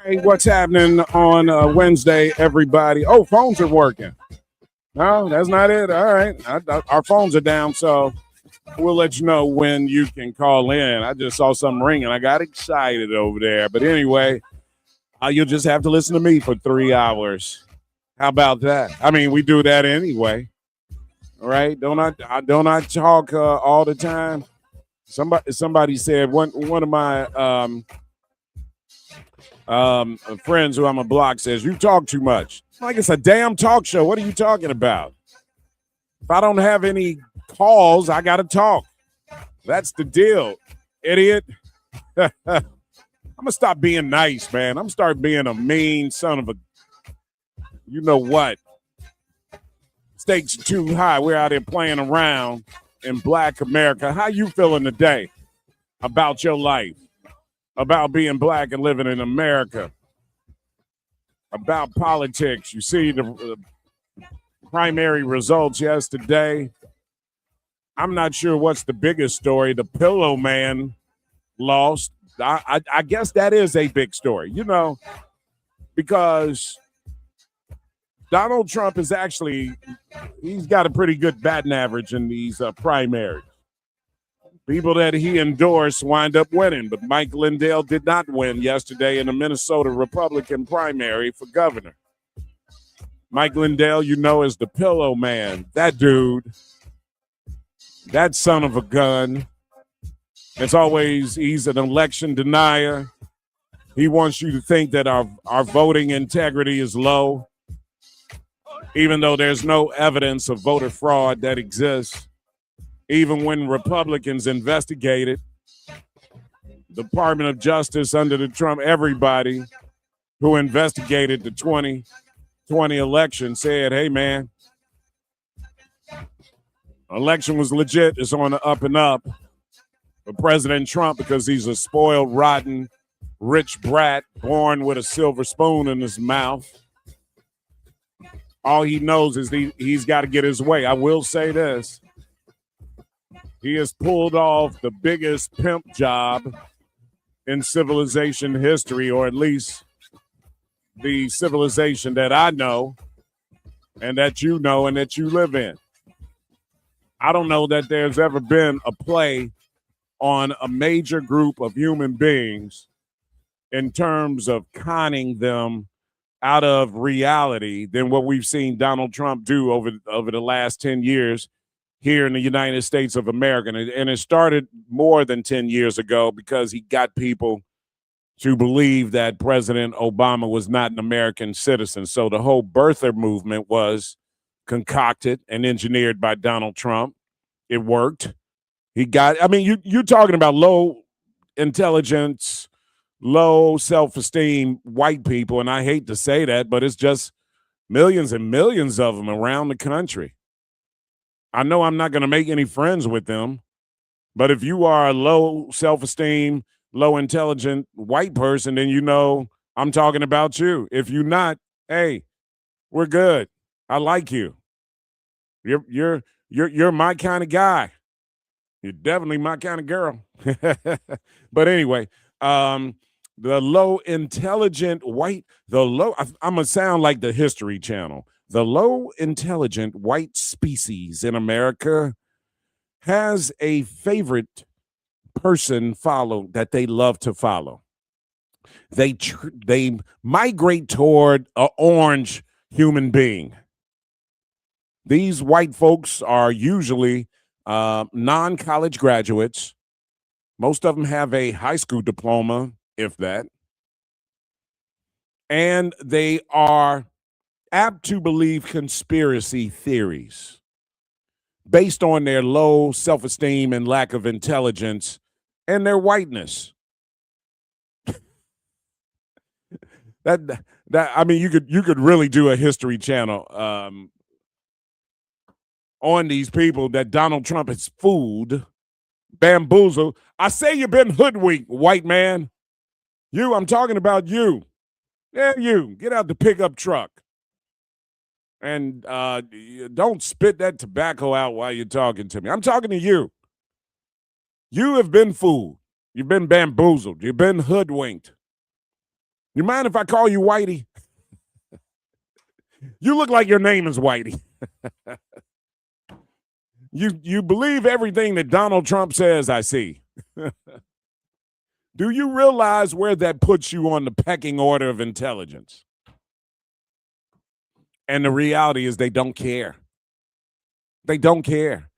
Hey, what's happening on Wednesday, everybody? Oh, phones are working. No, that's not it. All right. Our phones are down, so we'll let you know when you can call in. I just saw something ringing. I got excited over there. But anyway, you'll just have to listen to me for 3 hours. How about that? I mean, we do that anyway. All right. Don't I talk all the time? Somebody said one of my friends who I'm a block says, you talk too much. Like it's a damn talk show. What are you talking about? If I don't have any calls, I got to talk. That's the deal, idiot. I'm going to stop being nice, man. I'm going to start being a mean son of a, you know what? Stakes are too high. We're out here playing around in Black America. How you feeling today about your life? About being black and living in America, about politics. You see the primary results yesterday. I'm not sure what's the biggest story. The Pillow Man lost. I guess that is a big story, you know, because Donald Trump is he's got a pretty good batting average in these primaries. People that he endorsed wind up winning, but Mike Lindell did not win yesterday in the Minnesota Republican primary for governor. Mike Lindell, you know, is the Pillow Man. That dude, that son of a gun. He's an election denier. He wants you to think that our voting integrity is low, even though there's no evidence of voter fraud that exists. Even when Republicans investigated, the Department of Justice under the Trump, everybody who investigated the 2020 election said, hey, man, election was legit. It's on the up and up. But President Trump, because he's a spoiled, rotten, rich brat born with a silver spoon in his mouth, all he knows is he's got to get his way. I will say this. He has pulled off the biggest pimp job in civilization history, or at least the civilization that I know and that you know and that you live in. I don't know that there's ever been a play on a major group of human beings in terms of conning them out of reality than what we've seen Donald Trump do over the last 10 years here in the United States of America. And it started more than 10 years ago because he got people to believe that President Obama was not an American citizen. So the whole birther movement was concocted and engineered by Donald Trump. It worked. I mean, you're talking about low intelligence, low self-esteem white people, and I hate to say that, but it's just millions and millions of them around the country. I know I'm not going to make any friends with them, but if you are a low self-esteem, low intelligent white person, then you know I'm talking about you. If you're not, hey, we're good. I like you. You're my kind of guy. You're definitely my kind of girl. But anyway, the low intelligent white, I'm gonna sound like the History Channel. The low intelligent white species in America has a favorite person that they love to follow. They migrate toward an orange human being. These white folks are usually non-college graduates. Most of them have a high school diploma, if that. And they are apt to believe conspiracy theories based on their low self-esteem and lack of intelligence and their whiteness. I mean, you could really do a History Channel on these people that Donald Trump has fooled, bamboozled. I say you've been hoodwinked, white man. I'm talking about you. Yeah, you. Get out the pickup truck. And don't spit that tobacco out while you're talking to me. I'm talking to you. You have been fooled. You've been bamboozled. You've been hoodwinked. You mind if I call you Whitey? You look like your name is Whitey. You believe everything that Donald Trump says, I see. Do you realize where that puts you on the pecking order of intelligence? And the reality is they don't care. They don't care.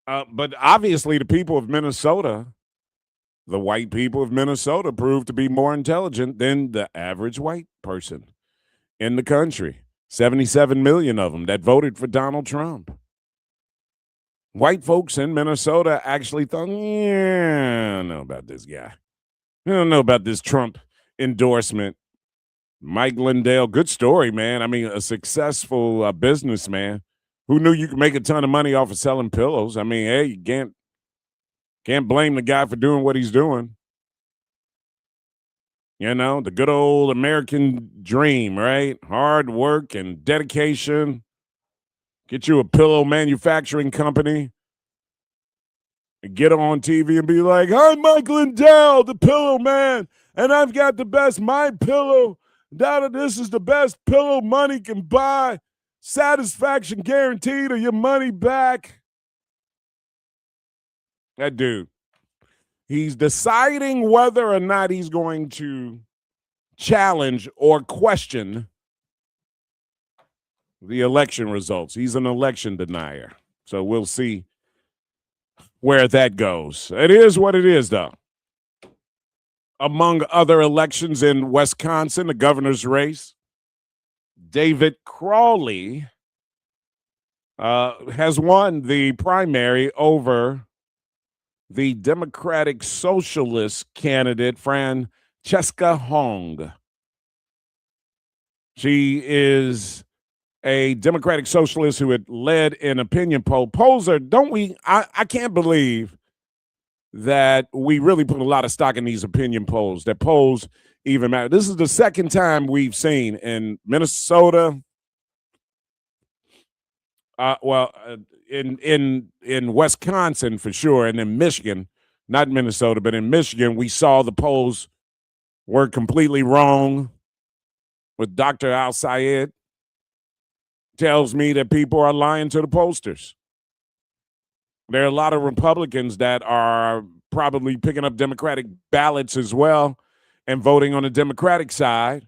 But obviously the people of Minnesota, the white people of Minnesota, proved to be more intelligent than the average white person in the country. 77 million of them that voted for Donald Trump. White folks in Minnesota actually thought, yeah, I don't know about this guy. I don't know about this Trump endorsement. Mike Lindell, good story, man. I mean, a successful businessman. Who knew you could make a ton of money off of selling pillows? I mean, hey, you can't blame the guy for doing what he's doing. You know, the good old American dream, right? Hard work and dedication. Get you a pillow manufacturing company and get on TV and be like, I'm Mike Lindell, the pillow man, and I've got the best My Pillow. This is the best pillow money can buy. Satisfaction guaranteed or your money back. That dude. He's deciding whether or not he's going to challenge or question the election results. He's an election denier. So we'll see where that goes. It is what it is, though. Among other elections in Wisconsin, the governor's race, David Crowley has won the primary over the Democratic Socialist candidate, Francesca Hong. She is a Democratic Socialist who had led an opinion poll. Polls are, I can't believe that we really put a lot of stock in these opinion polls, that polls even matter. This is the second time we've seen in Minnesota, in Wisconsin for sure, and in Michigan, not Minnesota, but in Michigan, we saw the polls were completely wrong. With Dr. Al Sayed tells me that people are lying to the pollsters. There are a lot of Republicans that are probably picking up Democratic ballots as well and voting on the Democratic side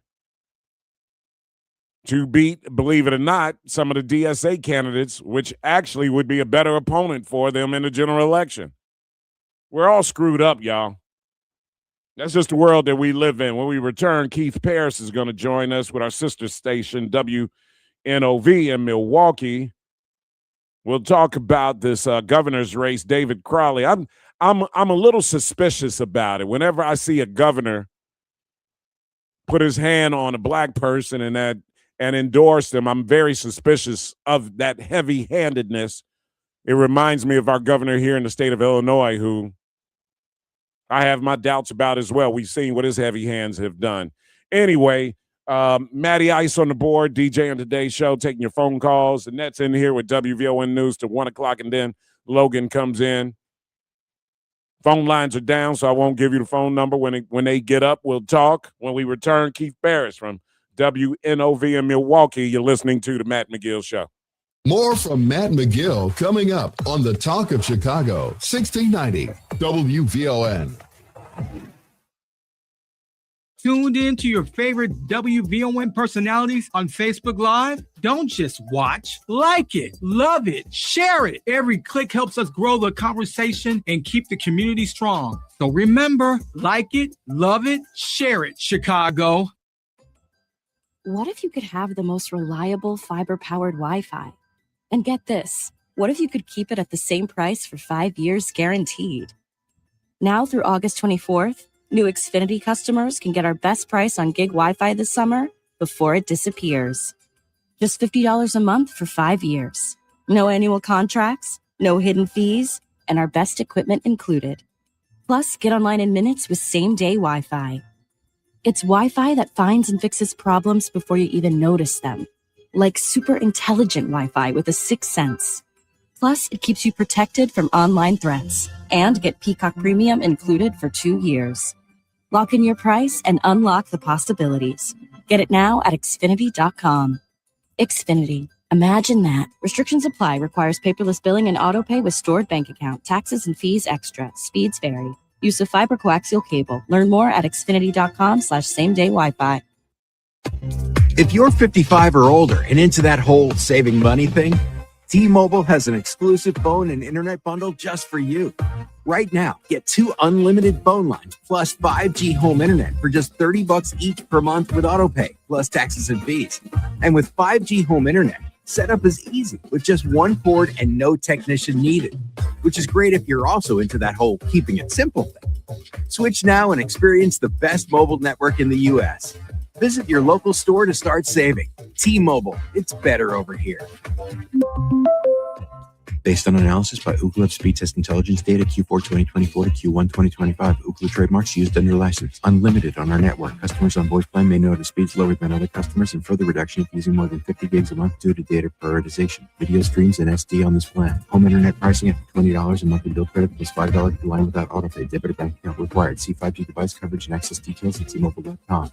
to beat, believe it or not, some of the DSA candidates, which actually would be a better opponent for them in the general election. We're all screwed up, y'all. That's just the world that we live in. When we return, Keith Paris is going to join us with our sister station, WNOV in Milwaukee. We'll talk about this governor's race, David Crowley. I'm a little suspicious about it. Whenever I see a governor put his hand on a black person and endorse them, I'm very suspicious of that heavy-handedness. It reminds me of our governor here in the state of Illinois, who I have my doubts about as well. We've seen what his heavy hands have done. Anyway, Matty Ice on the board, DJ on today's show, taking your phone calls. Annette's in here with WVON News to 1 o'clock, and then Logan comes in. Phone lines are down, so I won't give you the phone number. When they get up, we'll talk. When we return, Keith Paris from WNOV in Milwaukee. You're listening to the Matt McGill Show. More from Matt McGill coming up on the Talk of Chicago, 1690 WVON. Tuned in to your favorite WVON personalities on Facebook Live? Don't just watch, like it, love it, share it. Every click helps us grow the conversation and keep the community strong. So remember, like it, love it, share it, Chicago. What if you could have the most reliable fiber-powered Wi-Fi? And get this, what if you could keep it at the same price for 5 years guaranteed? Now through August 24th, new Xfinity customers can get our best price on gig Wi-Fi this summer before it disappears. Just $50 a month for 5 years. No annual contracts, no hidden fees, and our best equipment included. Plus, get online in minutes with same-day Wi-Fi. It's Wi-Fi that finds and fixes problems before you even notice them. Like super intelligent Wi-Fi with a sixth sense. Plus, it keeps you protected from online threats. And get Peacock Premium included for 2 years. Lock in your price and unlock the possibilities. Get it now at Xfinity.com. Xfinity. Imagine that. Restrictions apply. Requires paperless billing and autopay with stored bank account. Taxes and fees extra. Speeds vary. Use of fiber coaxial cable. Learn more at Xfinity.com/same-day Wi-Fi. If you're 55 or older and into that whole saving money thing, T-Mobile has an exclusive phone and internet bundle just for you. Right now, get 2 unlimited phone lines plus 5G home internet for just $30 each per month with autopay, plus taxes and fees. And with 5G home internet, setup is easy with just one cord and no technician needed, which is great if you're also into that whole keeping it simple thing. Switch now and experience the best mobile network in the U.S. Visit your local store to start saving. T-Mobile, it's better over here. Based on analysis by Ookla Speed Test Intelligence data Q4 2024 to Q1 2025, Ookla trademarks used under license. Unlimited on our network. Customers on voice plan may notice speeds lower than other customers and further reduction if using more than 50 gigs a month due to data prioritization. Video streams and SD on this plan. Home internet pricing at $20 a monthly bill credit plus $5 per line without autopay. Debit or bank account required. See 5G device coverage and access details at T-Mobile.com.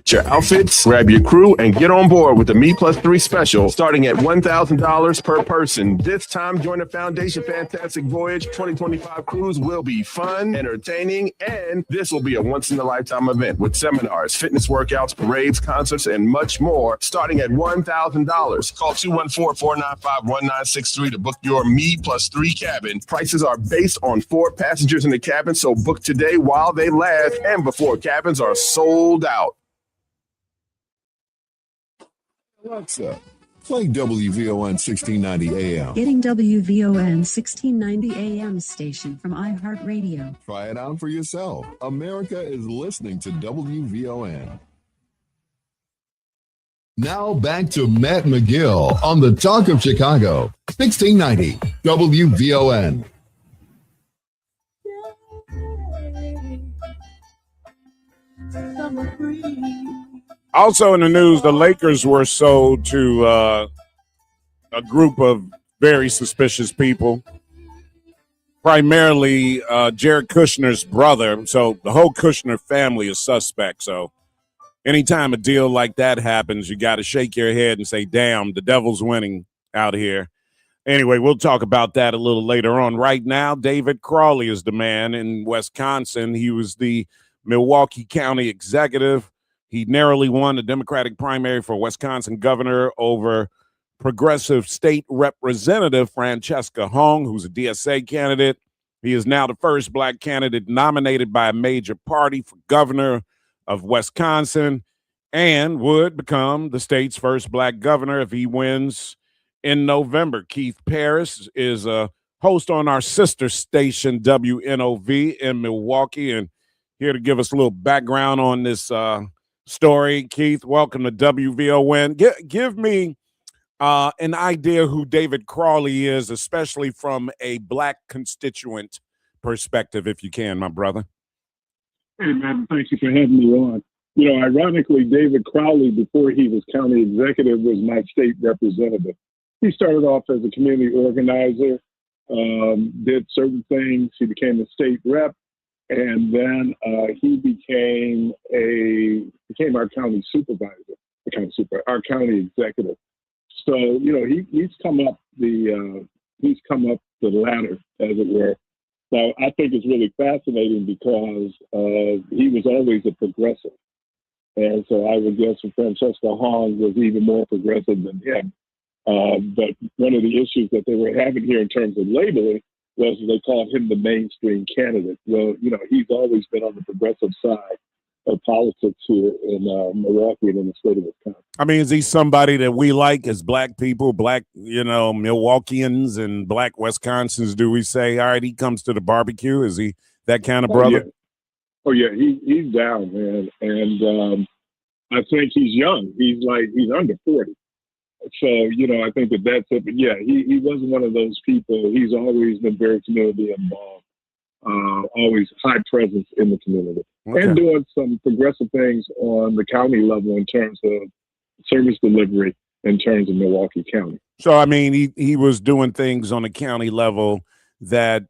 Get your outfits, grab your crew, and get on board with the Me Plus 3 special starting at $1,000 per person. This time, join the Foundation Fantastic Voyage 2025 cruise will be fun, entertaining, and this will be a once-in-a-lifetime event with seminars, fitness workouts, parades, concerts, and much more starting at $1,000. Call 214-495-1963 to book your Me Plus 3 cabin. Prices are based on 4 passengers in the cabin, so book today while they last and before cabins are sold out. Alexa, play WVON 1690 AM. Getting WVON 1690 AM station from iHeartRadio. Try it out for yourself. America is listening to WVON. Now back to Matt McGill on the Talk of Chicago, 1690 WVON. Also in the news, the Lakers were sold to a group of very suspicious people, primarily Jared Kushner's brother. So the whole Kushner family is suspect. So anytime a deal like that happens, you got to shake your head and say, damn, the devil's winning out here. Anyway, we'll talk about that a little later on. Right now, David Crowley is the man in Wisconsin. He was the Milwaukee County executive. He narrowly won the Democratic primary for Wisconsin governor over progressive state representative Francesca Hong, who's a DSA candidate. He is now the first black candidate nominated by a major party for governor of Wisconsin and would become the state's first black governor if he wins in November. Keith Paris is a host on our sister station, WNOV, in Milwaukee, and here to give us a little background on this story. Keith, welcome to WVON. Give me an idea who David Crawley is, especially from a black constituent perspective, if you can, my brother. Hey, man, thank you for having me on. You know, ironically, David Crowley, before he was county executive, was my state representative. He started off as a community organizer, did certain things. He became a state rep, and then he became our county supervisor, our county executive. So, you know, he's come up the ladder, as it were. Now, I think it's really fascinating because he was always a progressive. And so I would guess that Francesca Hong was even more progressive than him. But one of the issues that they were having here in terms of labeling was they called him the mainstream candidate. Well, you know, he's always been on the progressive side of politics here in Milwaukee and in the state of Wisconsin. I mean, is he somebody that we like as black people, black, you know, Milwaukeeans and black Wisconsins? Do we say, all right, he comes to the barbecue? Is he that kind of brother? Yeah, he's down, man. And I think he's young. He's under 40. So, you know, I think that's it. But yeah, he wasn't one of those people. He's always been very community involved, always high presence in the community. Okay. And doing some progressive things on the county level in terms of service delivery in terms of Milwaukee County. So, I mean, he was doing things on the county level that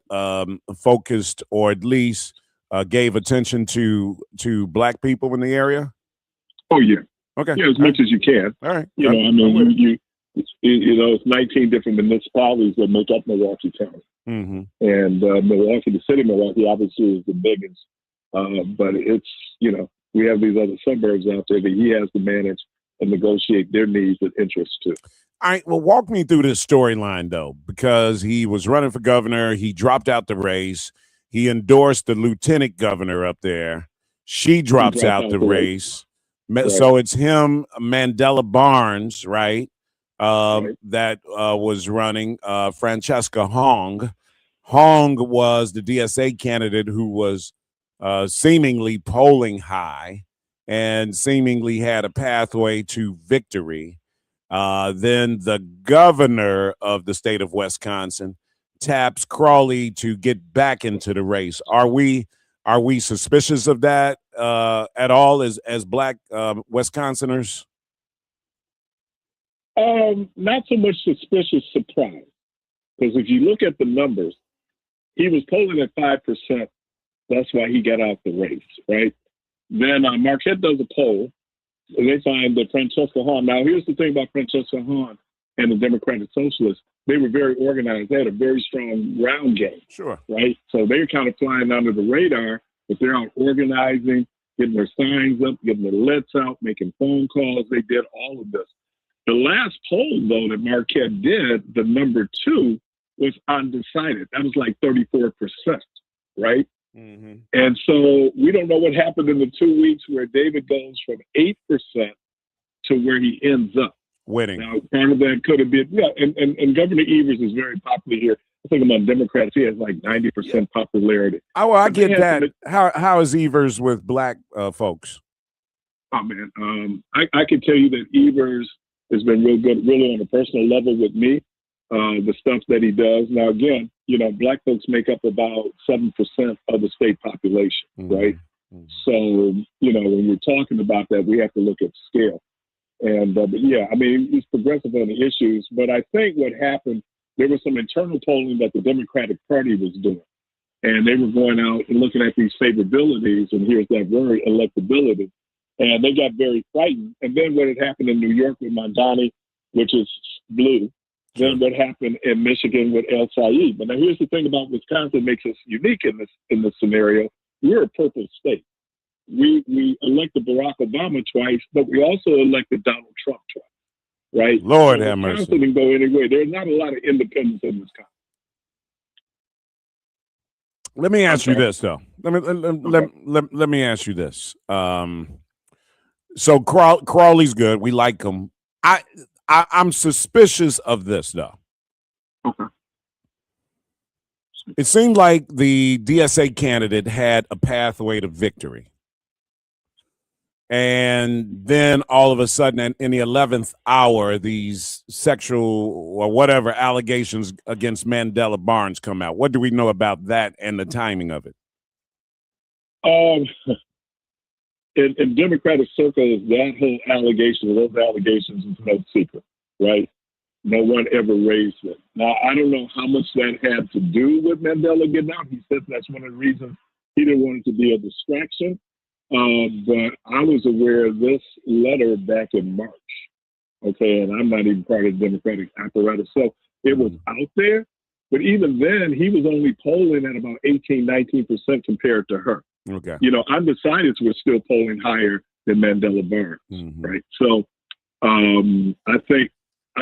focused or at least gave attention to black people in the area? Oh, yeah. Okay. Yeah, as much as you can. All right. You know, I mean, you know, it's 19 different municipalities that make up Milwaukee County. Mm-hmm. And Milwaukee, the city of Milwaukee, obviously is the biggest. But it's, you know, we have these other suburbs out there that he has to manage and negotiate their needs and interests too. All right. Well, walk me through this storyline, though, because he was running for governor. He dropped out the race. He endorsed the lieutenant governor up there. She drops out the race. Right. So it's him, Mandela Barnes, right? That was running. Francesca Hong. Hong was the DSA candidate who was seemingly polling high and seemingly had a pathway to victory. Then the governor of the state of Wisconsin taps Crawley to get back into the race. Are we suspicious of that at all as black Wisconsiners? Not so much suspicious, surprise. Because if you look at the numbers, he was polling at 5%. That's why he got out the race, right? Then Marquette does a poll, and they find that Francesca Hahn. Now, here's the thing about Francesca Hahn and the Democratic Socialists. They were very organized. They had a very strong ground game. Sure. Right? So they were kind of flying under the radar, but they're out organizing, getting their signs up, getting their lights out, making phone calls. They did all of this. The last poll, though, that Marquette did, the number 2, was undecided. That was like 34%, right? Mm-hmm. And so we don't know what happened in the 2 weeks where David goes from 8% to where he ends up. Winning. Now, part of that could have been, and Governor Evers is very popular here. I think among Democrats, he has like 90% popularity. Oh, well, I get that. How is Evers with black folks? Oh, man. I can tell you that Evers has been real good, really on a personal level with me, the stuff that he does. Now, again, you know, black folks make up about 7% of the state population, right? Mm-hmm. So, you know, when we're talking about that, we have to look at scale. And, but yeah, I mean, he's progressive on the issues, but I think what happened, there was some internal polling that the Democratic Party was doing. And they were going out and looking at these favorabilities, and here's that word, electability. And they got very frightened. And then what had happened in New York with Mondani, which is blue, then what happened in Michigan with El Said. But now here's the thing about Wisconsin makes us unique in this scenario. We're a purple state. We elected Barack Obama twice, but we also elected Donald Trump twice, right? Lord have mercy. Wisconsin can go anyway. There's not a lot of independents in Wisconsin. Let me ask you Okay. this, though. Let me ask you this. So Crawley's good. We like him. I'm suspicious of this, though. Okay. It seemed like the DSA candidate had a pathway to victory. And then all of a sudden, in the 11th hour, these sexual or whatever allegations against Mandela Barnes come out. What do we know about that and the timing of it? In Democratic circles, those allegations is no secret, right? No one ever raised it. Now, I don't know how much that had to do with Mandela getting out. He said that's one of the reasons he didn't want it to be a distraction. But I was aware of this letter back in March, okay, and I'm not even part of the Democratic apparatus. So it was out there, but even then, he was only polling at about 18, 19% compared to her. Okay. You know, undecideds were still polling higher than Mandela Barnes, right? So I think,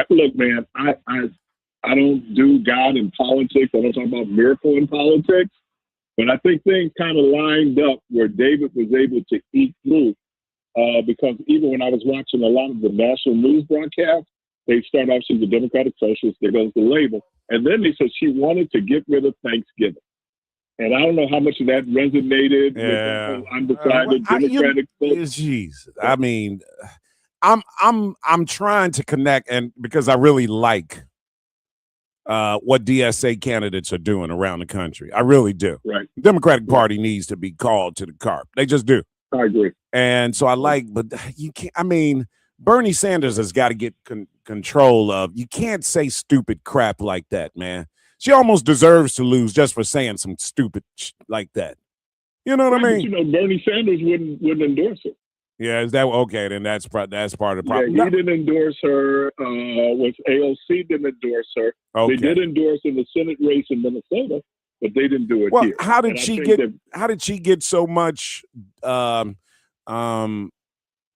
look, man, I don't do God in politics. I don't talk about miracle in politics. But I think things kind of lined up where David was able to eat through because even when I was watching a lot of the national news broadcasts, they start off, she's a Democratic socialist, there goes the label. And then they said she wanted to get rid of Thanksgiving. And I don't know how much of that resonated with the undecided Democratic folks. Jeez. I mean, I'm trying to connect, and because I really like what DSA candidates are doing around the country. I really do. Right. The Democratic Party needs to be called to the carp. They just do. I agree. And so I like, but you can't, I mean, Bernie Sanders has got to get control of, you can't say stupid crap like that, man. She almost deserves to lose just for saying some stupid like that. You know what I mean? But, you know, Bernie Sanders wouldn't endorse it. Yeah, is that okay? Then that's part of the problem. Yeah, he didn't endorse her. With AOC didn't endorse her. Okay. They did endorse in the Senate race in Minnesota, but they didn't do it here. How did she get so much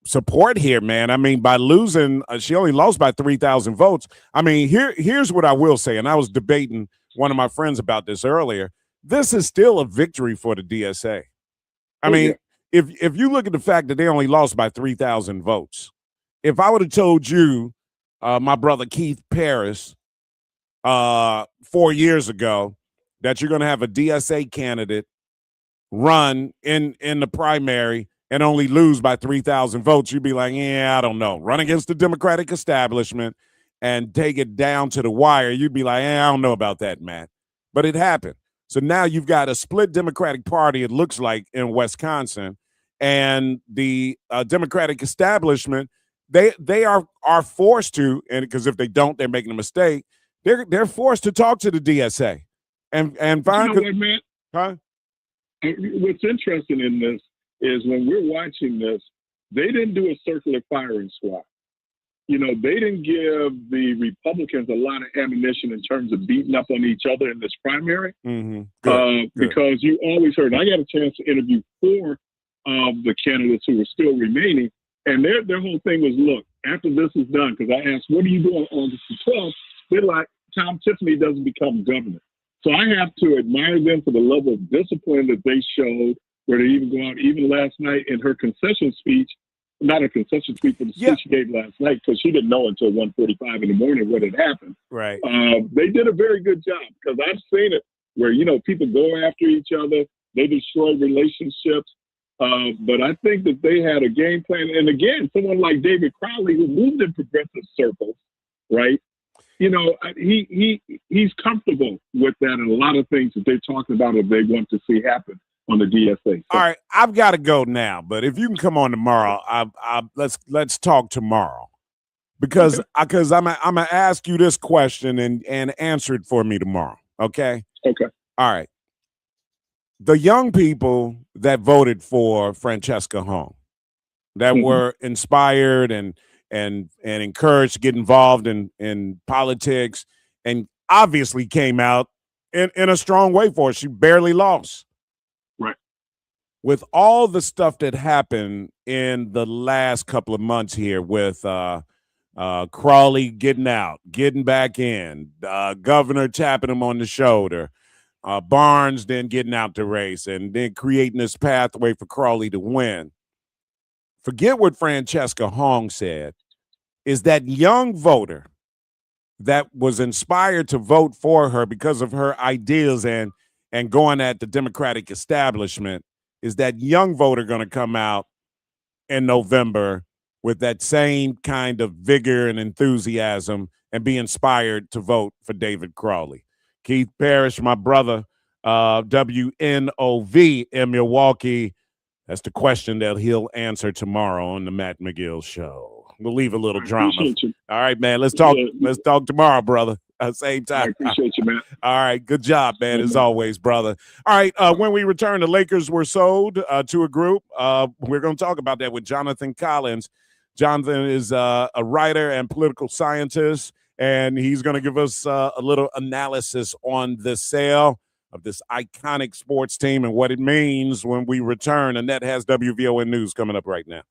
support here, man? I mean, by losing, she only lost by 3,000 votes. I mean, here's what I will say, and I was debating one of my friends about this earlier. This is still a victory for the DSA. I mean. Yeah. If you look at the fact that they only lost by 3,000 votes, if I would have told you, my brother Keith Paris, 4 years ago, that you're going to have a DSA candidate run in the primary and only lose by 3,000 votes, you'd be like, yeah, I don't know. Run against the Democratic establishment and take it down to the wire. You'd be like, I don't know about that, Matt. But it happened. So now you've got a split Democratic Party, it looks like, in Wisconsin. And the Democratic establishment, they are forced to, and because if they don't, they're making a mistake. They're forced to talk to the DSA and find. You know what, man? Huh? What's interesting in this is when we're watching this, they didn't do a circular firing squad. You know, they didn't give the Republicans a lot of ammunition in terms of beating up on each other in this primary. Good. Because you always heard. I got a chance to interview 4 of the candidates who were still remaining. And their whole thing was, look, after this is done, because I asked, what are you doing on August the 12th? They're like, Tom Tiffany doesn't become governor. So I have to admire them for the level of discipline that they showed, where they even go out, even last night in her concession speech, not a concession speech, but the speech she gave last night, because she didn't know until 1:45 in the morning what had happened. Right. They did a very good job, because I've seen it where, you know, people go after each other, they destroy relationships. But I think that they had a game plan. And again, someone like David Crowley, who moved in progressive circles, right? You know, he's comfortable with that and a lot of things that they're talking about that they want to see happen on the DSA. So, all right, I've got to go now, but if you can come on tomorrow, let's talk tomorrow because I'm gonna ask you this question and answer it for me tomorrow. Okay. Okay. All right. The young people that voted for Francesca Hong, that were inspired and encouraged to get involved in politics, and obviously came out in a strong way for it. She barely lost. Right. With all the stuff that happened in the last couple of months here with Crawley getting out, getting back in, governor tapping him on the shoulder, Barnes then getting out the race and then creating this pathway for Crawley to win. Forget what Francesca Hong said, is that young voter that was inspired to vote for her because of her ideas and going at the Democratic establishment, is that young voter going to come out in November with that same kind of vigor and enthusiasm and be inspired to vote for David Crawley. Keith Parrish, my brother, WNOV in Milwaukee. That's the question that he'll answer tomorrow on the Matt McGill Show. We'll leave a little drama. All right, man. Let's talk. Yeah. Let's talk tomorrow, brother. At the same time. I appreciate you, man. All right. Good job, man, as always, brother. All right. When we return, the Lakers were sold to a group. We're going to talk about that with Jonathan Collins. Jonathan is a writer and political scientist, and he's going to give us a little analysis on the sale of this iconic sports team and what it means when we return. And that has WVON News coming up right now.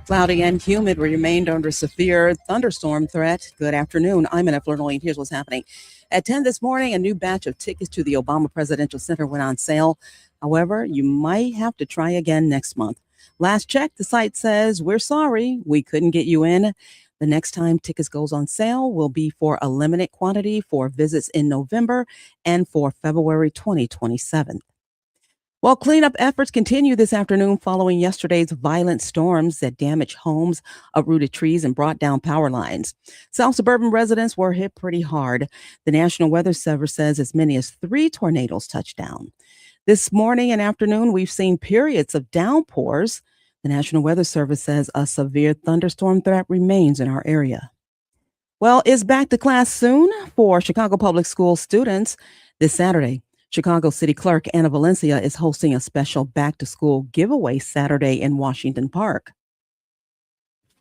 Cloudy and humid remained under severe thunderstorm threat. Good afternoon. I'm Anna Flurnoy. Here's what's happening. At 10 this morning, a new batch of tickets to the Obama Presidential Center went on sale. However, you might have to try again next month. Last check, the site says, we're sorry, we couldn't get you in. The next time tickets goes on sale will be for a limited quantity for visits in November and for February 2027. Well, cleanup efforts continue this afternoon following yesterday's violent storms that damaged homes, uprooted trees, and brought down power lines. South suburban residents were hit pretty hard. The National Weather Service says as many as 3 tornadoes touched down. This morning and afternoon, we've seen periods of downpours. The National Weather Service says a severe thunderstorm threat remains in our area. Well, it's back to class soon for Chicago Public School students. This Saturday, Chicago City Clerk Anna Valencia is hosting a special back-to-school giveaway Saturday in Washington Park.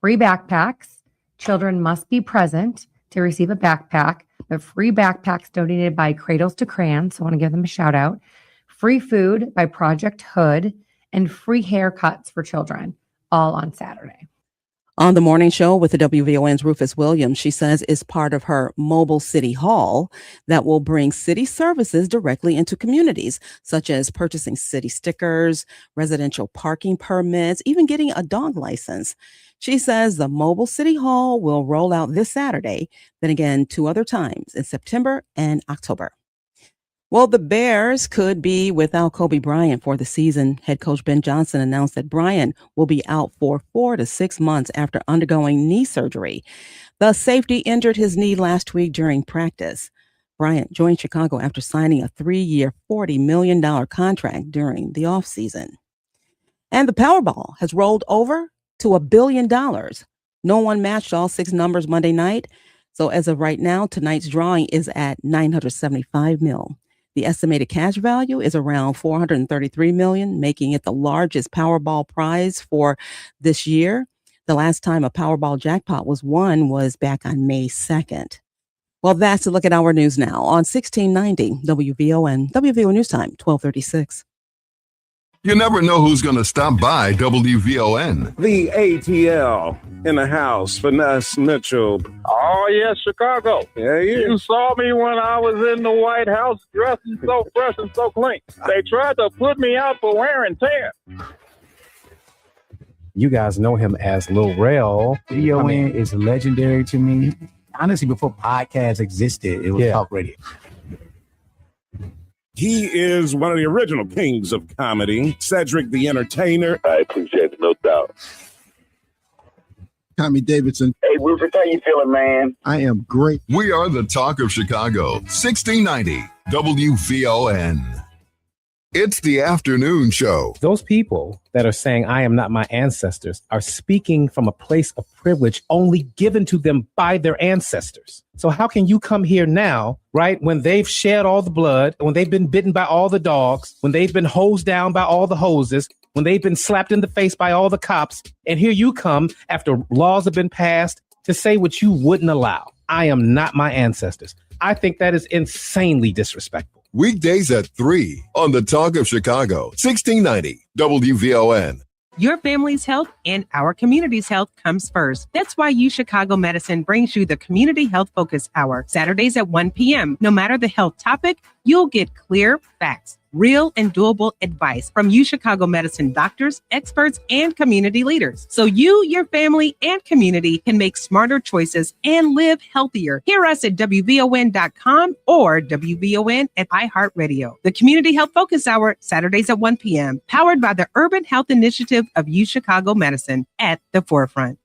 Free backpacks. Children must be present to receive a backpack, but free backpacks donated by Cradles to Crayons, so I want to give them a shout out. Free food by Project Hood, and free haircuts for children, all on Saturday. On the morning show with the WVON's Rufus Williams, she says it's part of her mobile city hall that will bring city services directly into communities, such as purchasing city stickers, residential parking permits, even getting a dog license. She says the mobile city hall will roll out this Saturday, then again 2 other times in September and October. Well, the Bears could be without Kobe Bryant for the season. Head coach Ben Johnson announced that Bryant will be out for 4 to 6 months after undergoing knee surgery. The safety injured his knee last week during practice. Bryant joined Chicago after signing a 3-year, $40 million contract during the offseason. And the Powerball has rolled over to $1 billion. No one matched all 6 numbers Monday night. So as of right now, tonight's drawing is at $975 million. The estimated cash value is around $433 million, making it the largest Powerball prize for this year. The last time a Powerball jackpot was won was back on May 2nd. Well, that's a look at our news now on 1690 WVON. WVON News Time, 1236. You never know who's going to stop by WVON. The ATL in the house, Finesse Mitchell. Oh, yes, Chicago. Yeah, yeah. You saw me when I was in the White House dressing so fresh and so clean. They tried to put me out for wearing tan. You guys know him as Lil Rel. WVON is legendary to me. Honestly, before podcasts existed, it was talk radio. He is one of the original kings of comedy, Cedric the Entertainer. I appreciate it, no doubt. Tommy Davidson. Hey, Rufus, how you feeling, man? I am great. We are the talk of Chicago, 1690 WVON. It's the afternoon show. Those people that are saying, I am not my ancestors, are speaking from a place of privilege only given to them by their ancestors. So how can you come here now, right, when they've shed all the blood, when they've been bitten by all the dogs, when they've been hosed down by all the hoses, when they've been slapped in the face by all the cops, and here you come after laws have been passed to say what you wouldn't allow. I am not my ancestors. I think that is insanely disrespectful. Weekdays at 3 on the Talk of Chicago, 1690 WVON. Your family's health and our community's health comes first. That's why UChicago Medicine brings you the Community Health Focus Hour, Saturdays at 1 p.m. No matter the health topic, you'll get clear facts, real and doable advice from UChicago Medicine doctors, experts, and community leaders. So you, your family, and community can make smarter choices and live healthier. Hear us at WVON.com or WVON at iHeartRadio. The Community Health Focus Hour, Saturdays at 1 p.m., powered by the Urban Health Initiative of UChicago Medicine at the forefront.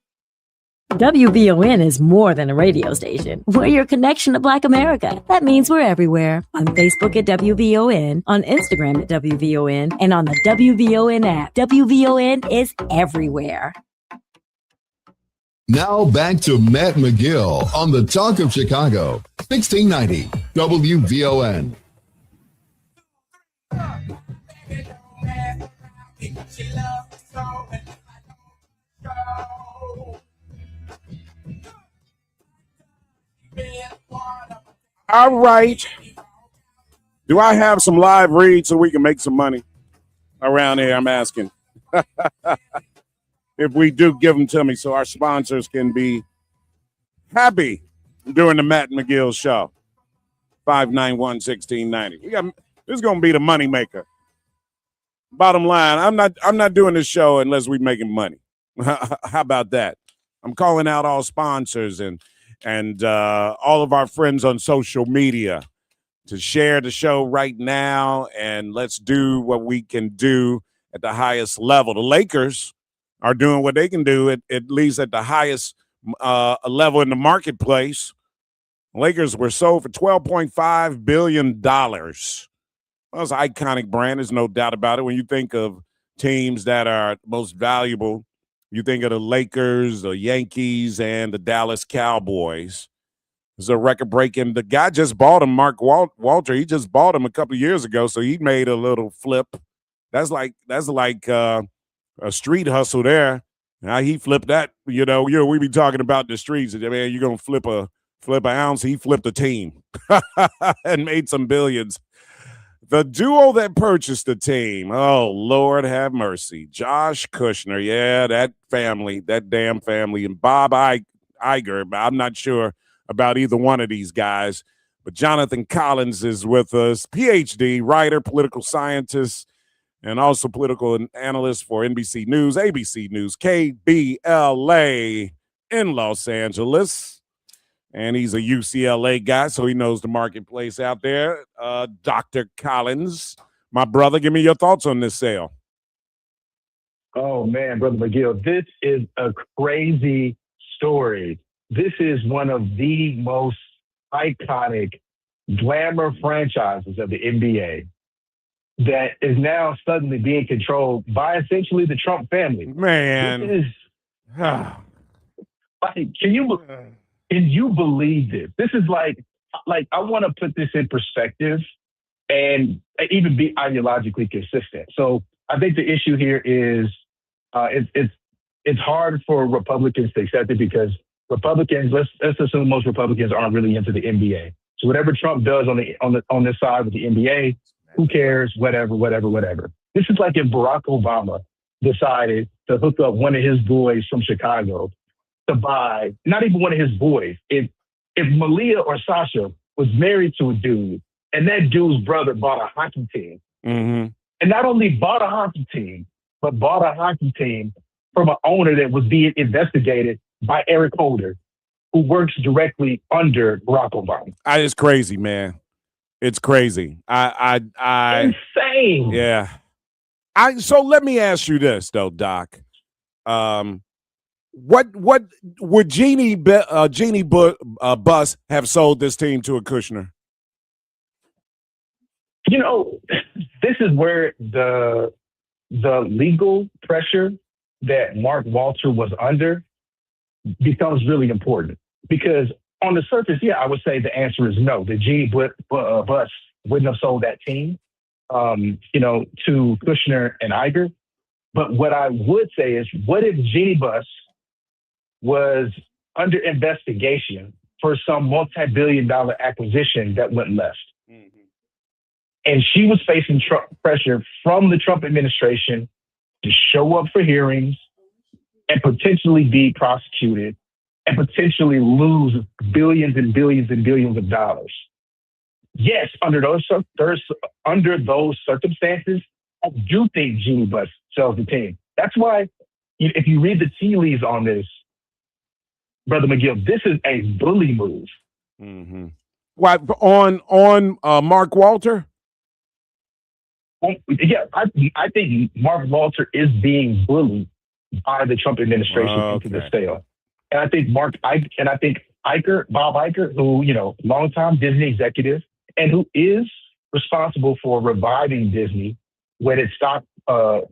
WVON is more than a radio station. We're your connection to Black America. That means we're everywhere. On Facebook at WVON, on Instagram at WVON, and on the WVON app. WVON is everywhere. Now back to Matt McGill on the Talk of Chicago, 1690 WVON. All right. Do I have some live reads so we can make some money around here? I'm asking. If we do, give them to me so our sponsors can be happy during the Matt McGill show. 591-1690. This is going to be the money maker. Bottom line, I'm not doing this show unless we're making money. How about that? I'm calling out all sponsors and all of our friends on social media to share the show right now, and let's do what we can do at the highest level. The Lakers are doing what they can do at least at the highest level in the marketplace. Lakers were sold for $12.5 billion. Well, it's an iconic brand. There's no doubt about it. When you think of teams that are most valuable, you think of the Lakers, the Yankees, and the Dallas Cowboys. It's a record-breaking. The guy just bought him, Mark Walter. He just bought him a couple of years ago, so he made a little flip. That's like a street hustle there. Now he flipped that. We be talking about the streets. Man, you're gonna flip an ounce. He flipped a team and made some billions. The duo that purchased the team, oh, Lord have mercy. Josh Kushner, yeah, that family, that damn family, and Bob Iger. I'm not sure about either one of these guys, but Jonathan Collins is with us, PhD, writer, political scientist, and also political analyst for NBC News, ABC News, KBLA in Los Angeles. And he's a UCLA guy, so he knows the marketplace out there. Dr. Collins, my brother, give me your thoughts on this sale. Oh, man, Brother McGill, this is a crazy story. This is one of the most iconic glamour franchises of the NBA that is now suddenly being controlled by essentially the Trump family. Man. This is, can you believe this? This is like I want to put this in perspective and even be ideologically consistent. So I think the issue here is it's hard for Republicans to accept it because Republicans, let's assume most Republicans aren't really into the NBA. So whatever Trump does on this side with the NBA, who cares? Whatever. This is like if Barack Obama decided to hook up one of his boys from Chicago to buy, not even one of his boys. If Malia or Sasha was married to a dude and that dude's brother bought a hockey team, and not only bought a hockey team, but bought a hockey team from an owner that was being investigated by Eric Holder, who works directly under Barack Obama. It's crazy, man. It's crazy. Insane. Yeah. So let me ask you this though, Doc. What would Jeannie Buss have sold this team to a Kushner? This is where the legal pressure that Mark Walter was under becomes really important. Because on the surface, I would say the answer is no. The Jeannie Buss wouldn't have sold that team, to Kushner and Iger. But what I would say is, what if Jeannie Buss was under investigation for some multi-billion-dollar acquisition that went left? And she was facing pressure from the Trump administration to show up for hearings and potentially be prosecuted and potentially lose billions and billions and billions of dollars. Yes, under those circumstances, I do think Jeannie Buss sells the team. That's why, if you read the tea leaves on this, Brother McGill, this is a bully move. Mm-hmm. What, on Mark Walter? Yeah, I think Mark Walter is being bullied by the Trump administration into the sale. And I think Bob Iger, who, longtime Disney executive and who is responsible for reviving Disney when its stock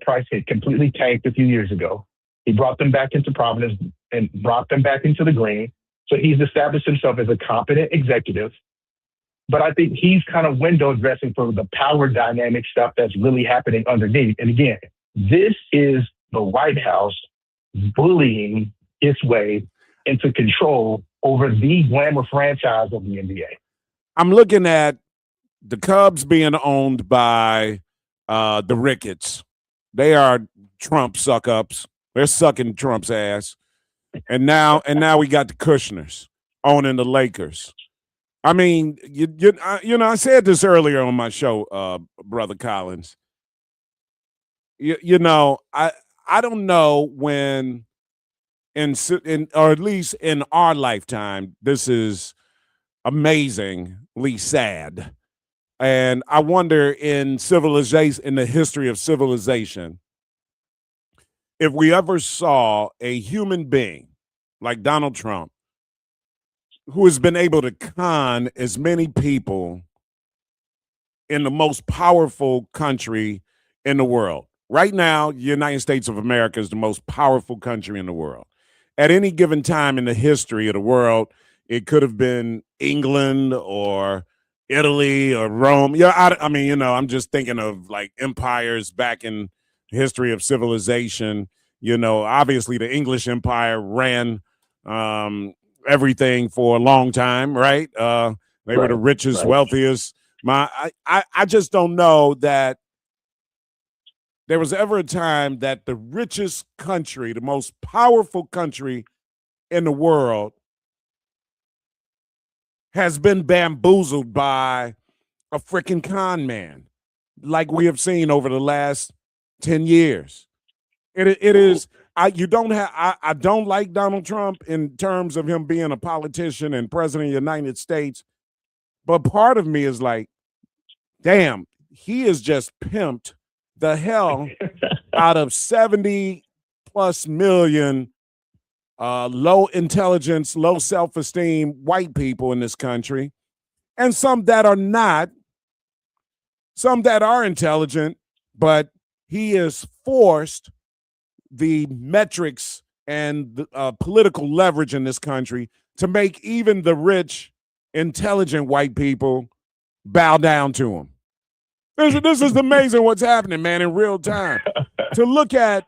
price had completely tanked a few years ago. He brought them back into prominence and brought them back into the green. So he's established himself as a competent executive. But I think he's kind of window dressing for the power dynamic stuff that's really happening underneath. And again, this is the White House bullying its way into control over the glamour franchise of the NBA. I'm looking at the Cubs being owned by the Ricketts. They are Trump suck-ups. They're sucking Trump's ass. And now we got the Kushners owning the Lakers. I mean, I said this earlier on my show, Brother Collins. I don't know when, or at least in our lifetime, this is amazingly sad. And I wonder in the history of civilization, if we ever saw a human being like Donald Trump, who has been able to con as many people in the most powerful country in the world. Right now, the United States of America is the most powerful country in the world. At any given time in the history of the world, it could have been England or Italy or Rome. Yeah, I'm just thinking of like empires back in the history of civilization. Obviously the English Empire ran everything for a long time, right? They were the richest, wealthiest. I just don't know that there was ever a time that the richest country, the most powerful country in the world, has been bamboozled by a freaking con man, like we have seen over the last 10 years. It is. I don't like Donald Trump in terms of him being a politician and president of the United States, but part of me is like, damn, he is just pimped the hell out of 70+ million low intelligence, low self-esteem white people in this country, and some that are not, some that are intelligent, but he has forced the metrics and the political leverage in this country to make even the rich, intelligent white people bow down to him. This is amazing what's happening, man, in real time. To look at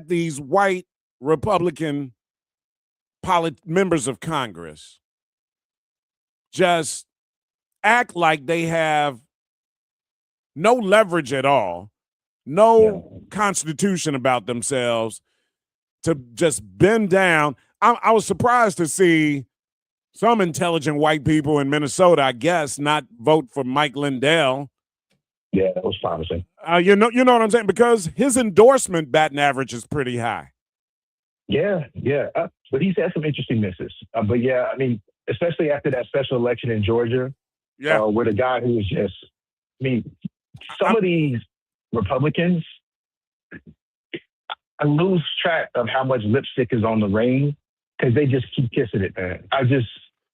these white Republican members of Congress just act like they have no leverage at all, no constitution about themselves, to just bend down. I was surprised to see some intelligent white people in Minnesota, I guess, not vote for Mike Lindell. Yeah, that was promising. You know what I'm saying? Because his endorsement batting average is pretty high. Yeah. But he's had some interesting misses. But yeah, I mean, especially after that special election in Georgia, where the guy who was just, some of these Republicans, I lose track of how much lipstick is on the ring because they just keep kissing it, man.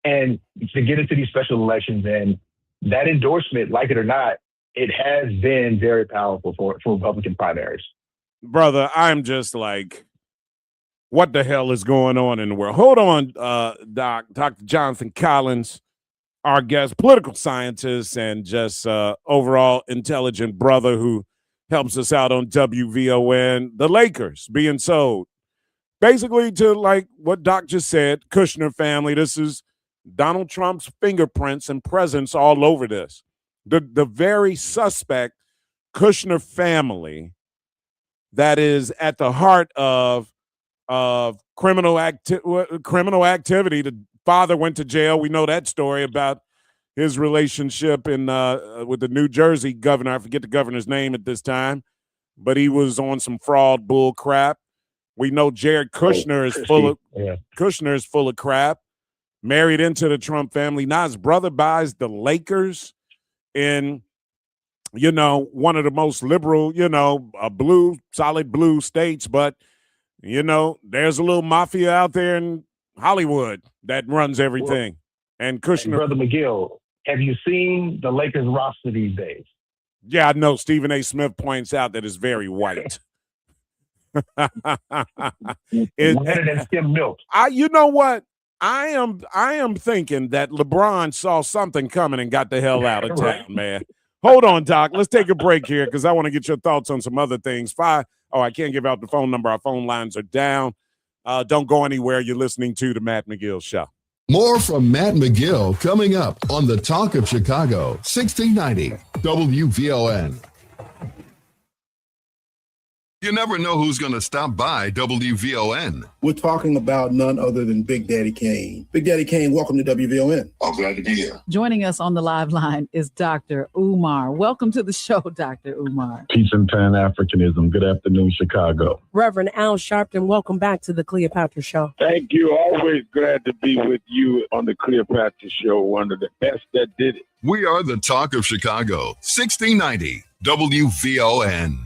And to get into these special elections and that endorsement, like it or not, it has been very powerful for Republican primaries. Brother, I'm just like, what the hell is going on in the world? Hold on, Dr. Jonathan Collins, our guest, political scientist and just overall intelligent brother who helps us out on WVON. The Lakers being sold basically to, like what Doc just said, Kushner family. This is Donald Trump's fingerprints and presence all over this. The very suspect Kushner family that is at the heart of criminal activity. The father went to jail. We know that story about his relationship with the New Jersey governor. I forget the governor's name at this time, but he was on some fraud bull crap. We know Jared Kushner is full of crap. Married into the Trump family. Now his brother buys the Lakers in, one of the most liberal, solid blue states. But, there's a little mafia out there in Hollywood that runs everything. And Kushner. Brother McGill, have you seen the Lakers roster these days? Yeah, I know. Stephen A. Smith points out that it's very white. Wetter than skim milk. You know what? I am thinking that LeBron saw something coming and got the hell out of town, man. Hold on, Doc. Let's take a break here because I want to get your thoughts on some other things. I can't give out the phone number. Our phone lines are down. Don't go anywhere. You're listening to the Matt McGill Show. More from Matt McGill coming up on the Talk of Chicago, 1690 WVON. You never know who's going to stop by WVON. We're talking about none other than Big Daddy Kane. Big Daddy Kane, welcome to WVON. I'm glad to be here. Joining us on the live line is Dr. Umar. Welcome to the show, Dr. Umar. Peace and Pan-Africanism. Good afternoon, Chicago. Reverend Al Sharpton, welcome back to the Cleopatra Show. Thank you. Always glad to be with you on the Cleopatra Show, one of the best that did it. We are the Talk of Chicago, 1690 WVON.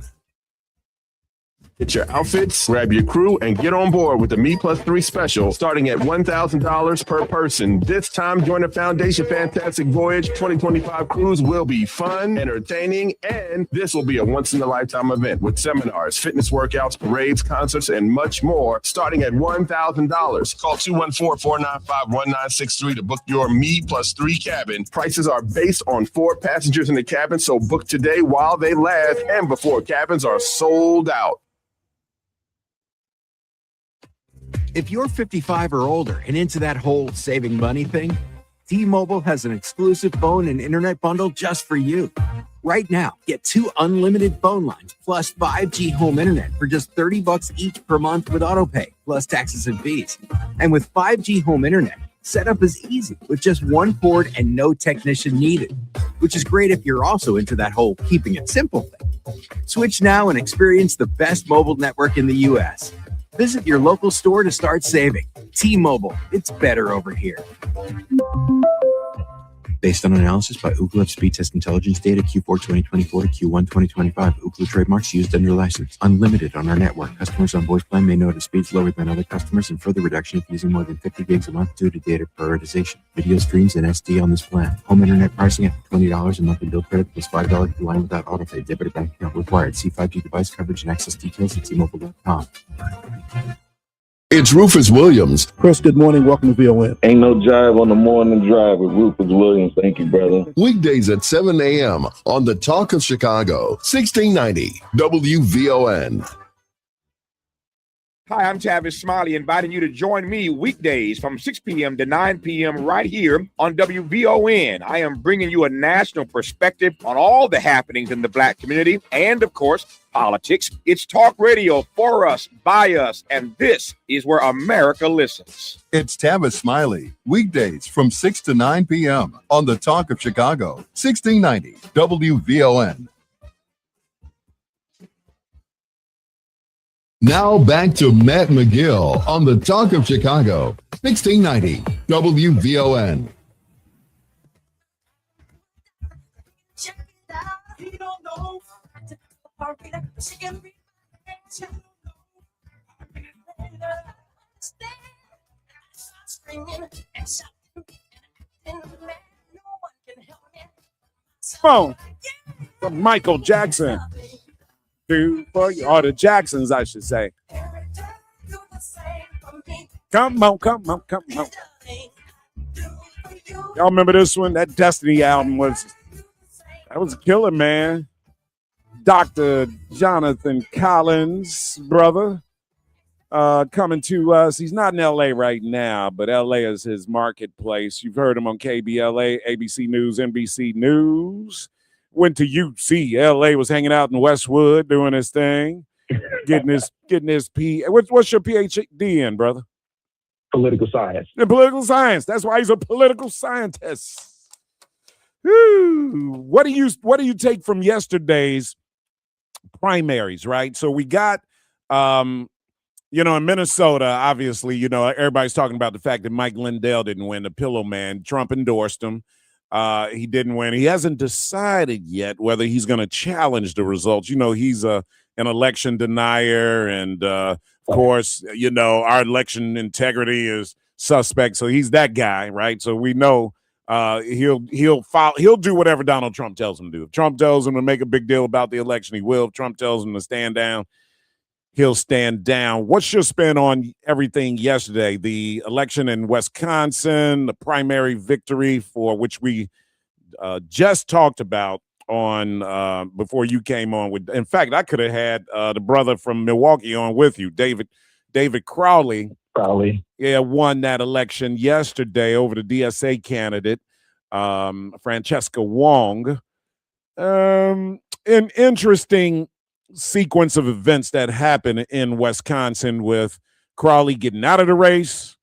Get your outfits, grab your crew, and get on board with the Me+3 special starting at $1,000 per person. This time, join the Foundation Fantastic Voyage 2025 cruise will be fun, entertaining, and this will be a once-in-a-lifetime event with seminars, fitness workouts, parades, concerts, and much more starting at $1,000. Call 214-495-1963 to book your Me+3 cabin. Prices are based on 4 passengers in the cabin, so book today while they last and before cabins are sold out. If you're 55 or older and into that whole saving money thing, T-Mobile has an exclusive phone and internet bundle just for you. Right now, get 2 unlimited phone lines plus 5G home internet for just $30 each per month with autopay, plus taxes and fees. And with 5G home internet, setup is easy with just 1 cord and no technician needed, which is great if you're also into that whole keeping it simple thing. Switch now and experience the best mobile network in the U.S. Visit your local store to start saving. T-Mobile, it's better over here. Based on analysis by Ookla Speed Test Intelligence data Q4 2024 to Q1 2025. Ookla trademarks used under license. Unlimited on our network. Customers on voice plan may notice speeds lower than other customers and further reduction if using more than 50 gigs a month due to data prioritization. Video streams and SD on this plan. Home internet pricing at $20 a monthly bill credit plus $5 per line without autopay. Debit or bank account required. See 5G device coverage and access details at T-Mobile.com. It's Rufus Williams. Chris, good morning. Welcome to VON. Ain't no jive on the morning drive with Rufus Williams. Thank you, brother. Weekdays at 7 a.m. on the Talk of Chicago, 1690 WVON. Hi, I'm Tavis Smiley, inviting you to join me weekdays from 6 p.m. to 9 p.m. right here on WVON. I am bringing you a national perspective on all the happenings in the Black community and, of course, politics. It's talk radio for us, by us, and this is where America listens. It's Tavis Smiley, weekdays from 6 to 9 p.m. on the Talk of Chicago, 1690 WVON. Now back to Matt McGill on the Talk of Chicago, 1690 WVON. Phone from Michael Jackson. Or the Jacksons, I should say. Come on, come on, come on. Y'all remember this one? That Destiny album was a killer, man. Dr. Jonathan Collins' brother, coming to us. He's not in L.A. right now, but L.A. is his marketplace. You've heard him on KBLA, ABC News, NBC News. went to UC. LA was hanging out in Westwood doing his thing, getting his P. What's your PhD in, brother? Political science. In political science. That's why he's a political scientist. Whew. What do you take from yesterday's primaries, right? So we got in Minnesota, obviously, everybody's talking about the fact that Mike Lindell didn't win, the pillow man. Trump endorsed him. He didn't win. He hasn't decided yet whether he's going to challenge the results. He's an election denier, and of course, our election integrity is suspect. So he's that guy, right? So we know he'll do whatever Donald Trump tells him to do. If Trump tells him to make a big deal about the election, he will. If Trump tells him to stand down, he'll stand down. What's your spin on everything yesterday? The election in Wisconsin, the primary victory for which we just talked about on before you came on. In fact, I could have had the brother from Milwaukee on with you, David Crowley. Yeah, won that election yesterday over the DSA candidate, Francesca Wong. An interesting sequence of events that happened in Wisconsin with Crowley getting out of the race,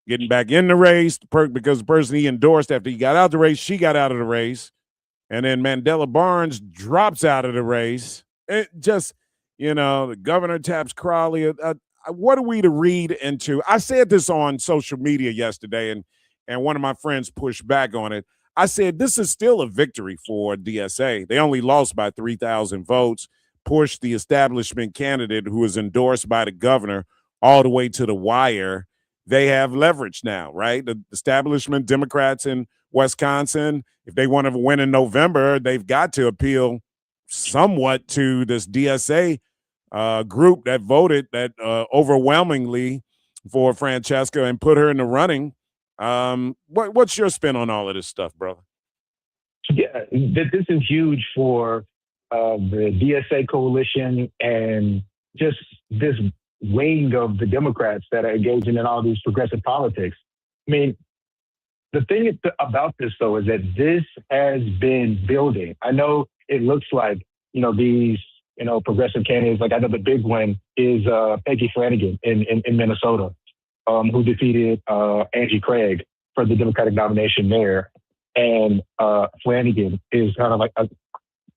getting back in the race because the person he endorsed after he got out of the race, she got out of the race. And then Mandela Barnes drops out of the race. It just, the governor taps Crowley. What are we to read into? I said this on social media yesterday, and one of my friends pushed back on it. I said, this is still a victory for DSA. They only lost by 3,000 votes, pushed the establishment candidate who is endorsed by the governor all the way to the wire. They have leverage now, right? The establishment Democrats in Wisconsin, if they want to win in November, they've got to appeal somewhat to this DSA group that voted that overwhelmingly for Francesca and put her in the running. What's your spin on all of this stuff, brother? Yeah, this is huge for the DSA coalition and just this wing of the Democrats that are engaging in all these progressive politics. I mean, the thing about this, though, is that this has been building. I know it looks like, these, progressive candidates, like I know the big one is Peggy Flanagan in Minnesota, who defeated Angie Craig for the Democratic nomination there. And Flanagan is kind of like a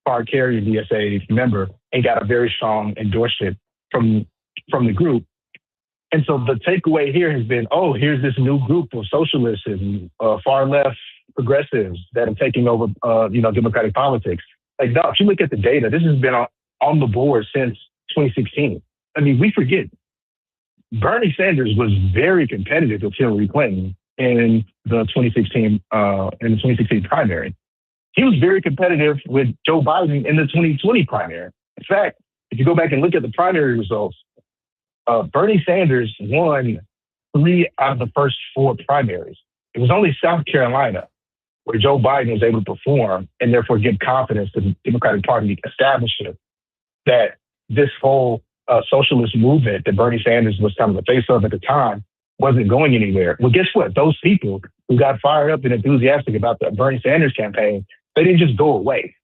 card-carrying DSA member and got a very strong endorsement from the group. And so the takeaway here has been, here's this new group of socialists and far-left progressives that are taking over, Democratic politics. Like, no, if you look at the data, this has been on the board since 2016. I mean, we forget. Bernie Sanders was very competitive with Hillary Clinton in the 2016 primary. He was very competitive with Joe Biden in the 2020 primary. In fact, if you go back and look at the primary results, Bernie Sanders won 3 out of the first 4 primaries. It was only South Carolina where Joe Biden was able to perform and therefore give confidence to the Democratic Party establishment that this whole socialist movement that Bernie Sanders was kind of the face of at the time wasn't going anywhere. Well, guess what? Those people who got fired up and enthusiastic about the Bernie Sanders campaign, they didn't just go away.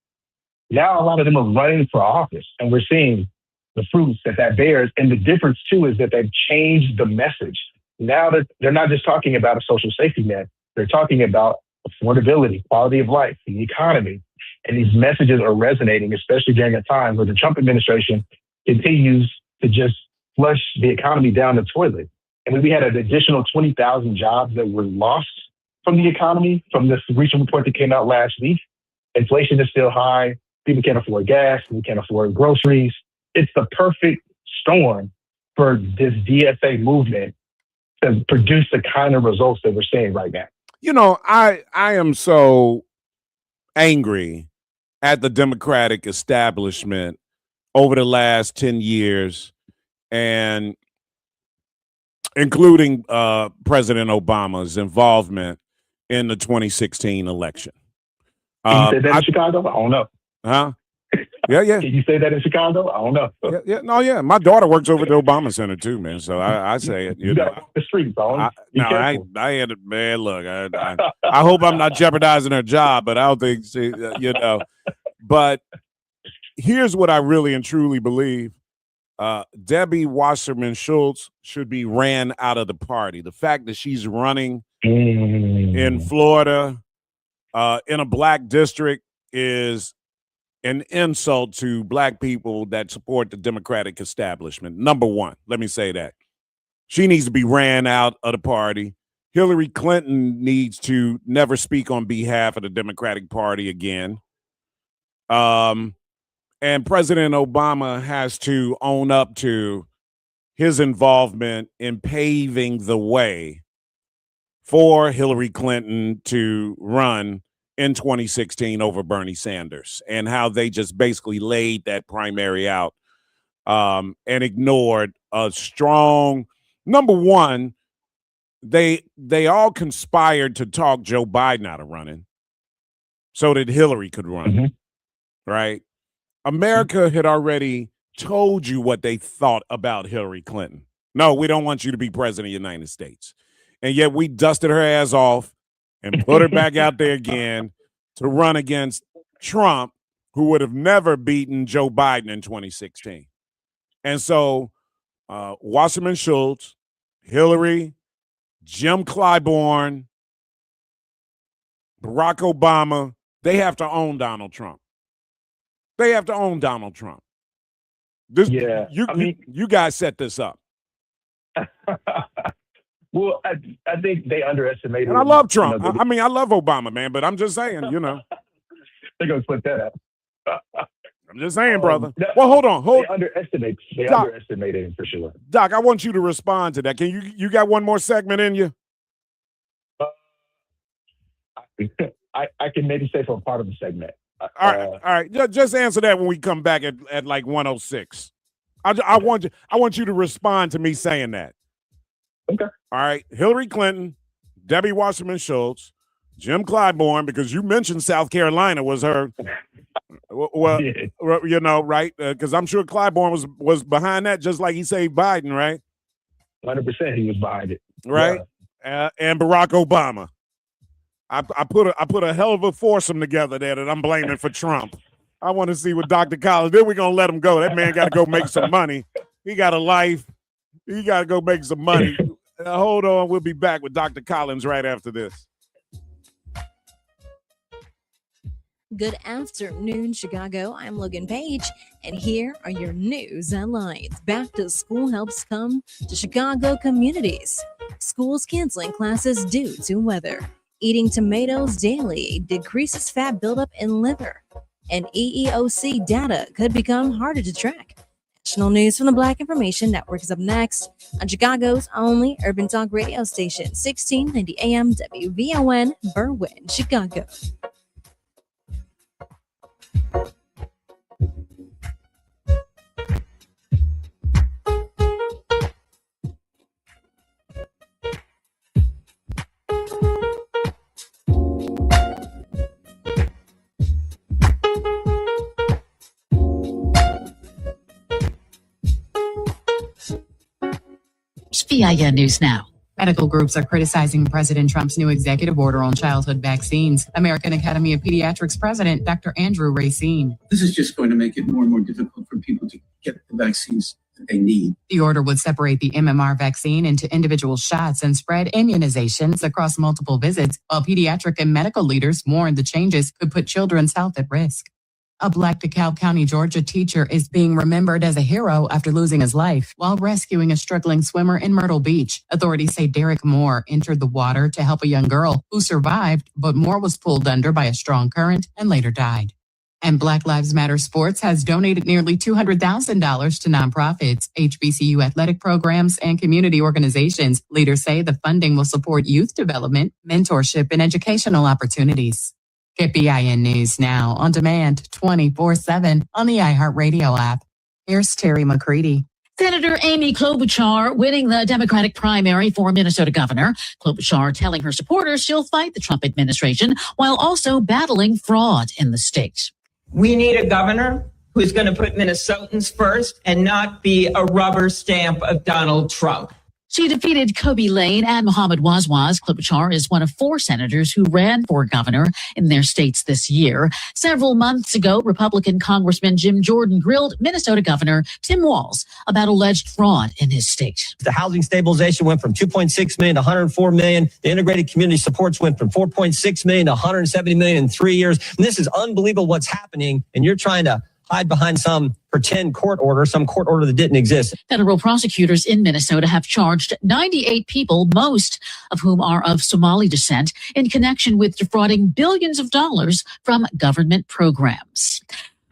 Now a lot of them are running for office, and we're seeing the fruits that bears. And the difference, too, is that they've changed the message. Now that they're not just talking about a social safety net, they're talking about affordability, quality of life, the economy. And these messages are resonating, especially during a time where the Trump administration continues to just flush the economy down the toilet. And we had an additional 20,000 jobs that were lost from the economy from this recent report that came out last week. Inflation is still high. People can't afford gas. People can't afford groceries. It's the perfect storm for this DSA movement to produce the kind of results that we're seeing right now. I am so angry at the Democratic establishment over the last 10 years, and including President Obama's involvement in the 2016 election. You said that in Chicago? I don't know. Huh? Yeah, yeah. Can you say that in Chicago? I don't know. Yeah. My daughter works over at the Obama Center too, man. So I say it. You know, got the streets, I had it, man. Look, I hope I'm not jeopardizing her job, but I don't think she, you know. But here's what I really and truly believe: Debbie Wasserman Schultz should be ran out of the party. The fact that she's running in Florida, in a black district, is an insult to black people that support the Democratic establishment. Number one, let me say that. She needs to be ran out of the party. Hillary Clinton needs to never speak on behalf of the Democratic Party again. And President Obama has to own up to his involvement in paving the way for Hillary Clinton to run in 2016 over Bernie Sanders, and how they just basically laid that primary out and ignored a strong, number one, they all conspired to talk Joe Biden out of running so that Hillary could run, right? America had already told you what they thought about Hillary Clinton. No, we don't want you to be president of the United States. And yet we dusted her ass off and put her back out there again to run against Trump, who would have never beaten Joe Biden in 2016. And so Wasserman Schultz, Hillary, Jim Clyburn, Barack Obama, they have to own Donald Trump. They have to own Donald Trump. You guys set this up. Well, I think they underestimated. And I love Trump. I mean, I love Obama, man, but I'm just saying, you know. They're going to split that up. I'm just saying, brother. Well, hold on. They underestimated him for sure. Doc, I want you to respond to that. Can you got one more segment in you? I can maybe say for a part of the segment. All right. Just answer that when we come back at like 1:06. I want you to respond to me saying that. Okay. All right. Hillary Clinton, Debbie Wasserman Schultz, Jim Clyburn, because you mentioned South Carolina was her. Well, you know, right? Because I'm sure Clyburn was behind that, just like he saved Biden, right? 100%, he was behind it, right? Yeah. And Barack Obama. I put a hell of a foursome together there that I'm blaming for Trump. I want to see what Dr. Collins. Then we're gonna let him go. That man got to go make some money. He got a life. He got to go make some money. Hold on, we'll be back with Dr. Collins right after this. Good afternoon, Chicago. I'm Logan Page, and here are your news headlines. Back to school helps come to Chicago communities. Schools canceling classes due to weather. Eating tomatoes daily decreases fat buildup in liver. And EEOC data could become harder to track. National news from the Black Information Network is up next on Chicago's only urban talk radio station, 1690 AM WVON, Berwyn, Chicago. WVON News Now. Medical groups are criticizing President Trump's new executive order on childhood vaccines. American Academy of Pediatrics President Dr. Andrew Racine. This is just going to make it more and more difficult for people to get the vaccines that they need. The order would separate the MMR vaccine into individual shots and spread immunizations across multiple visits, while pediatric and medical leaders warn the changes could put children's health at risk. A Black DeKalb County, Georgia teacher is being remembered as a hero after losing his life while rescuing a struggling swimmer in Myrtle Beach. Authorities say Derek Moore entered the water to help a young girl who survived, but Moore was pulled under by a strong current and later died. And Black Lives Matter Sports has donated nearly $200,000 to nonprofits, HBCU athletic programs, and community organizations. Leaders say the funding will support youth development, mentorship, and educational opportunities. Get BIN News Now on demand 24/7 on the iHeartRadio app. Here's Terry McCready. Senator Amy Klobuchar winning the Democratic primary for Minnesota governor. Klobuchar telling her supporters she'll fight the Trump administration while also battling fraud in the state. We need a governor who's going to put Minnesotans first and not be a rubber stamp of Donald Trump. She defeated Kobe Lane and Mohammed Wazwaz. Klobuchar is one of 4 senators who ran for governor in their states this year. Several months ago, Republican Congressman Jim Jordan grilled Minnesota Governor Tim Walz about alleged fraud in his state. The housing stabilization went from $2.6 million to $104 million. The integrated community supports went from $4.6 million to $170 million in 3 years. And this is unbelievable what's happening. And you're trying to hide behind some pretend court order that didn't exist. Federal prosecutors in Minnesota have charged 98 people, most of whom are of Somali descent, in connection with defrauding billions of dollars from government programs.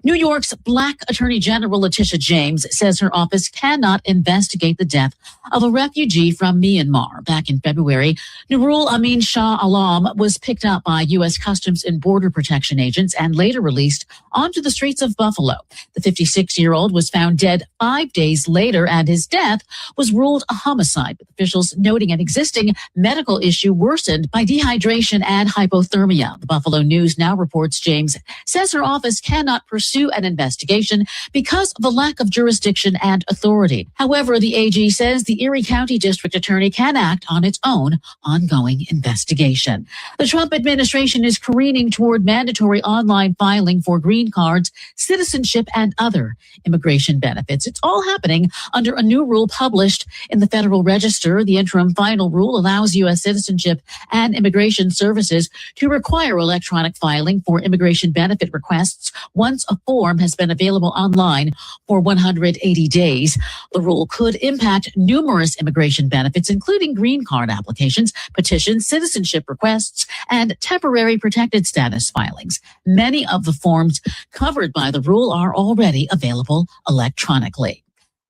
New York's Black Attorney General Letitia James says her office cannot investigate the death of a refugee from Myanmar. Back in February, Nurul Amin Shah Alam was picked up by U.S. Customs and Border Protection agents and later released onto the streets of Buffalo. The 56-year-old was found dead 5 days later, and his death was ruled a homicide, with officials noting an existing medical issue worsened by dehydration and hypothermia. The Buffalo News now reports James says her office cannot pursue an investigation because of the lack of jurisdiction and authority. However, the AG says the Erie County District Attorney can act on its own ongoing investigation. The Trump administration is careening toward mandatory online filing for green cards, citizenship, and other immigration benefits. It's all happening under a new rule published in the Federal Register. The interim final rule allows U.S. Citizenship and Immigration Services to require electronic filing for immigration benefit requests once a form has been available online for 180 days. The rule could impact numerous immigration benefits, including green card applications, petitions, citizenship requests, and temporary protected status filings. Many of the forms covered by the rule are already available electronically.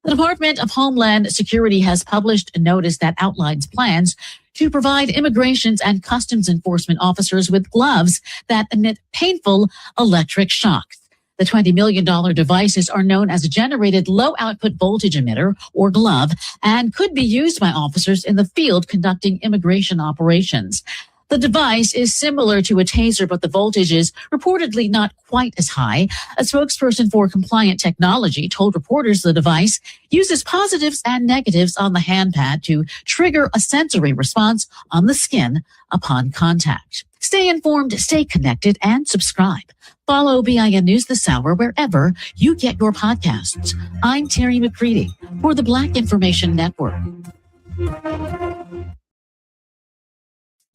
The Department of Homeland Security has published a notice that outlines plans to provide immigrations and customs enforcement officers with gloves that emit painful electric shocks. The $20 million devices are known as a generated low output voltage emitter, or glove, and could be used by officers in the field conducting immigration operations. The device is similar to a taser, but the voltage is reportedly not quite as high. A spokesperson for Compliant Technology told reporters the device uses positives and negatives on the handpad to trigger a sensory response on the skin upon contact. Stay informed, stay connected, and subscribe. Follow BIN News this hour wherever you get your podcasts. I'm Terry McCready for the Black Information Network.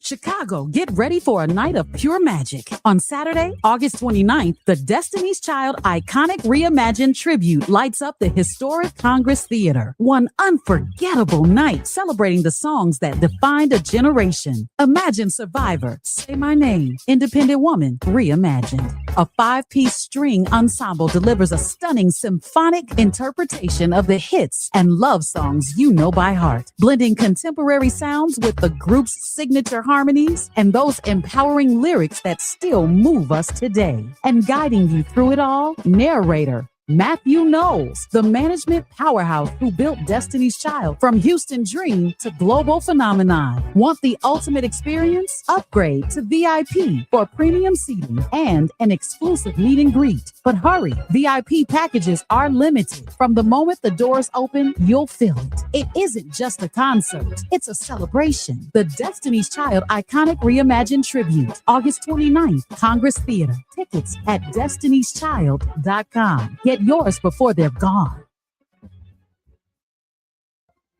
Chicago, get ready for a night of pure magic. On Saturday, August 29th, the Destiny's Child Iconic Reimagined Tribute lights up the historic Congress Theater. One unforgettable night celebrating the songs that defined a generation. Imagine Survivor, Say My Name, Independent Woman, Reimagined. A 5-piece string ensemble delivers a stunning symphonic interpretation of the hits and love songs you know by heart, blending contemporary sounds with the group's signature harmonies and those empowering lyrics that still move us today. And guiding you through it all, narrator Matthew Knowles, the management powerhouse who built Destiny's Child from Houston Dream to global phenomenon. Want the ultimate experience? Upgrade to VIP for premium seating and an exclusive meet and greet. But hurry, VIP packages are limited. From the moment the doors open, you'll feel it. It isn't just a concert, it's a celebration. The Destiny's Child Iconic Reimagined Tribute, August 29th, Congress Theater. Tickets at destiny'schild.com. Get yours before they're gone.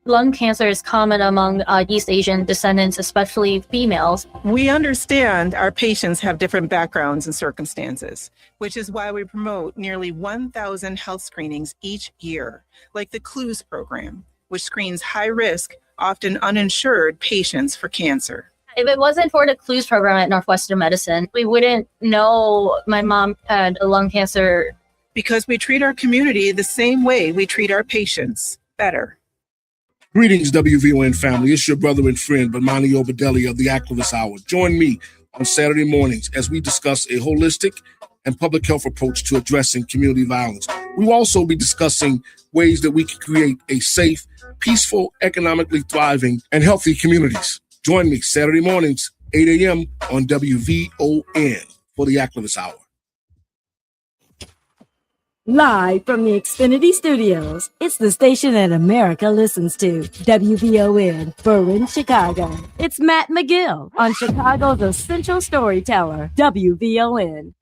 Lung cancer is common among East Asian descendants, especially females. We understand our patients have different backgrounds and circumstances, which is why we promote nearly 1,000 health screenings each year, like the CLUES program, which screens high-risk, often uninsured patients for cancer. If it wasn't for the CLUES program at Northwestern Medicine, we wouldn't know my mom had lung cancer. Because we treat our community the same way we treat our patients, better. Greetings, WVON family. It's your brother and friend, Bomani Obadelli of the Activist Hour. Join me on Saturday mornings as we discuss a holistic and public health approach to addressing community violence. We will also be discussing ways that we can create a safe, peaceful, economically thriving, and healthy communities. Join me Saturday mornings, 8 a.m. on WVON for the Activist Hour. Live from the Xfinity Studios, it's the station that America listens to, WVON, Berlin, Chicago. It's Matt McGill on Chicago's essential storyteller, WVON.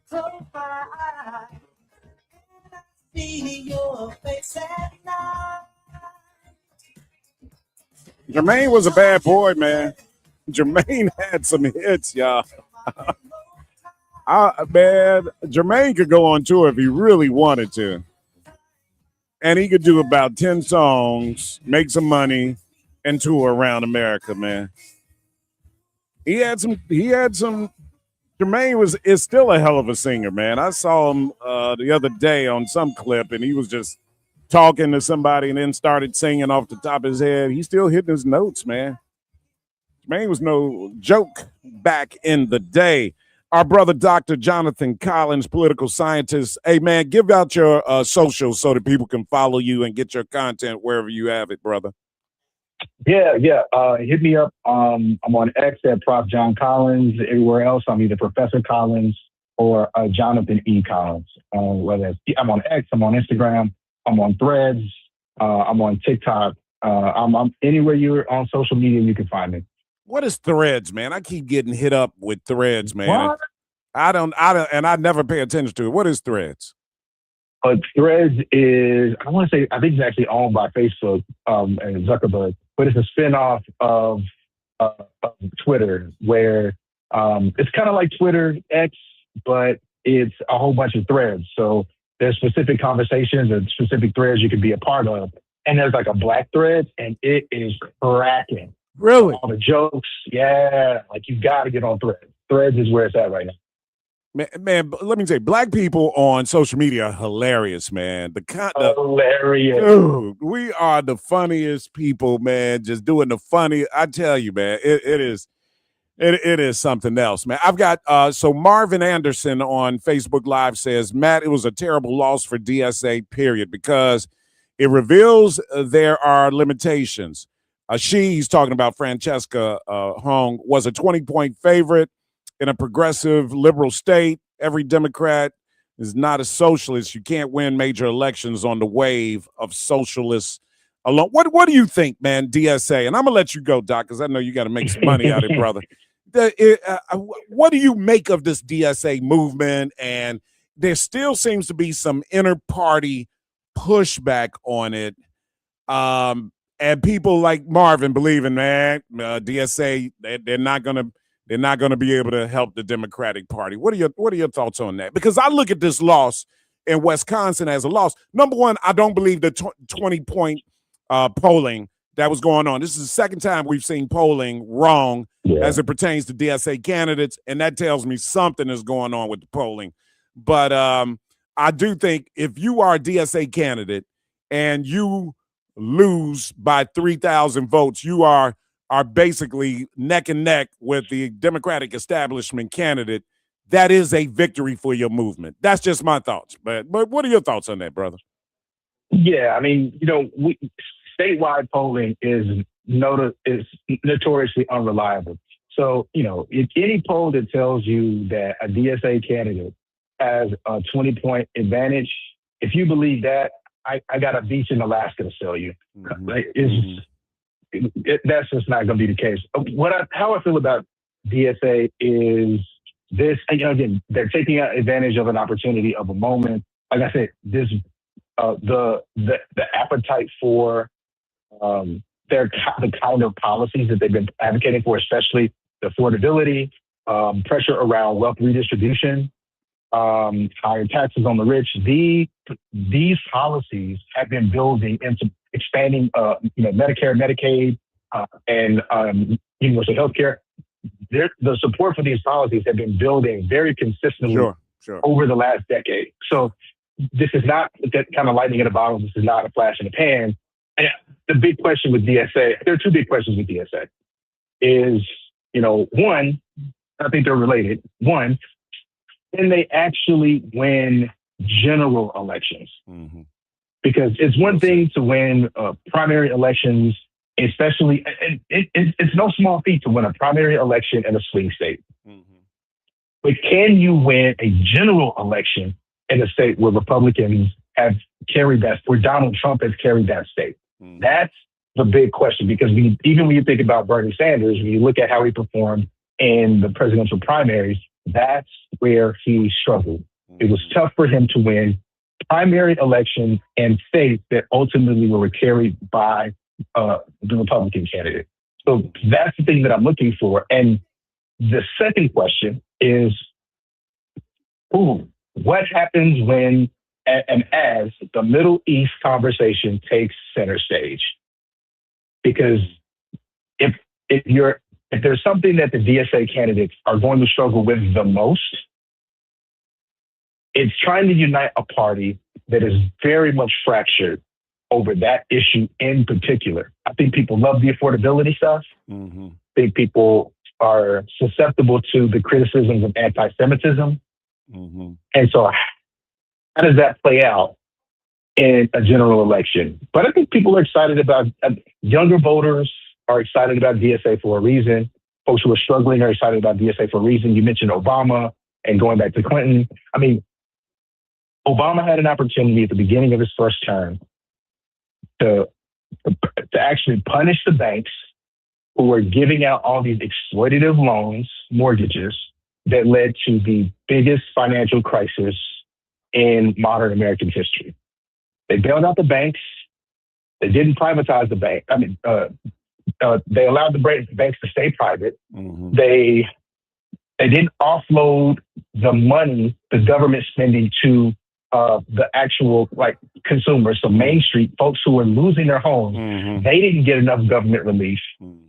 So far, see your face at night. Jermaine was a bad boy, man. Jermaine had some hits, y'all. Man, Jermaine could go on tour if he really wanted to. And he could do about 10 songs, make some money, and tour around America, man. He had some Jermaine is still a hell of a singer, man. I saw him the other day on some clip, and he was just talking to somebody and then started singing off the top of his head. He's still hitting his notes, man. Jermaine was no joke back in the day. Our brother, Dr. Jonathan Collins, political scientist. Hey, man, give out your socials so that people can follow you and get your content wherever you have it, brother. Yeah. Hit me up. I'm on X at Prof. John Collins. Everywhere else, I'm either Professor Collins or Jonathan E. Collins. Whether I'm on X, I'm on Instagram, I'm on Threads, I'm on TikTok. I'm anywhere you're on social media, you can find me. What is Threads, man? I keep getting hit up with Threads, man. What? I don't, and I never pay attention to it. What is Threads? Threads is, I think it's actually owned by Facebook and Zuckerberg, but it's a spinoff of Twitter, where it's kind of like Twitter X, but it's a whole bunch of threads. So there's specific conversations and specific threads you can be a part of. And there's like a black thread, and it is cracking. Really? All the jokes, yeah. Like, you got to get on Threads. Threads is where it's at right now. Man, let me say, black people on social media are hilarious, man. Hilarious. Dude, we are the funniest people, man. Just doing the funny. I tell you, man, it is something else, man. I've got so Marvin Anderson on Facebook Live says, Matt, it was a terrible loss for DSA, period, because it reveals there are limitations. He's talking about Francesca Hong, was a 20-point favorite in a progressive liberal state. Every Democrat is not a socialist. You can't win major elections on the wave of socialists alone. What do you think, man, DSA? And I'm going to let you go, Doc, because I know you got to make some money out of it, brother. What do you make of this DSA movement? And there still seems to be some inter-party pushback on it. And people like Marvin believing, man, DSA, they're not gonna be able to help the Democratic Party. What are your thoughts on that? Because I look at this loss in Wisconsin as a loss. Number one, I don't believe the 20-point polling that was going on. This is the second time we've seen polling wrong as it pertains to DSA candidates, and that tells me something is going on with the polling. But I do think if you are a DSA candidate and you lose by 3,000 votes, you are basically neck and neck with the Democratic establishment candidate. That is a victory for your movement. That's just my thoughts. But what are your thoughts on that, brother? Yeah, I mean, statewide polling is notoriously unreliable. So, if any poll that tells you that a DSA candidate has a 20-point advantage, if you believe that, I got a beach in Alaska to sell you. That's just not going to be the case. How I feel about DSA is this. Again, they're taking advantage of an opportunity of a moment. Like I said, this the appetite for the kind of policies that they've been advocating for, especially the affordability, pressure around wealth redistribution, higher taxes on the rich. These policies have been building into expanding, Medicare, Medicaid, and universal health care. the support for these policies have been building very consistently over the last decade. So this is not that kind of lightning in a bottle. This is not a flash in the pan. And the big question with DSA, there are two big questions with DSA. Is, one, I think they're related. One, can they actually win general elections? Mm-hmm. Because it's one thing to win primary elections, especially, and it's no small feat to win a primary election in a swing state. Mm-hmm. But can you win a general election in a state where Republicans have carried that, where Donald Trump has carried that state? Mm-hmm. That's the big question, because even when you think about Bernie Sanders, when you look at how he performed in the presidential primaries, that's where he struggled. Mm-hmm. It was tough for him to win primary elections in states that ultimately were carried by the Republican candidate. So that's the thing that I'm looking for. And the second question is, what happens when and as the Middle East conversation takes center stage? Because if there's something that the DSA candidates are going to struggle with the most, it's trying to unite a party that is very much fractured over that issue in particular. I think people love the affordability stuff. Mm-hmm. I think people are susceptible to the criticisms of anti-Semitism. Mm-hmm. And so how does that play out in a general election? But I think people are excited about, younger voters are excited about DSA for a reason. Folks who are struggling are excited about DSA for a reason. You mentioned Obama and going back to Clinton. I mean, Obama had an opportunity at the beginning of his first term to actually punish the banks who were giving out all these exploitative loans, mortgages, that led to the biggest financial crisis in modern American history. They bailed out the banks. They didn't privatize the bank. They allowed the banks to stay private. Mm-hmm. They didn't offload the money, the government spending, to the actual consumers. So Main Street, folks who were losing their homes, mm-hmm. they didn't get enough government relief. Mm-hmm.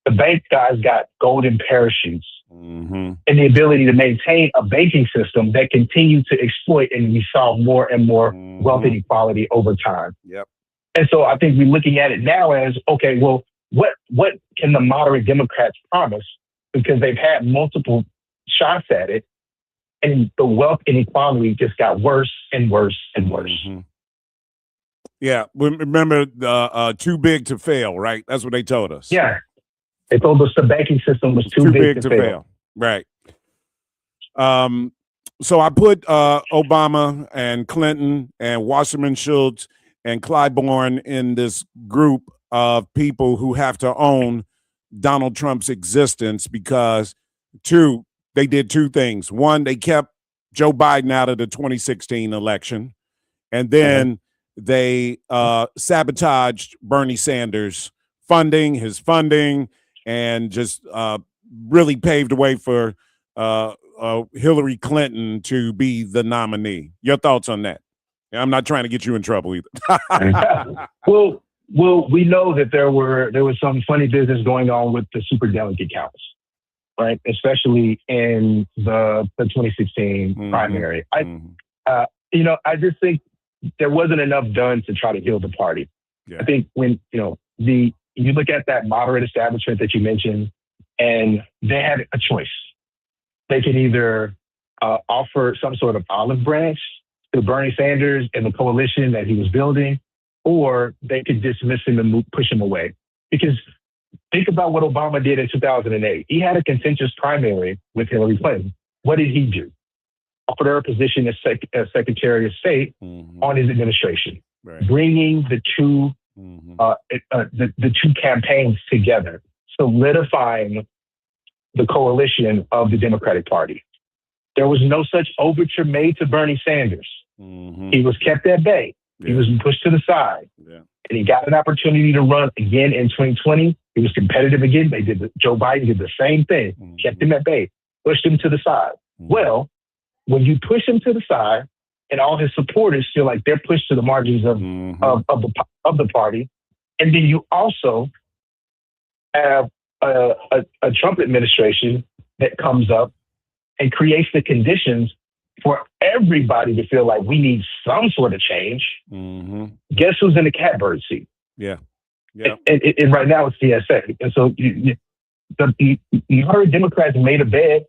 The bank guys got golden parachutes mm-hmm. and the ability to maintain a banking system that continued to exploit, and we saw more and more mm-hmm. wealth inequality over time. Yep. And so I think we're looking at it now as, okay, well, what can the moderate Democrats promise? Because they've had multiple shots at it, and the wealth inequality just got worse and worse and worse. Mm-hmm. Yeah, remember too big to fail, right? That's what they told us. Yeah. They told us the banking system was too big to fail. Right. So I put Obama and Clinton and Wasserman Schultz and Clyburn in this group of people who have to own Donald Trump's existence because, they did two things. One, they kept Joe Biden out of the 2016 election, and then they sabotaged Bernie Sanders' funding, and just really paved the way for Hillary Clinton to be the nominee. Your thoughts on that? I'm not trying to get you in trouble either. Well, we know that there was some funny business going on with the superdelegate counts, right? Especially in the 2016 mm-hmm. primary. Mm-hmm. I just think there wasn't enough done to try to heal the party. Yeah. I think when you look at that moderate establishment that you mentioned, and they had a choice. They could either offer some sort of olive branch to Bernie Sanders and the coalition that he was building, or they could dismiss him and push him away. Because think about what Obama did in 2008. He had a contentious primary with Hillary Clinton. What did he do? Offered her a position as Secretary of State mm-hmm. on his administration, right. bringing the two mm-hmm. the two campaigns together, solidifying the coalition of the Democratic Party. There was no such overture made to Bernie Sanders. Mm-hmm. He was kept at bay. Yeah. He was pushed to the side. Yeah. And he got an opportunity to run again in 2020. He was competitive again. Joe Biden did the same thing, mm-hmm. kept him at bay, pushed him to the side. Mm-hmm. Well, when you push him to the side and all his supporters feel like they're pushed to the margins of mm-hmm. of the party, and then you also have a Trump administration that comes up and creates the conditions for everybody to feel like we need some sort of change. Mm-hmm. Guess who's in the catbird seat? Yeah. Yeah. And right now it's TSA. And so you heard Democrats made a bed,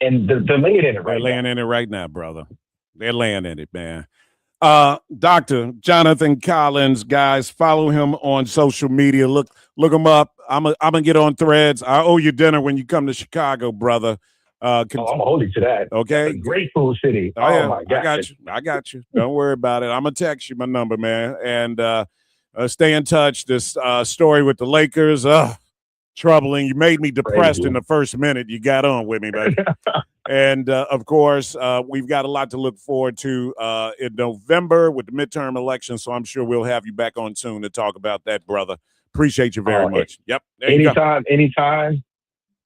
and they're laying in it right now. They're laying in it right now, brother. They're laying in it, man. Dr. Jonathan Collins, guys, follow him on social media. Look him up. I'm gonna get on Threads. I owe you dinner when you come to Chicago, brother. I'm holding to that. Okay. Great food city. Oh, yeah. My God. I got you. Don't worry about it. I'm gonna text you my number, man. And stay in touch. This story with the Lakers, troubling. You made me depressed in the first minute you got on with me, baby. And of course, we've got a lot to look forward to in November with the midterm election. So I'm sure we'll have you back on soon to talk about that, brother. Appreciate you very much. Yep. Anytime.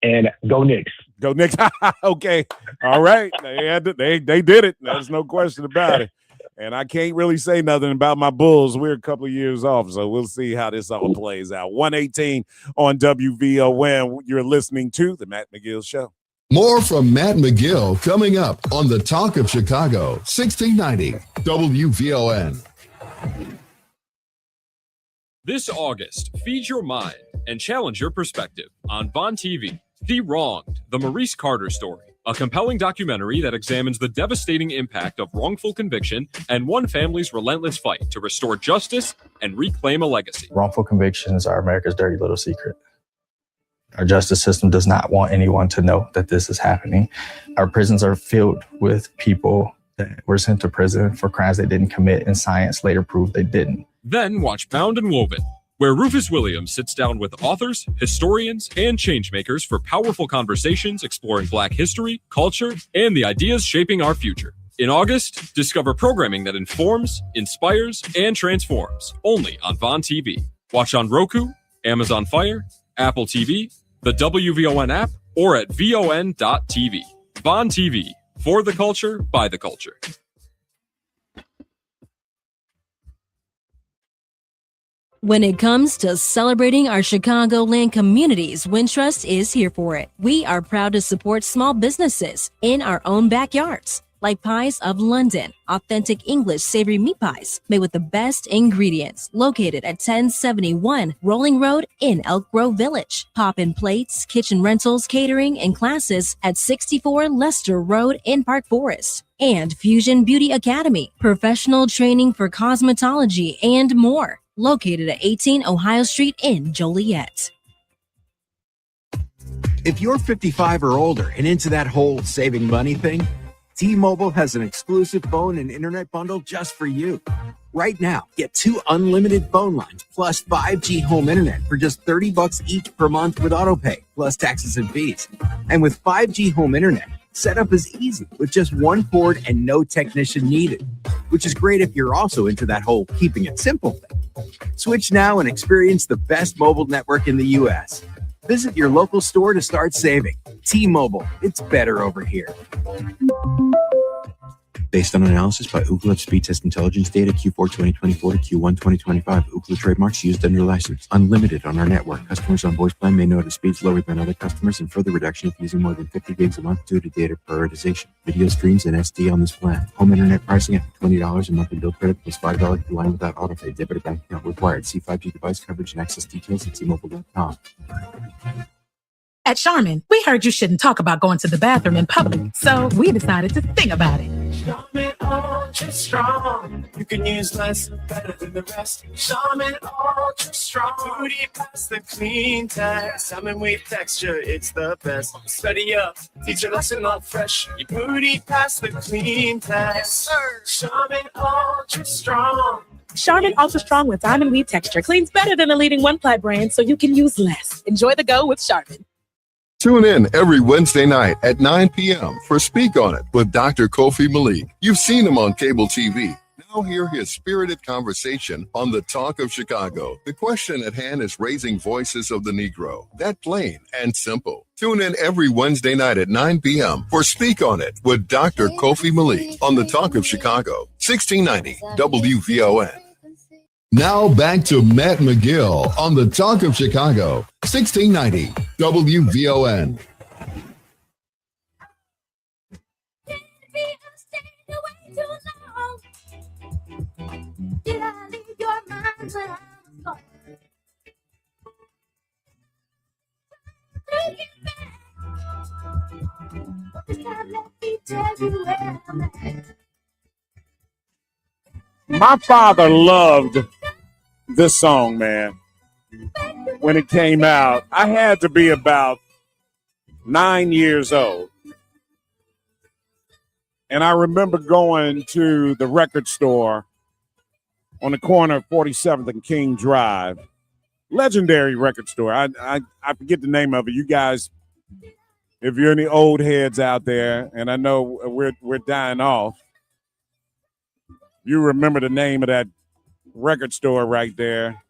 And go Knicks. Go Knicks. Okay. All right. They did it. There's no question about it. And I can't really say nothing about my Bulls. We're a couple of years off, so we'll see how this all plays out. 118 on WVON. You're listening to The Matt McGill Show. More from Matt McGill coming up on the Talk of Chicago, 1690 WVON. This August, feed your mind and challenge your perspective on VON TV, The Wronged, the Maurice Carter story, a compelling documentary that examines the devastating impact of wrongful conviction and one family's relentless fight to restore justice and reclaim a legacy. Wrongful convictions are America's dirty little secret. Our justice system does not want anyone to know that this is happening. Our prisons are filled with people that were sent to prison for crimes they didn't commit, and science later proved they didn't. Then watch Bound and Woven, where Rufus Williams sits down with authors, historians, and changemakers for powerful conversations exploring Black history, culture, and the ideas shaping our future. In August, discover programming that informs, inspires, and transforms, only on VON TV. Watch on Roku, Amazon Fire, Apple TV, the WVON app, or at VON.tv. VON TV, for the culture, by the culture. When it comes to celebrating our Chicagoland communities, Wintrust is here for it. We are proud to support small businesses in our own backyards, like Pies of London, authentic English savory meat pies made with the best ingredients, located at 1071 Rolling Road in Elk Grove Village. Pop-in Plates, kitchen rentals, catering, and classes at 64 Lester Road in Park Forest. And Fusion Beauty Academy, professional training for cosmetology and more, located at 18 Ohio Street in Joliet. If you're 55 or older and into that whole saving money thing, T-Mobile has an exclusive phone and internet bundle just for you. Right now, get 2 unlimited phone lines plus 5G home internet for just $30 each per month with autopay, plus taxes and fees. And with 5G home internet, setup is easy with just one cord and no technician needed, which is great if you're also into that whole keeping it simple thing. Switch now and experience the best mobile network in the U.S. Visit your local store to start saving. T-Mobile, it's better over here. Based on analysis by Ookla Speed Test Intelligence data Q4 2024 to Q1 2025. Ookla trademarks used under license. Unlimited on our network. Customers on voice plan may notice speeds lower than other customers and further reduction if using more than 50 gigs a month due to data prioritization. Video streams and SD on this plan. Home internet pricing at $20 a monthly bill credit plus $5 per line without autopay. Debit or bank account required. See 5G device coverage and access details at T-Mobile.com. At Charmin, we heard you shouldn't talk about going to the bathroom in public, so we decided to sing about it. Charmin Ultra Strong. You can use less, better than the rest. Charmin Ultra Strong. Booty past the clean test. Charmin with texture, it's the best. Study up, teach a lesson all fresh. Your booty past the clean test. Charmin Ultra Strong. Charmin Ultra Strong with diamond weave texture cleans better than the leading one-ply brand, so you can use less. Enjoy the go with Charmin. Tune in every Wednesday night at 9 p.m. for Speak On It with Dr. Kofi Malik. You've seen him on cable TV. Now hear his spirited conversation on the Talk of Chicago. The question at hand is raising voices of the Negro. That plain and simple. Tune in every Wednesday night at 9 p.m. for Speak On It with Dr. Kofi Malik on the Talk of Chicago, 1690 WVON. Now back to Matt McGill on the Talk of Chicago, 1690 WVON. Did I leave your mind when I was gone? Looking back, this time let me tell you where I'm at. My father loved this song, man. When it came out, I had to be about 9 years old. And I remember going to the record store on the corner of 47th and King Drive. Legendary record store. I forget the name of it. You guys, if you're any old heads out there, and I know we're dying off, you remember the name of that record store right there.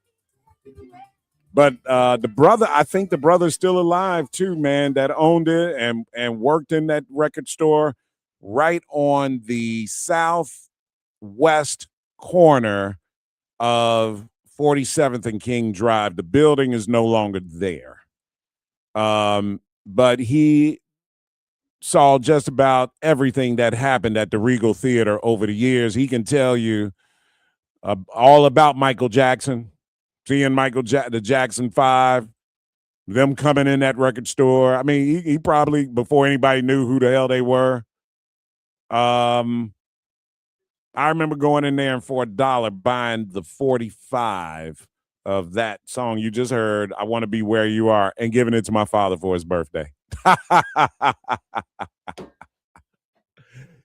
But the brother, I think the brother's still alive too, man, that owned it and worked in that record store right on the southwest corner of 47th and King Drive. The building is no longer there. But he saw just about everything that happened at the Regal Theater over the years. He can tell you all about Michael Jackson, seeing the Jackson 5, them coming in that record store. I mean, he probably, before anybody knew who the hell they were. I remember going in there and for $1 buying the 45 of that song you just heard, I Want to Be Where You Are, and giving it to my father for his birthday.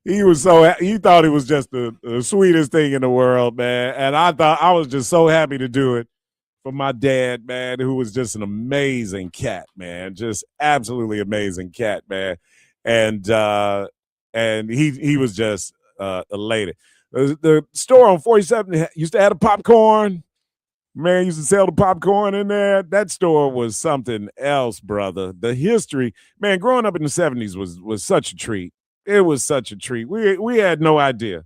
He thought it was just the sweetest thing in the world, man. And I thought I was just so happy to do it for my dad, man, who was just an amazing cat, man. Just absolutely amazing cat, man. And he was just elated. The store on 47 used to have a popcorn. Man used to sell the popcorn in there. That store was something else, brother. The history, man, growing up in the 70s was such a treat. It was such a treat. We had no idea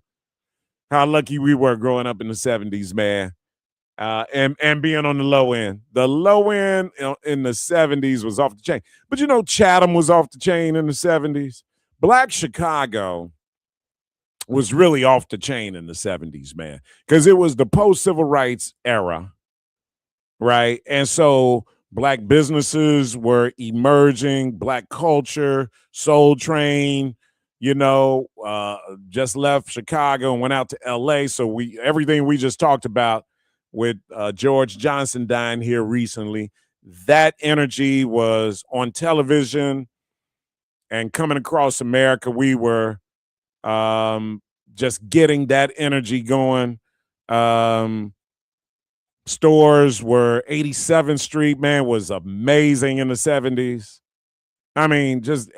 how lucky we were growing up in the 70s, man. And being on the low end. The low end in the 70s was off the chain. But you know, Chatham was off the chain in the 70s. Black Chicago was really off the chain in the 70s, man, because it was the post-civil rights era, right? And so black businesses were emerging, black culture, Soul Train, just left Chicago and went out to LA. So everything we just talked about with George Johnson dying here recently, that energy was on television and coming across America. We were just getting that energy going. Stores were 87th Street, man, was amazing in the 70s. I mean, just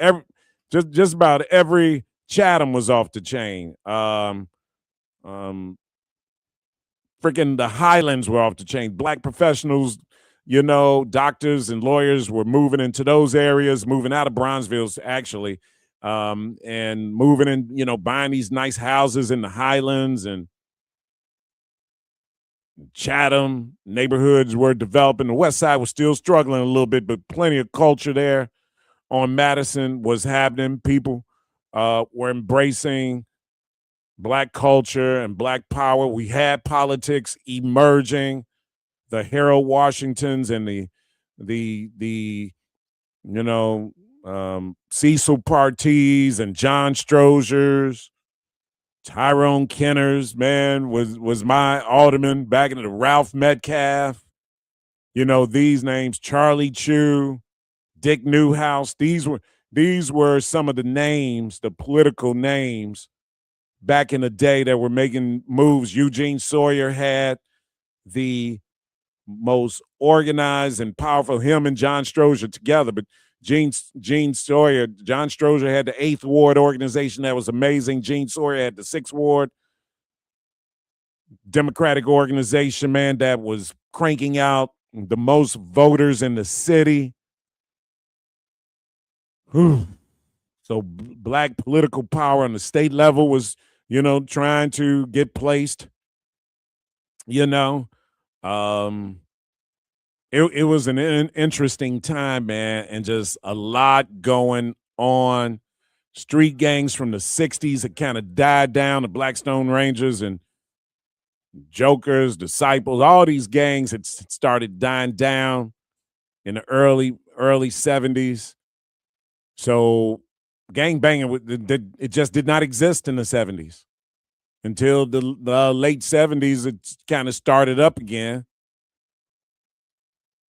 about every Chatham was off the chain. Freaking the Highlands were off the chain. Black professionals, doctors and lawyers were moving into those areas, moving out of Bronzeville, actually. And moving in, buying these nice houses in the Highlands and Chatham neighborhoods were developing. The West Side was still struggling a little bit, but plenty of culture there on Madison was happening. People were embracing black culture and black power. We had politics emerging, the Harold Washingtons and the Cecil Partees and John Stroziers, Tyrone Kenners, man, was my alderman back in the Ralph Metcalf. These names, Charlie Chu, Dick Newhouse, these were some of the names, the political names back in the day that were making moves. Eugene Sawyer had the most organized and powerful, him and John Strozier together, but John Strozier had the 8th Ward organization that was amazing. Gene Sawyer had the 6th Ward Democratic organization, man, that was cranking out the most voters in the city. So black political power on the state level was, trying to get placed, It was an interesting time, man, and just a lot going on. Street gangs from the 60s had kind of died down, the Blackstone Rangers and Jokers, Disciples, all these gangs had started dying down in the early 70s. So gang banging, it just did not exist in the 70s. Until the late 70s, it kind of started up again.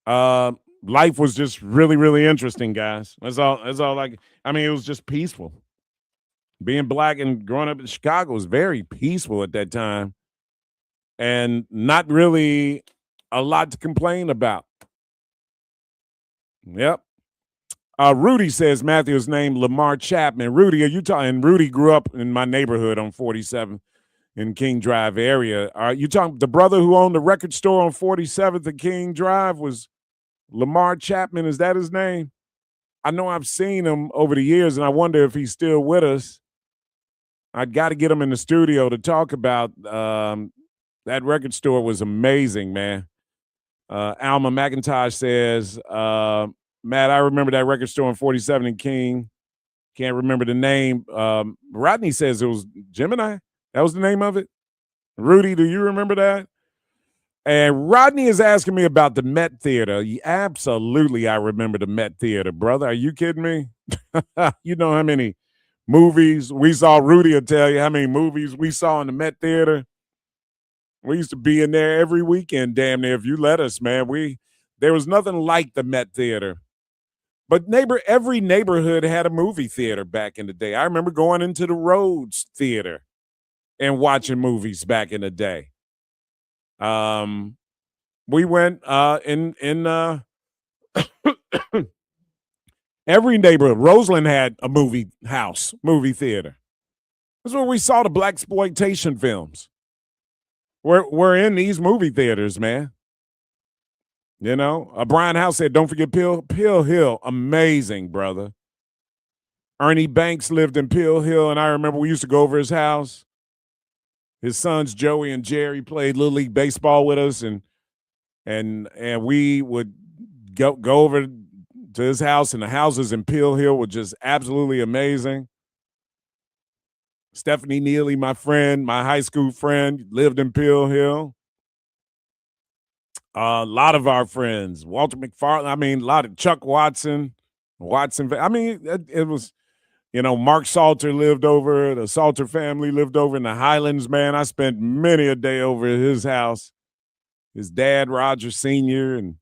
Life was just really, really interesting, guys. That's all. I mean, it was just peaceful. Being black and growing up in Chicago was very peaceful at that time, and not really a lot to complain about. Yep. Rudy says Matthew's name Lamar Chapman. Rudy, are you talking? Rudy grew up in my neighborhood on 47th in King Drive area. Are you talking the brother who owned the record store on 47th and King Drive was Lamar Chapman? Is that his name? I know I've seen him over the years, and I wonder if he's still with us. I'd got to get him in the studio to talk about that record store was amazing, man. Alma McIntosh says, Matt, I remember that record store on 47 and King. Can't remember the name. Rodney says it was Gemini. That was the name of it. Rudy, do you remember that? And Rodney is asking me about the Met Theater. Absolutely, I remember the Met Theater, brother. Are you kidding me? You know how many movies we saw? Rudy will tell you how many movies we saw in the Met Theater. We used to be in there every weekend, damn near, if you let us, man. There was nothing like the Met Theater. But every neighborhood had a movie theater back in the day. I remember going into the Rhodes Theater and watching movies back in the day. We went in every neighborhood. Roseland had a movie theater. That's where we saw the blaxploitation films. We're in these movie theaters, man. You know, Brian House said, don't forget Pill Hill. Amazing, brother. Ernie Banks lived in Pill Hill, and I remember we used to go over his house. His sons, Joey and Jerry, played Little League Baseball with us, and we would go over to his house, and the houses in Pill Hill were just absolutely amazing. Stephanie Neely, my friend, my high school friend, lived in Pill Hill. A lot of our friends, Walter McFarland, a lot of Chuck Watson. It was, Mark Salter lived over, the Salter family lived over in the Highlands, man. I spent many a day over at his house. His dad, Roger Sr., and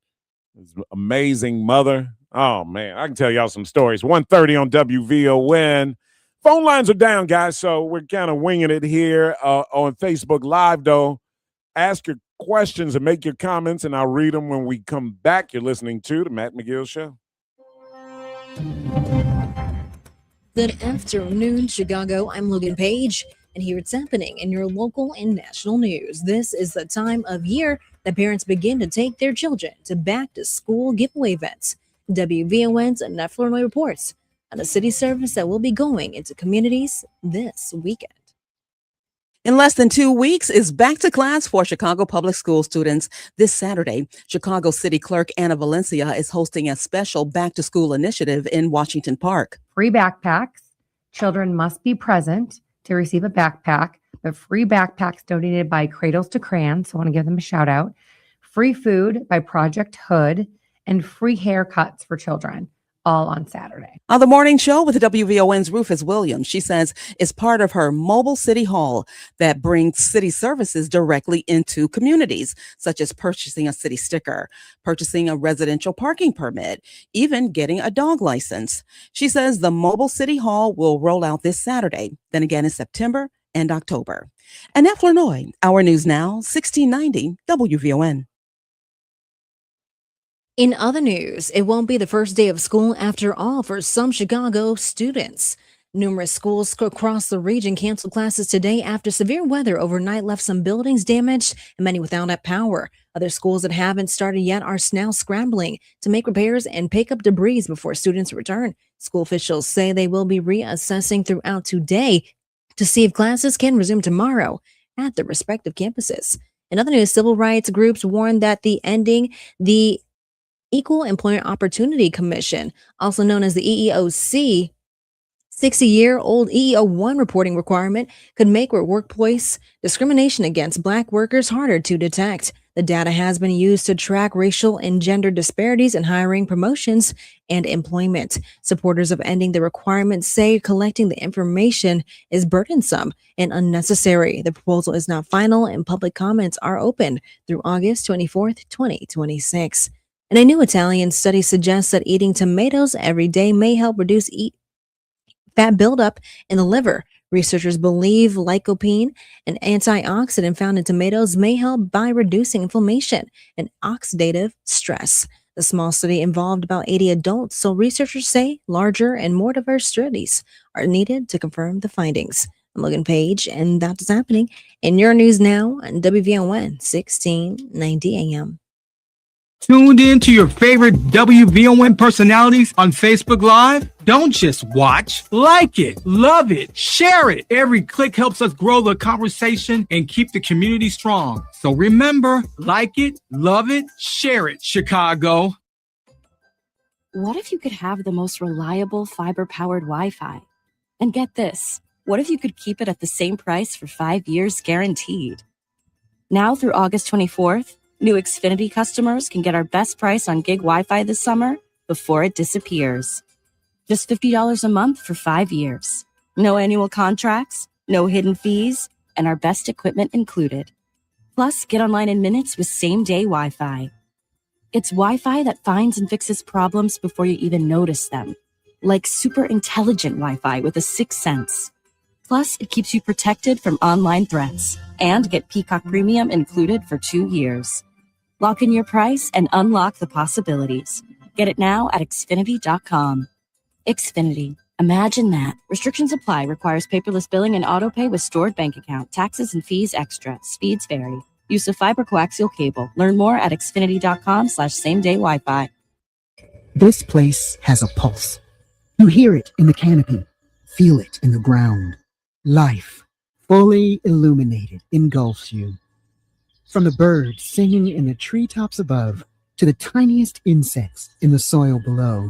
his amazing mother. Oh, man, I can tell y'all some stories. 1:30 on WVON. Phone lines are down, guys, so we're kind of winging it here on Facebook Live, though. Ask your questions and make your comments, and I'll read them when we come back. You're listening to The Matt McGill Show. Good afternoon, Chicago. I'm Logan Page, and here it's happening in your local and national news. This is the time of year that parents begin to take their children to back-to-school giveaway events. WVON's Annette Flournoy reports on a city service that will be going into communities this weekend. In less than 2 weeks is back to class for Chicago Public School students. This Saturday, Chicago City Clerk Anna Valencia is hosting a special back-to-school initiative in Washington Park. Free backpacks. Children must be present to receive a backpack, but free backpacks donated by Cradles to Crayons, so I want to give them a shout out. Free food by Project Hood, and free haircuts for children, all on Saturday. On the morning show with WVON's Rufus Williams, she says it's part of her mobile city hall that brings city services directly into communities, such as purchasing a city sticker, purchasing a residential parking permit, even getting a dog license. She says the mobile city hall will roll out this Saturday, then again in September and October. Annette Flournoy, Our News Now, 1690 WVON. In other news, it won't be the first day of school after all for some Chicago students. Numerous schools across the region canceled classes today after severe weather overnight left some buildings damaged and many without power. Other schools that haven't started yet are now scrambling to make repairs and pick up debris before students return. School officials say they will be reassessing throughout today to see if classes can resume tomorrow at their respective campuses. In other news, civil rights groups warned that ending the Equal Employment Opportunity Commission, also known as the EEOC, 60-year-old EEO1 reporting requirement could make workplace discrimination against Black workers harder to detect. The data has been used to track racial and gender disparities in hiring, promotions, and employment. Supporters of ending the requirement say collecting the information is burdensome and unnecessary. The proposal is not final, and public comments are open through August 24th, 2026. And a new Italian study suggests that eating tomatoes every day may help reduce fat buildup in the liver. Researchers believe lycopene, an antioxidant found in tomatoes, may help by reducing inflammation and oxidative stress. The small study involved about 80 adults, so researchers say larger and more diverse studies are needed to confirm the findings. I'm Logan Page, and that's what's happening in your news now on WVON 1690 AM. Tuned in to your favorite WVON personalities on Facebook Live? Don't just watch, like it, love it, share it. Every click helps us grow the conversation and keep the community strong. So remember, like it, love it, share it, Chicago. What if you could have the most reliable fiber-powered Wi-Fi? And get this, what if you could keep it at the same price for 5 years guaranteed? Now through August 24th, new Xfinity customers can get our best price on gig Wi-Fi this summer before it disappears. Just $50 a month for 5 years. No annual contracts, no hidden fees, and our best equipment included. Plus, get online in minutes with same-day Wi-Fi. It's Wi-Fi that finds and fixes problems before you even notice them, like super intelligent Wi-Fi with a sixth sense. Plus, it keeps you protected from online threats, and get Peacock Premium included for 2 years. Lock in your price and unlock the possibilities. Get it now at Xfinity.com. Xfinity. Imagine that. Restrictions apply. Requires paperless billing and autopay with stored bank account. Taxes and fees extra. Speeds vary. Use of fiber coaxial cable. Learn more at Xfinity.com/same-day Wi-Fi. This place has a pulse. You hear it in the canopy. Feel it in the ground. Life, fully illuminated, engulfs you. From the birds singing in the treetops above to the tiniest insects in the soil below,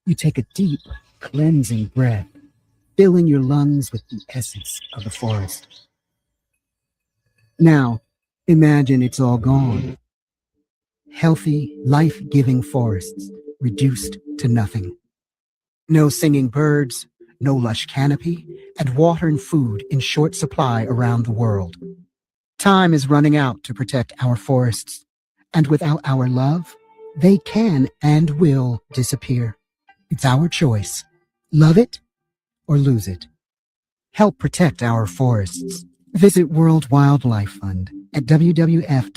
you take a deep, cleansing breath, filling your lungs with the essence of the forest. Now, imagine it's all gone. Healthy, life-giving forests reduced to nothing. No singing birds, no lush canopy, and water and food in short supply around the world. Time is running out to protect our forests, and without our love, they can and will disappear. It's our choice. Love it or lose it. Help protect our forests. Visit World Wildlife Fund at wwf.org/love.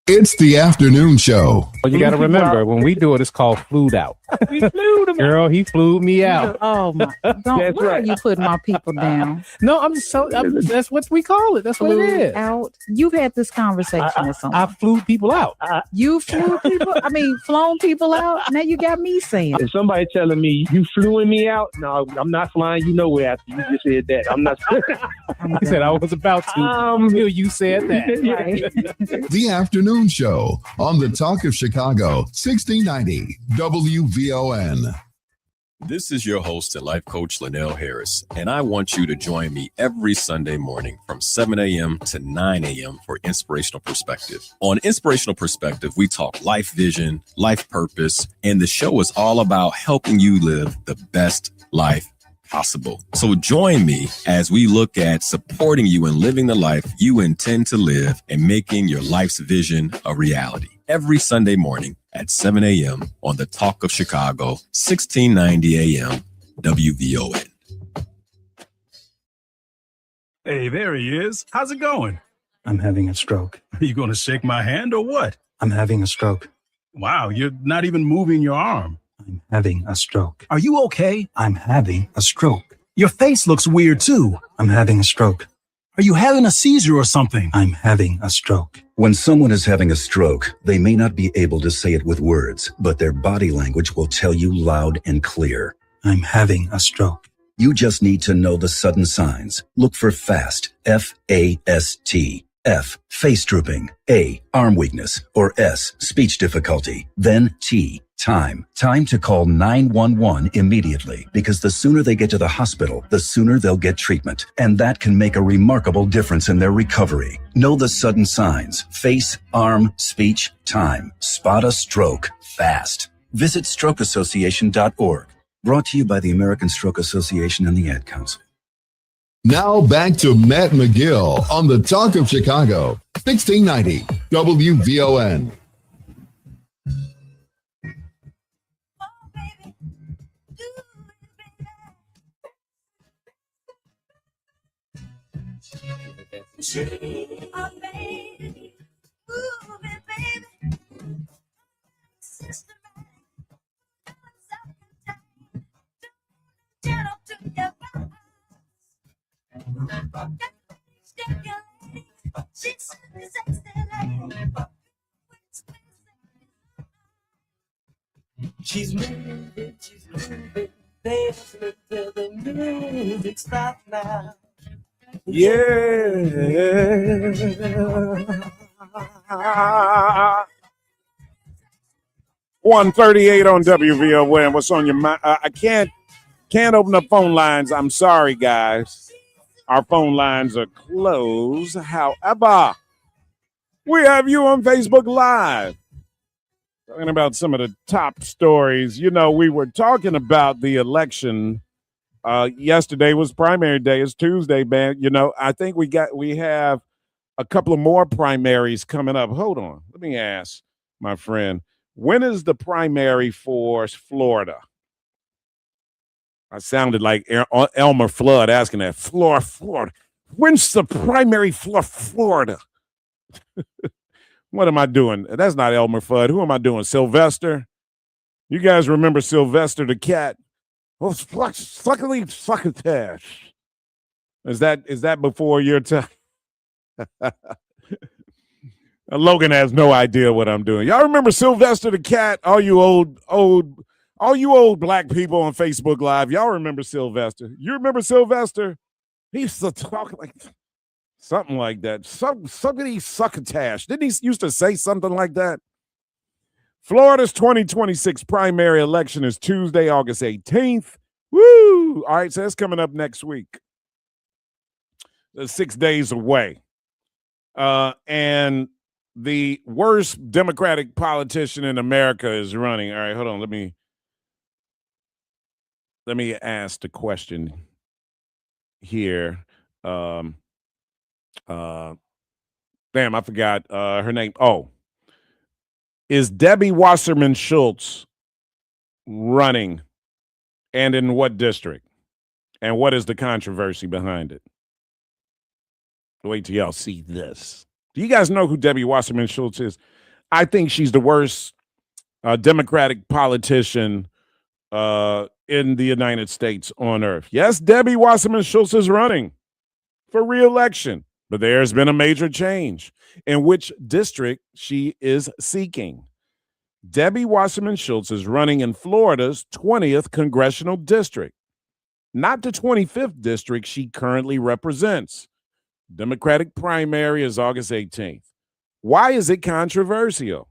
It's the afternoon show. Well, you got to remember, when we do it, it's called flued out. We flew him. Girl, he flew me out. Oh my! Don't, That's why right. are you putting my people down? No, that's what we call it. That's what it Flew is. out. You've had this conversation with someone. I flew people out. You flew people. I mean, flown people out. Now you got me saying. If somebody telling me you flew me out, no, I'm not flying you nowhere after you just said that. I'm not. I said I was about to until you said that. The afternoon show on the Talk of Chicago, 1690 WVON. This is your host and life coach, Linnell Harris, and I want you to join me every Sunday morning from 7 a.m. to 9 a.m. for Inspirational Perspective. On Inspirational Perspective, we talk life vision, life purpose, and the show is all about helping you live the best life possible. So join me as we look at supporting you in living the life you intend to live and making your life's vision a reality. Every Sunday morning at 7 a.m. on the Talk of Chicago, 1690 a.m. WVON. Hey, there he is. How's it going? I'm having a stroke. Are you going to shake my hand or what? I'm having a stroke. Wow, you're not even moving your arm. I'm having a stroke. Are you okay? I'm having a stroke. Your face looks weird too. I'm having a stroke. Are you having a seizure or something? I'm having a stroke. When someone is having a stroke, they may not be able to say it with words, but their body language will tell you loud and clear. I'm having a stroke. You just need to know the sudden signs. Look for FAST, F-A-S-T. F, face drooping. A, arm weakness. Or S, speech difficulty. Then T, time. Time to call 911 immediately, because the sooner they get to the hospital, the sooner they'll get treatment. And that can make a remarkable difference in their recovery. Know the sudden signs: face, arm, speech, time. Spot a stroke fast. Visit strokeassociation.org. Brought to you by the American Stroke Association and the Ad Council. Now back to Matt McGill on the Talk of Chicago, 1690 WVON. She's moving, dance till the music stops now. Yeah. 138 on WVON. What's on your mind? I can't open up phone lines. I'm sorry, guys. Our phone lines are closed. However, we have you on Facebook Live. Talking about some of the top stories. You know, we were talking about the election. Yesterday was primary day. It's Tuesday, man. You know, I think we have a couple of more primaries coming up. Hold on. Let me ask my friend. When is the primary for Florida? I sounded like Elmer Flood asking that. Florida. When's the primary for Florida? What am I doing? That's not Elmer Fudd. Who am I doing? Sylvester? You guys remember Sylvester the cat? Oh, succotash. Is that before your time? Logan has no idea what I'm doing. Y'all remember Sylvester the cat? All you old black people on Facebook Live. Y'all remember Sylvester? You remember Sylvester? He used to talk like something like that. Somebody succotash. Didn't he used to say something like that? Florida's 2026 primary election is Tuesday, August 18th. Woo! All right, so that's coming up next week. 6 days away. And the worst Democratic politician in America is running. All right, hold on. Let me ask the question here. Damn, I forgot her name. Oh, is Debbie Wasserman Schultz running, and in what district? And what is the controversy behind it? Wait till y'all see this. Do you guys know who Debbie Wasserman Schultz is? I think she's the worst Democratic politician in the United States on earth. Yes, Debbie Wasserman Schultz is running for re-election, but there's been a major change in which district she is seeking. Debbie Wasserman Schultz is running in Florida's 20th congressional district, not the 25th district she currently represents. Democratic primary is August 18th. Why is it controversial?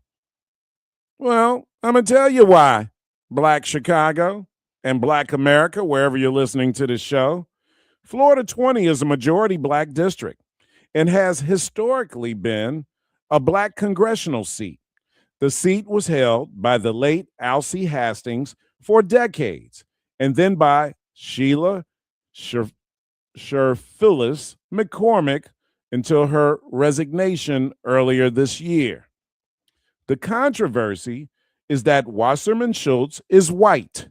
Well, I'm going to tell you why. Black Chicago and Black America, wherever you're listening to this show. Florida 20 is a majority Black district and has historically been a Black congressional seat. The seat was held by the late Alcee Hastings for decades, and then by Sheila Phyllis McCormick until her resignation earlier this year. The controversy is that Wasserman Schultz is white,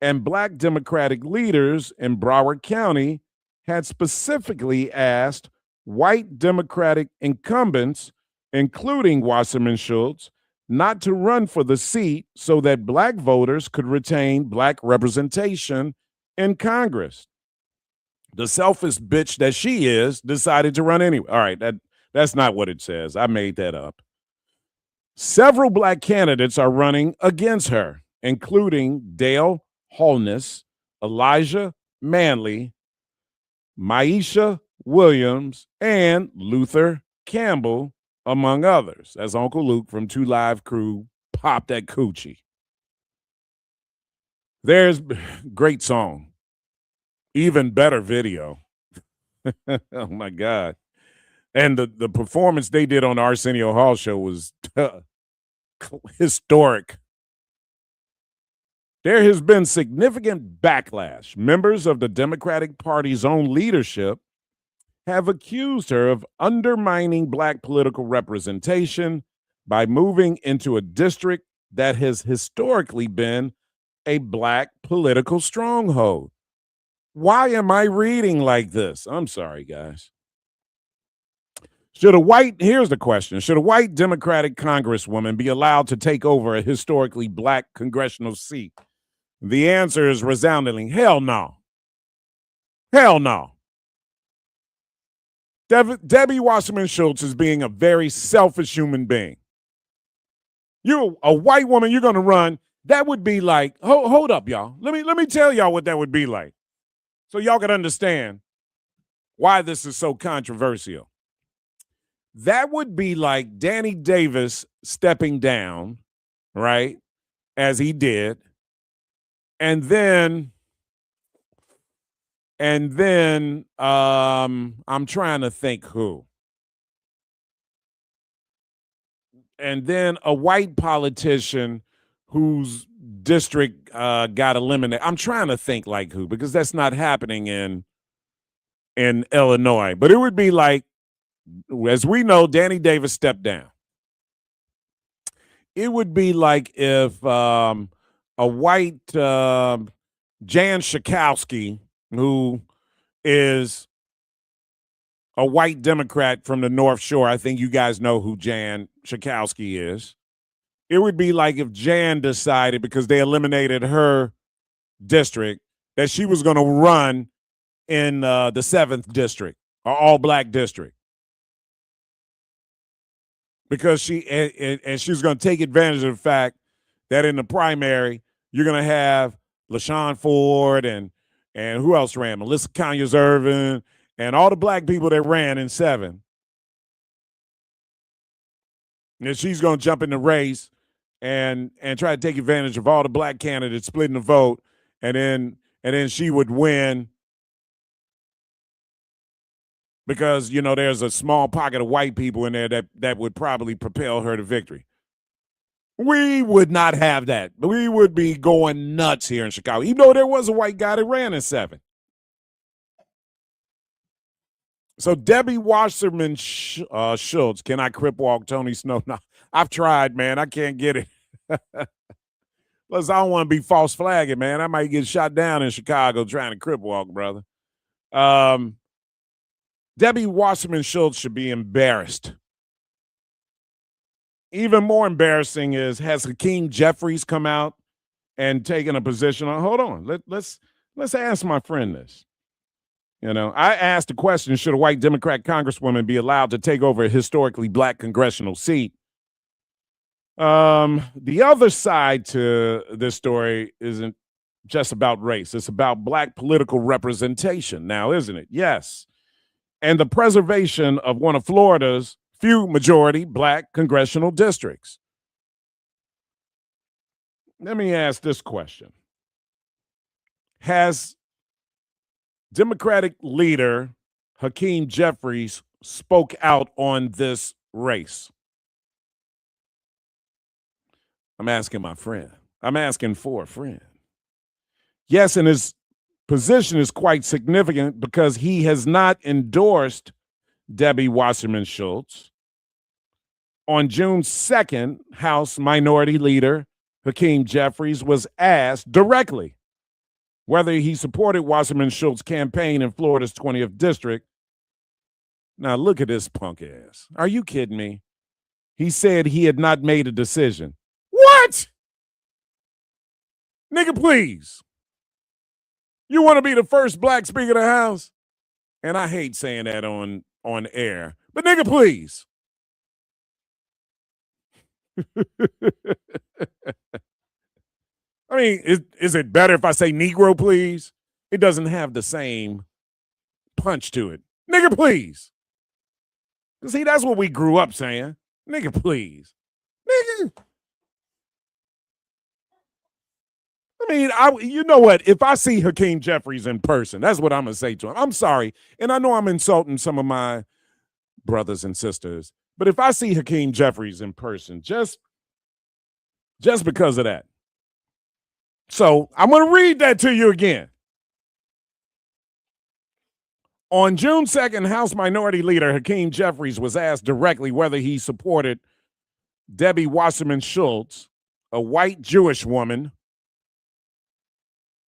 and Black Democratic leaders in Broward County had specifically asked white Democratic incumbents, including Wasserman Schultz, not to run for the seat so that Black voters could retain Black representation in Congress. The selfish bitch that she is decided to run anyway. All right, that's not what it says. I made that up. Several Black candidates are running against her, including Dale Holness, Elijah Manley, Maisha Williams, and Luther Campbell, among others, as Uncle Luke from 2 Live Crew popped that coochie. There's great song, even better video. Oh my God. And the performance they did on the Arsenio Hall show was historic. There has been significant backlash. Members of the Democratic Party's own leadership have accused her of undermining Black political representation by moving into a district that has historically been a Black political stronghold. Why am I reading like this? I'm sorry, guys. Here's the question. Should a white Democratic congresswoman be allowed to take over a historically Black congressional seat? The answer is resoundingly, hell no. Hell no. Debbie Wasserman Schultz is being a very selfish human being. You're a white woman, you're going to run. That would be like, hold up, y'all. Let me tell y'all what that would be like, so y'all can understand why this is so controversial. That would be like Danny Davis stepping down, right, as he did, and then I'm trying to think who. And then a white politician whose district got eliminated. I'm trying to think like who, because that's not happening in Illinois. But it would be like, as we know, Danny Davis stepped down. It would be like if a white Jan Schakowsky, who is a white Democrat from the North Shore. I think you guys know who Jan Schakowsky is. It would be like if Jan decided, because they eliminated her district, that she was going to run in the 7th district, or all-Black district. Because she was going to take advantage of the fact that in the primary, you're going to have LaShawn Ford and who else ran? Melissa Conyers-Irvin and all the Black people that ran in 7. And she's going to jump in the race and try to take advantage of all the Black candidates splitting the vote, and then she would win because, you know, there's a small pocket of white people in there that would probably propel her to victory. We would not have that. We would be going nuts here in Chicago, even though there was a white guy that ran in 7. So Debbie Wasserman Schultz, can I crip walk Tony Snow? No, I've tried, man. I can't get it. Plus, I don't want to be false flagging, man. I might get shot down in Chicago trying to crip walk, brother. Debbie Wasserman Schultz should be embarrassed. Even more embarrassing is, has Hakeem Jeffries come out and taken a position on? Hold on, let's ask my friend this. You know, I asked the question: should a white Democrat congresswoman be allowed to take over a historically Black congressional seat? The other side to this story isn't just about race; it's about Black political representation. Now, isn't it? Yes, and the preservation of one of Florida's few majority Black congressional districts. Let me ask this question. Has Democratic leader Hakeem Jeffries spoke out on this race? I'm asking my friend. I'm asking for a friend. Yes, and his position is quite significant because he has not endorsed Debbie Wasserman Schultz. On June 2nd, House Minority Leader Hakeem Jeffries was asked directly whether he supported Wasserman Schultz's campaign in Florida's 20th district. Now, look at this punk ass. Are you kidding me? He said he had not made a decision. What? Nigga, please. You want to be the first Black Speaker of the House? And I hate saying that on air. But nigga, please. I mean, is it better if I say Negro, please? It doesn't have the same punch to it. Nigga, please. See, that's what we grew up saying. Nigga, please. Nigga. I mean, you know what? If I see Hakeem Jeffries in person, that's what I'm going to say to him. I'm sorry. And I know I'm insulting some of my brothers and sisters, but if I see Hakeem Jeffries in person, just because of that. So I'm going to read that to you again. On June 2nd, House Minority Leader Hakeem Jeffries was asked directly whether he supported Debbie Wasserman Schultz, a white Jewish woman,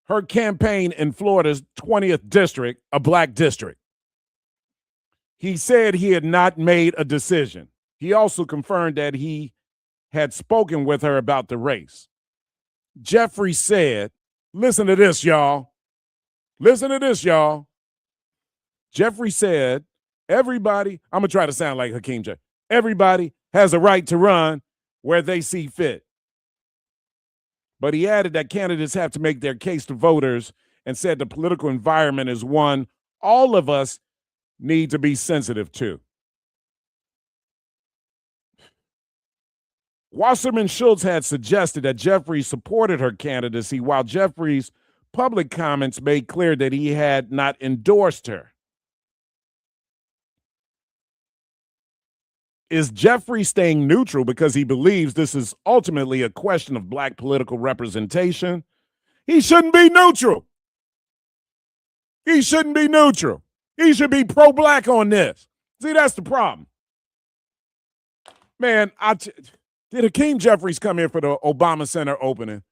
her campaign in Florida's 20th district, a black district. He said he had not made a decision. He also confirmed that he had spoken with her about the race. Jeffries said, listen to this, y'all. Listen to this, y'all. Jeffrey said, everybody, I'm going to try to sound like Hakeem Jeffries, everybody has a right to run where they see fit. But he added that candidates have to make their case to voters and said the political environment is one all of us need to be sensitive to. Wasserman Schultz had suggested that Jeffries supported her candidacy, while Jeffries' public comments made clear that he had not endorsed her. Is Jeffrey staying neutral because he believes this is ultimately a question of black political representation? He shouldn't be neutral. He shouldn't be neutral. He should be pro-black on this. See, that's the problem. Man, did Hakeem Jeffries come here for the Obama Center opening?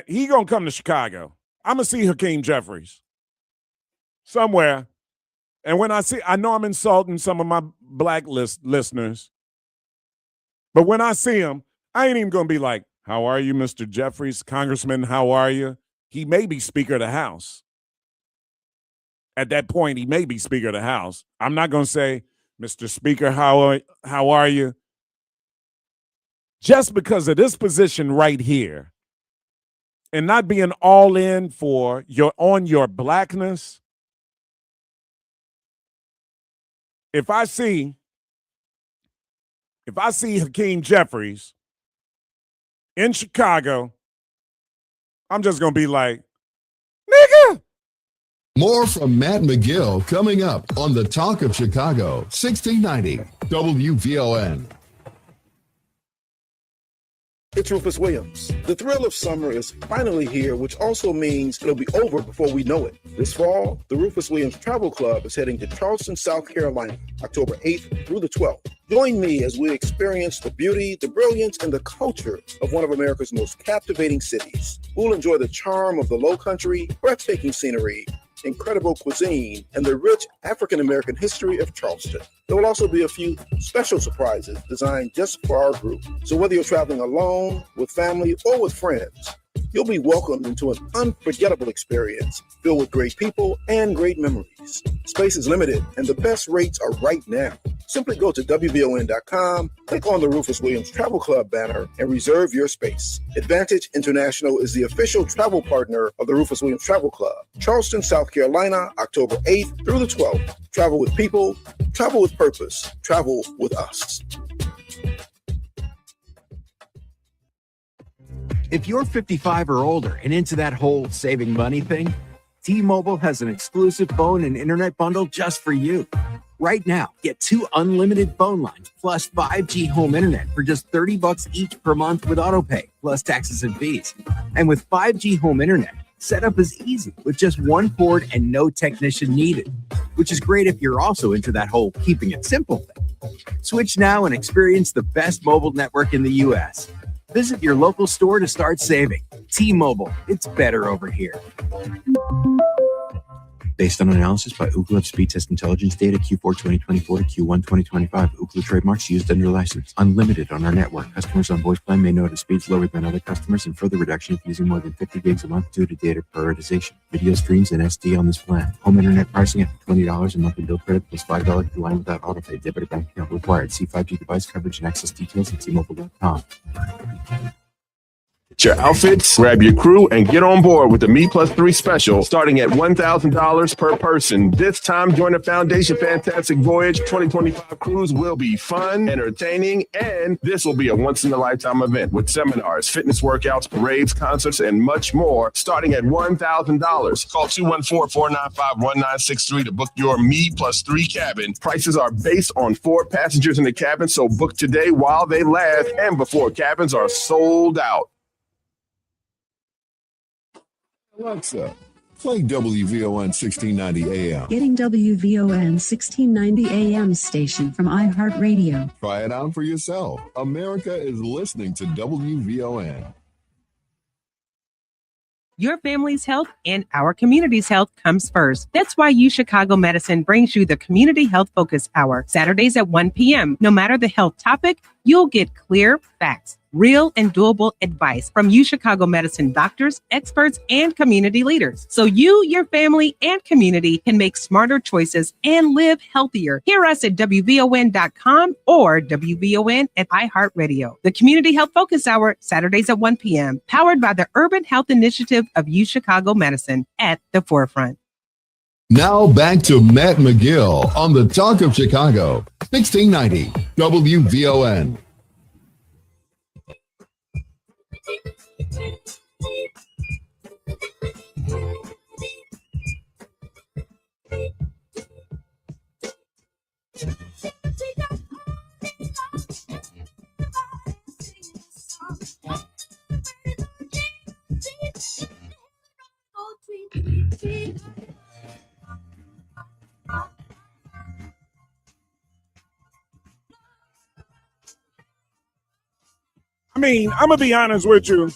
He gonna come to Chicago. I'm gonna see Hakeem Jeffries somewhere. And when I know I'm insulting some of my black listeners, but when I see him, I ain't even going to be like, how are you, Mr. Jeffries? Congressman, how are you? He may be Speaker of the House. At that point, he may be Speaker of the House. I'm not going to say, Mr. Speaker, how are you? Just because of this position right here and not being all in for your blackness. If I see Hakeem Jeffries in Chicago, I'm just going to be like, nigga. More from Matt McGill coming up on the Talk of Chicago, 1690 WVON. It's Rufus Williams. The thrill of summer is finally here, which also means it'll be over before we know it. This fall, the Rufus Williams Travel Club is heading to Charleston, South Carolina, October 8th through the 12th. Join me as we experience the beauty, the brilliance, and the culture of one of America's most captivating cities. We'll enjoy the charm of the Lowcountry, breathtaking scenery, incredible cuisine, and the rich African-American history of Charleston. There will also be a few special surprises designed just for our group. So whether you're traveling alone, with family, or with friends, you'll be welcomed into an unforgettable experience filled with great people and great memories. Space is limited, and the best rates are right now. Simply go to WVON.com, click on the Rufus Williams Travel Club banner, and reserve your space. Advantage International is the official travel partner of the Rufus Williams Travel Club. Charleston, South Carolina, October 8th through the 12th. Travel with people, travel with purpose, travel with us. If you're 55 or older and into that whole saving money thing, T-Mobile has an exclusive phone and internet bundle just for you. Right now, get 2 unlimited phone lines plus 5G home internet for just $30 each per month with autopay, plus taxes and fees. And with 5G home internet, setup is easy with just one cord and no technician needed, which is great if you're also into that whole keeping it simple thing. Switch now and experience the best mobile network in the U.S. Visit your local store to start saving. T-Mobile, it's better over here. Based on analysis by Ookla Speed Test Intelligence data Q4 2024 to Q1 2025, Ookla trademarks used under license. Unlimited on our network. Customers on voice plan may notice speeds lower than other customers and further reduction if using more than 50 gigs a month due to data prioritization. Video streams and SD on this plan. Home internet pricing at $20 a monthly bill credit plus $5 per line without autopay. Debit or bank account required. See 5G device coverage and access details at T-Mobile.com. Your outfits, grab your crew, and get on board with the Me Plus 3 special starting at $1,000 per person. This time, join the Foundation Fantastic Voyage 2025 cruise will be fun, entertaining, and this will be a once-in-a-lifetime event with seminars, fitness workouts, parades, concerts, and much more starting at $1,000. Call 214-495-1963 to book your Me Plus 3 cabin. Prices are based on 4 passengers in the cabin, so book today while they last and before cabins are sold out. Alexa, play WVON 1690 AM. Getting WVON 1690 AM station from iHeartRadio. Try it out for yourself. America is listening to WVON. Your family's health and our community's health comes first. That's why UChicago Medicine brings you the Community Health Focus Hour, Saturdays at 1 p.m. No matter the health topic, you'll get clear facts, real and doable advice from UChicago Medicine doctors, experts, and community leaders. So you, your family, and community can make smarter choices and live healthier. Hear us at WVON.com or WVON at iHeartRadio. The Community Health Focus Hour, Saturdays at 1 p.m., powered by the Urban Health Initiative of UChicago Medicine at the forefront. Now back to Matt McGill on the Talk of Chicago, 1690 WVON. I mean, I'm gonna be honest with you,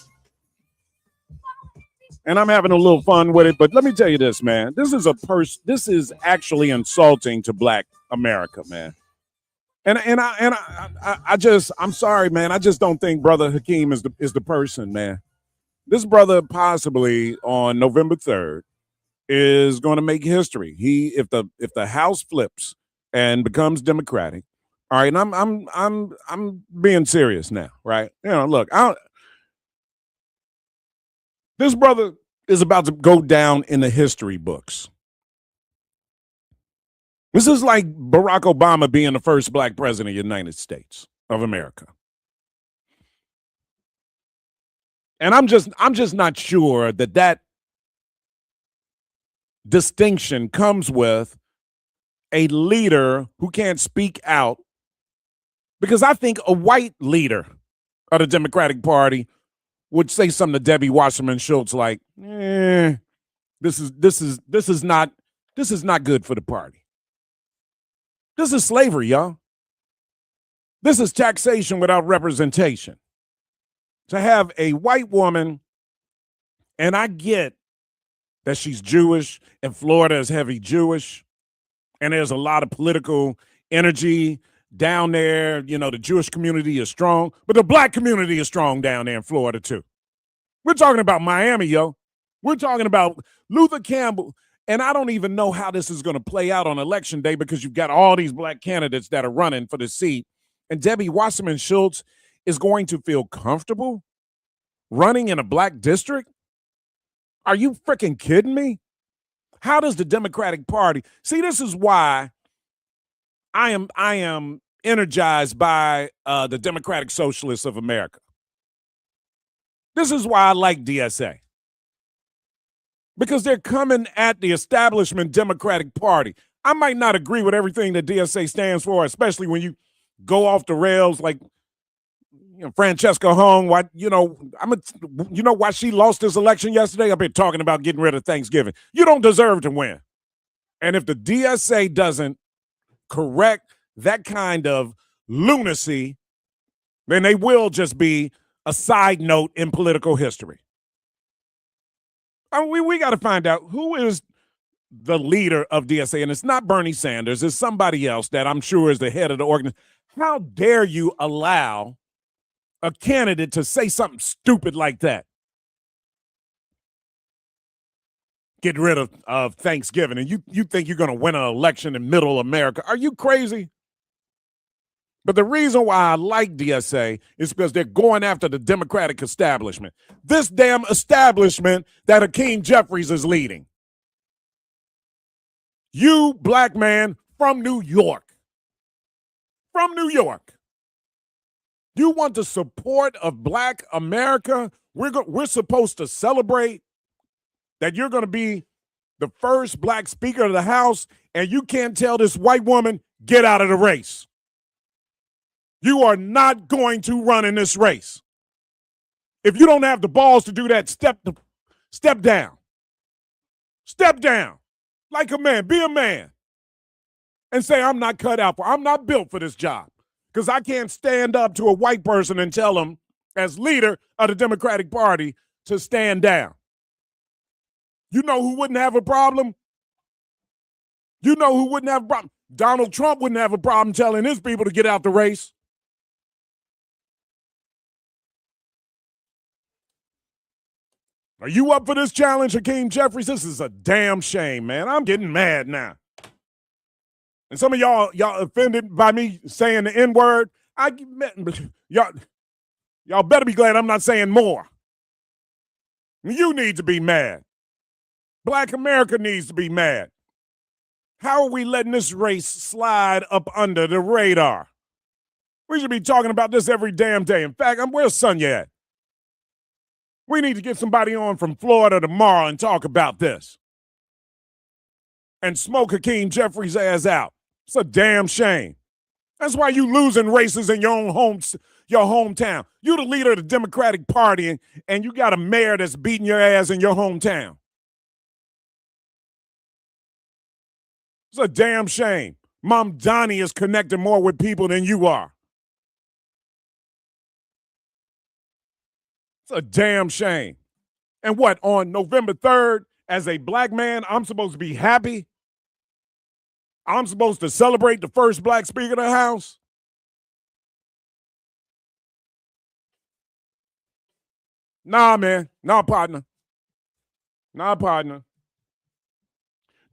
and I'm having a little fun with it. But let me tell you this, man. This is actually insulting to Black America, man. And I'm sorry, man. I just don't think Brother Hakeem is the person, man. This brother possibly on November 3rd is going to make history. If the House flips and becomes Democratic. All right, and I'm being serious now, right? You know, look, this brother is about to go down in the history books. This is like Barack Obama being the first Black president of the United States of America. And I'm just not sure that distinction comes with a leader who can't speak out. Because I think a white leader of the Democratic Party would say something to Debbie Wasserman Schultz like, this is not good for the party. This is slavery, y'all. This is taxation without representation. To have a white woman, and I get that she's Jewish, and Florida is heavy Jewish, and there's a lot of political energy down there. You know, the Jewish community is strong, but the Black community is strong down there in Florida too. We're talking about Miami, yo. We're talking about Luther Campbell, and I don't even know how this is going to play out on Election Day because you've got all these Black candidates that are running for the seat, and Debbie Wasserman Schultz is going to feel comfortable running in a Black district? Are you freaking kidding me? How does the Democratic Party see? This is why I am energized by the Democratic Socialists of America. This is why I like DSA. Because they're coming at the establishment Democratic Party. I might not agree with everything that DSA stands for, especially when you go off the rails like Francesca Hung. Why why she lost this election yesterday? I've been talking about getting rid of Thanksgiving. You don't deserve to win. And if the DSA doesn't correct that kind of lunacy, then they will just be a side note in political history. I mean, we got to find out who is the leader of DSA, and it's not Bernie Sanders. It's somebody else that I'm sure is the head of the organization. How dare you allow a candidate to say something stupid like that? Get rid of Thanksgiving, and you think you're going to win an election in middle America. Are you crazy? But the reason why I like DSA is because they're going after the Democratic establishment. This damn establishment that Hakeem Jeffries is leading. You, black man from New York. From New York. You want the support of black America? We're supposed to celebrate that you're going to be the first black speaker of the House, and you can't tell this white woman, get out of the race. You are not going to run in this race. If you don't have the balls to do that, step down. Step down. Like a man. Be a man. And say, I'm not cut out for, I'm not built for this job. Because I can't stand up to a white person and tell him, as leader of the Democratic Party, to stand down. You know who wouldn't have a problem? You know who wouldn't have a problem? Donald Trump wouldn't have a problem telling his people to get out the race. Are you up for this challenge, Hakeem Jeffries? This is a damn shame, man. I'm getting mad now. And some of y'all offended by me saying the N-word. Y'all better be glad I'm not saying more. You need to be mad. Black America needs to be mad. How are we letting this race slide up under the radar? We should be talking about this every damn day. In fact, where's Sonya at? We need to get somebody on from Florida tomorrow and talk about this. And smoke Hakeem Jeffries' ass out. It's a damn shame. That's why you losing races in your own hometown. You the leader of the Democratic Party, and you got a mayor that's beating your ass in your hometown. It's a damn shame. Mom Donnie is connecting more with people than you are. It's a damn shame. And what, on November 3rd, as a black man, I'm supposed to be happy? I'm supposed to celebrate the first black speaker of the House? Nah, man. Nah, partner. Nah, partner.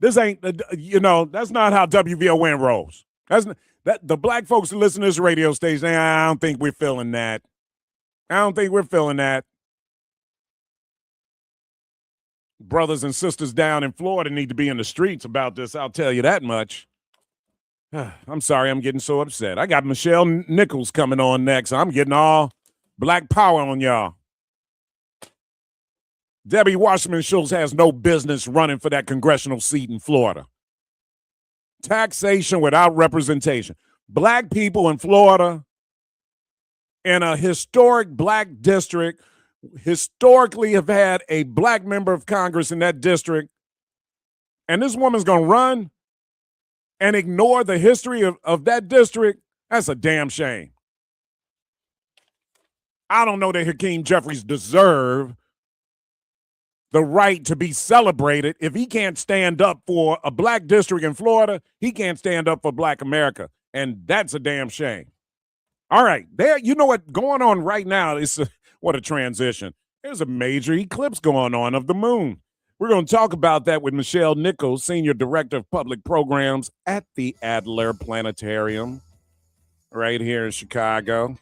This ain't, that's not how WVON rolls. The black folks that listen to this radio station, I don't think we're feeling that. I don't think we're feeling that. Brothers and sisters down in Florida need to be in the streets about this, I'll tell you that much. I'm sorry I'm getting so upset. I got Michelle Nichols coming on next. I'm getting all black power on y'all. Debbie Wasserman Schultz has no business running for that congressional seat in Florida. Taxation without representation. Black people in Florida, in a historic black district, historically have had a black member of Congress in that district, and this woman's going to run and ignore the history of that district. That's a damn shame. I don't know that Hakeem Jeffries deserve the right to be celebrated. If he can't stand up for a black district in Florida, he can't stand up for black America, and that's a damn shame. All right, there. You know what going on right now is what a transition. There's a major eclipse going on of the moon. We're going to talk about that with Michelle Nichols, Senior Director of Public Programs at the Adler Planetarium right here in Chicago.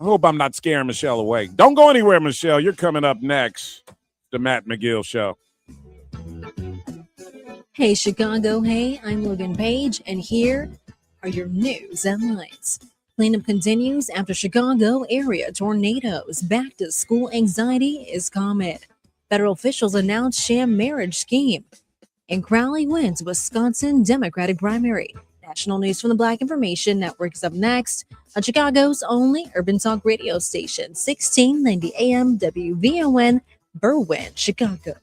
I hope I'm not scaring Michelle away. Don't go anywhere, Michelle. You're coming up next. The Matt McGill Show. Hey, Chicago. Hey, I'm Logan Page, and here are your news headlines. Cleanup continues after Chicago area tornadoes. Back to school anxiety is common. Federal officials announce sham marriage scheme. And Crowley wins Wisconsin Democratic primary. National news from the Black Information Network is up next on Chicago's only urban talk radio station, 1690 AM WVON, Berwyn, Chicago.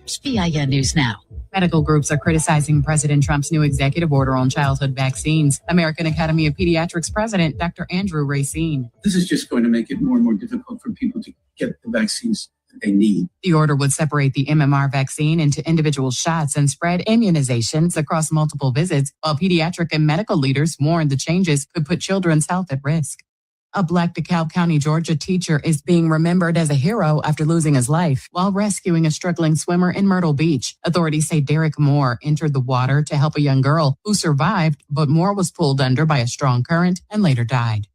WVON News Now. Medical groups are criticizing President Trump's new executive order on childhood vaccines. American Academy of Pediatrics President Dr. Andrew Racine. This is just going to make it more and more difficult for people to get the vaccines that they need. The order would separate the MMR vaccine into individual shots and spread immunizations across multiple visits, while pediatric and medical leaders warn the changes could put children's health at risk. A Black DeKalb County, Georgia teacher is being remembered as a hero after losing his life while rescuing a struggling swimmer in Myrtle Beach. Authorities say Derek Moore entered the water to help a young girl who survived, but Moore was pulled under by a strong current and later died.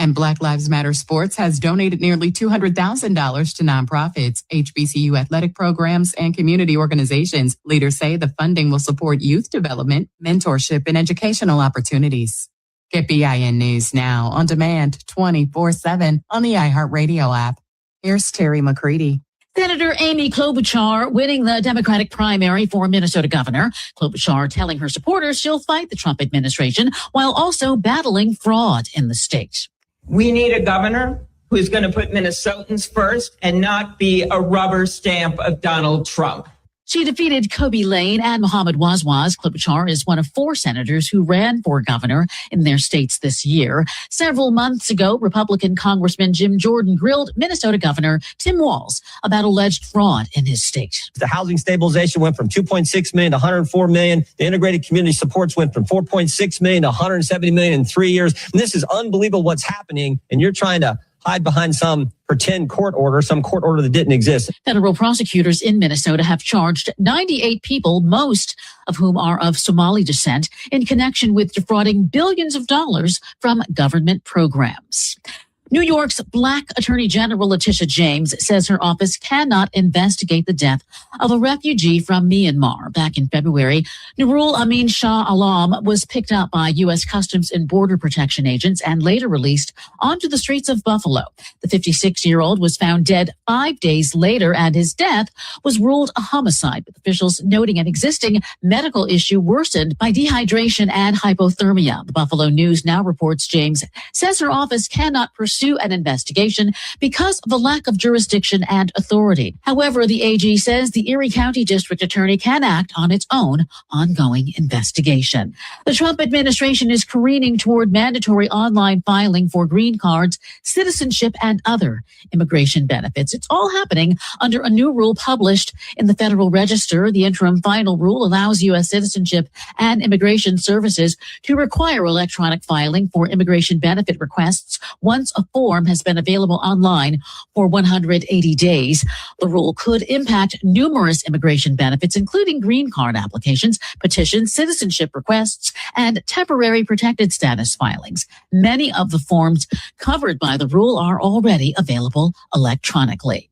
And Black Lives Matter Sports has donated nearly $200,000 to nonprofits, HBCU athletic programs, and community organizations. Leaders say the funding will support youth development, mentorship, and educational opportunities. Get BIN News now on demand 24/7 on the iHeartRadio app. Here's Terry McCready. Senator Amy Klobuchar winning the Democratic primary for Minnesota governor. Klobuchar telling her supporters she'll fight the Trump administration while also battling fraud in the state. We need a governor who's going to put Minnesotans first and not be a rubber stamp of Donald Trump. She defeated Kobe Lane and Mohammed Wazwaz. Klobuchar is one of 4 senators who ran for governor in their states this year. Several months ago, Republican Congressman Jim Jordan grilled Minnesota Governor Tim Walz about alleged fraud in his state. The housing stabilization went from $2.6 million to $104 million. The integrated community supports went from $4.6 million to $170 million in 3 years. And this is unbelievable what's happening. And you're trying to hide behind some pretend court order, some court order that didn't exist. Federal prosecutors in Minnesota have charged 98 people, most of whom are of Somali descent, in connection with defrauding billions of dollars from government programs. New York's Black Attorney General Letitia James says her office cannot investigate the death of a refugee from Myanmar. Back in February, Nurul Amin Shah Alam was picked up by U.S. Customs and Border Protection agents and later released onto the streets of Buffalo. The 56-year-old was found dead 5 days later, and his death was ruled a homicide, with officials noting an existing medical issue worsened by dehydration and hypothermia. The Buffalo News now reports James says her office cannot pursue an investigation because of a lack of jurisdiction and authority. However, the AG says the Erie County District Attorney can act on its own ongoing investigation. The Trump administration is careening toward mandatory online filing for green cards, citizenship, and other immigration benefits. It's all happening under a new rule published in the Federal Register. The interim final rule allows U.S. citizenship and immigration services to require electronic filing for immigration benefit requests once a form has been available online for 180 days. The rule could impact numerous immigration benefits, including green card applications, petitions, citizenship requests, and temporary protected status filings. Many of the forms covered by the rule are already available electronically.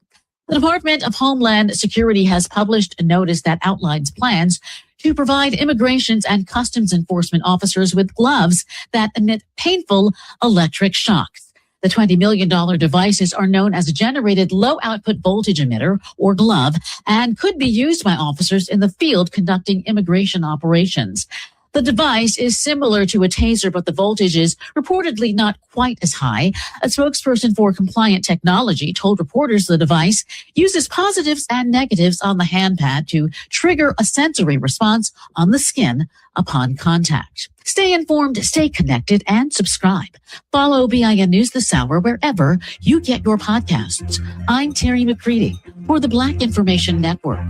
The Department of Homeland Security has published a notice that outlines plans to provide immigrations and customs enforcement officers with gloves that emit painful electric shocks. The $20 million devices are known as a generated low output voltage emitter, or glove, and could be used by officers in the field conducting immigration operations. The device is similar to a taser, but the voltage is reportedly not quite as high. A spokesperson for Compliant Technology told reporters the device uses positives and negatives on the handpad to trigger a sensory response on the skin upon contact. Stay informed, stay connected, and subscribe. Follow BIN News this hour wherever you get your podcasts. I'm Terry McCready for the Black Information Network.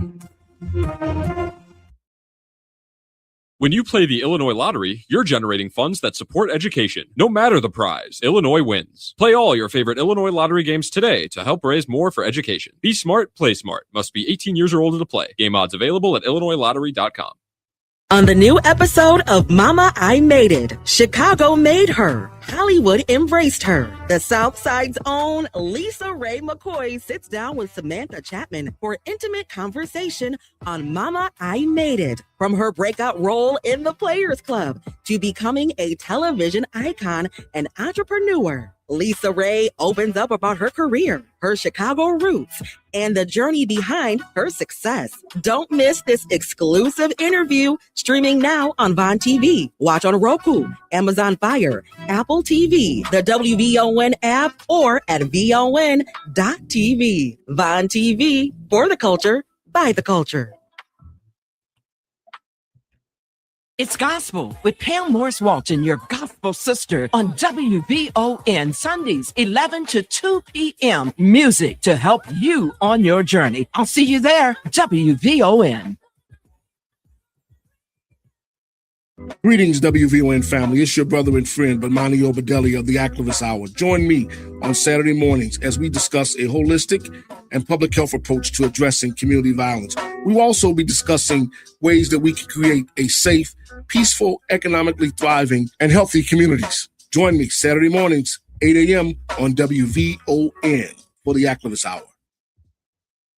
When you play the Illinois Lottery, you're generating funds that support education. No matter the prize, Illinois wins. Play all your favorite Illinois Lottery games today to help raise more for education. Be smart, play smart. Must be 18 years or older to play. Game odds available at IllinoisLottery.com. On the new episode of Mama, I Made It, Chicago made her. Hollywood embraced her. The South Side's own Lisa Ray McCoy sits down with Samantha Chapman for an intimate conversation on Mama, I Made It. From her breakout role in the Players Club to becoming a television icon and entrepreneur, Lisa Ray opens up about her career, her Chicago roots, and the journey behind her success. Don't miss this exclusive interview, streaming now on VON TV. Watch on Roku, Amazon Fire, Apple TV, the WVON app, or at VON.TV. VON TV, for the culture, by the culture. It's Gospel with Pam Morris Walton, your gospel sister, on WVON Sundays, 11 to 2 p.m. Music to help you on your journey. I'll see you there. WVON. Greetings, WVON family. It's your brother and friend, Bomani Obadelli of the Activist Hour. Join me on Saturday mornings as we discuss a holistic and public health approach to addressing community violence. We will also be discussing ways that we can create a safe, peaceful, economically thriving, and healthy communities. Join me Saturday mornings, 8 a.m. on WVON for the Activist Hour.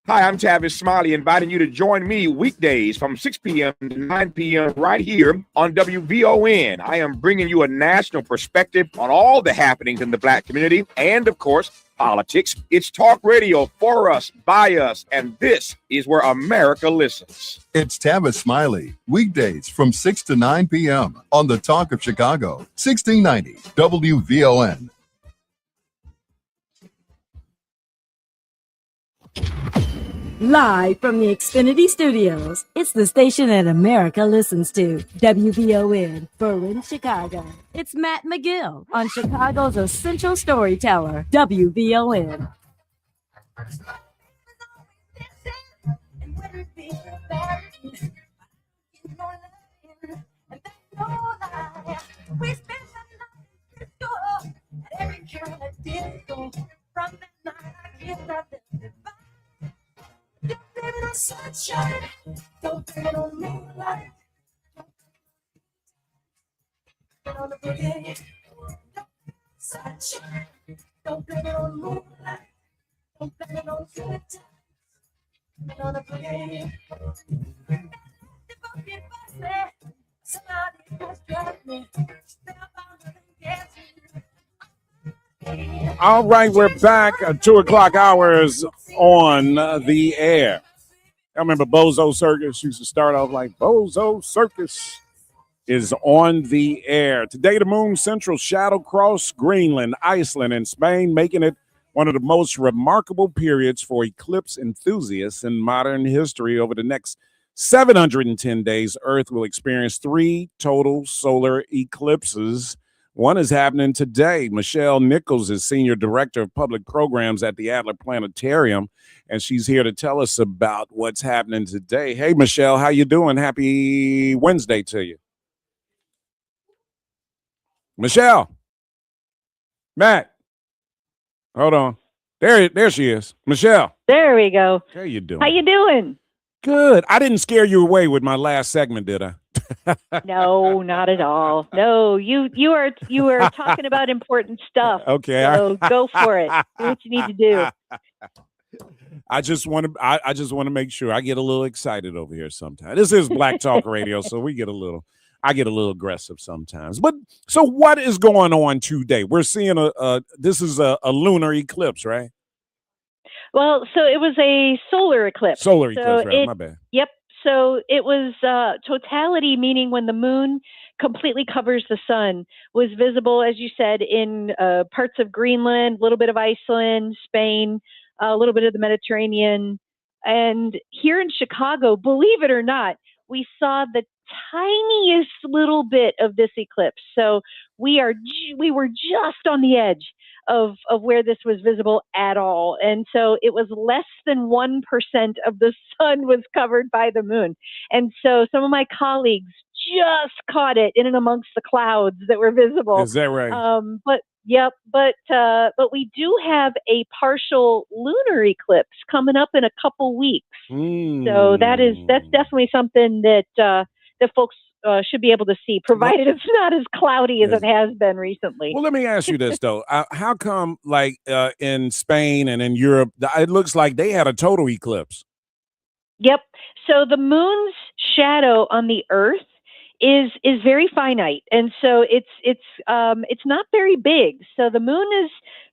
Hi, I'm Tavis Smiley, inviting you to join me weekdays from 6 p.m. to 9 p.m. right here on WVON. I am bringing you a national perspective on all the happenings in the Black community and, of course, politics. It's talk radio for us, by us, and this is where America listens. It's Tavis Smiley, weekdays from 6 to 9 p.m. on the Talk of Chicago, 1690 WVON. Live from the Xfinity Studios, it's the station that America listens to, WVON, Berlin, Chicago. It's Matt McGill on Chicago's essential storyteller, WVON. Sunshine, don't blame it on moonlight. On the boogie. Sunshine, don't blame it on moonlight. Don't blame it on good times. On the boogie. Somebody just got me. All right, we're back. 2 o'clock hours on the air. I remember Bozo Circus used to start off like Bozo Circus is on the air. Today, the moon central shadow crossed Greenland, Iceland, and Spain, making it one of the most remarkable periods for eclipse enthusiasts in modern history. Over the next 710 days, Earth will experience 3 total solar eclipses. One is happening today. Michelle Nichols is Senior Director of Public Programs at the Adler Planetarium, and she's here to tell us about what's happening today. Hey, Michelle, how you doing? Happy Wednesday to you. Michelle. Matt. Hold on. There she is. Michelle. There we go. How you doing? How you doing? Good. I didn't scare you away with my last segment, did I? No, not at all. No, you are talking about important stuff. Okay. So go for it. Do what you need to do. I just want to make sure. I get a little excited over here sometimes. This is Black Talk Radio, so I get a little aggressive sometimes. But so what is going on today? We're seeing this is a lunar eclipse, right? Well, so it was a solar eclipse. Solar eclipse, right? My bad. Yep. So it was totality, meaning when the moon completely covers the sun, was visible, as you said, in parts of Greenland, a little bit of Iceland, Spain, a little bit of the Mediterranean. And here in Chicago, believe it or not, we saw the tiniest little bit of this eclipse. So we were just on the edge of where this was visible at all. And so it was less than 1% of the sun was covered by the moon. And so some of my colleagues just caught it in and amongst the clouds that were visible. Is that right? But we do have a partial lunar eclipse coming up in a couple weeks. So that's definitely something that that folks should be able to see, provided it's not as cloudy as it has been recently. Well, let me ask you this, though. How come, like, in Spain and in Europe, it looks like they had a total eclipse? Yep. So the moon's shadow on the Earth is very finite, and so it's not very big. So the moon is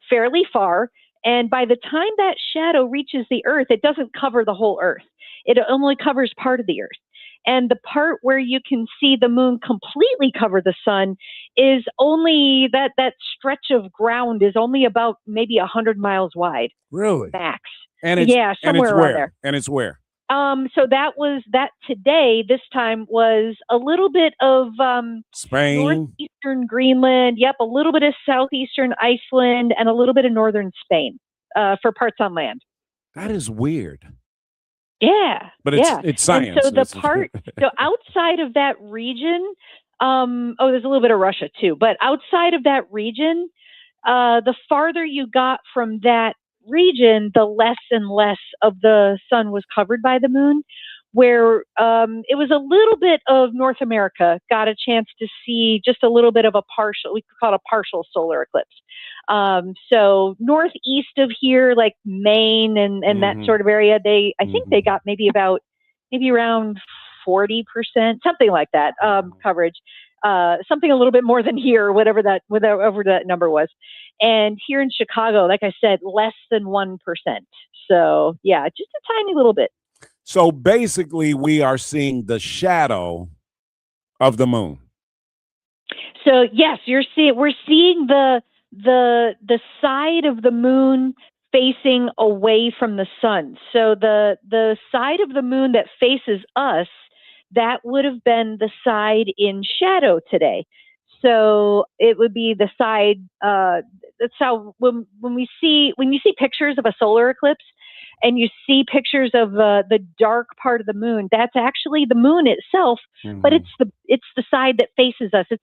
fairly far, and by the time that shadow reaches the Earth, it doesn't cover the whole Earth. It only covers part of the Earth. And the part where you can see the moon completely cover the sun is only that stretch of ground is only about maybe 100 miles wide. Really? Max. And it's, yeah, somewhere around there. And it's where? So that today, this time was a little bit of Spain, northeastern Greenland. Yep, a little bit of southeastern Iceland, and a little bit of northern Spain for parts on land. That is weird. Yeah, but it's science. And so so outside of that region, There's a little bit of Russia too, but outside of that region, the farther you got from that region, the less and less of the sun was covered by the moon. Where it was a little bit of North America got a chance to see just a little bit of a partial, we could call it a partial solar eclipse. So northeast of here, like Maine and that sort of area, I think they got maybe around 40%, something like that, coverage. Something a little bit more than here, whatever that number was. And here in Chicago, like I said, less than 1%. So yeah, just a tiny little bit. So basically, we are seeing the shadow of the moon. So yes, we're seeing the side of the moon facing away from the sun. So the side of the moon that faces us, that would have been the side in shadow today. So it would be the side. That's how when you see pictures of a solar eclipse, and you see pictures of the dark part of the moon, that's actually the moon itself, but it's the side that faces us. It's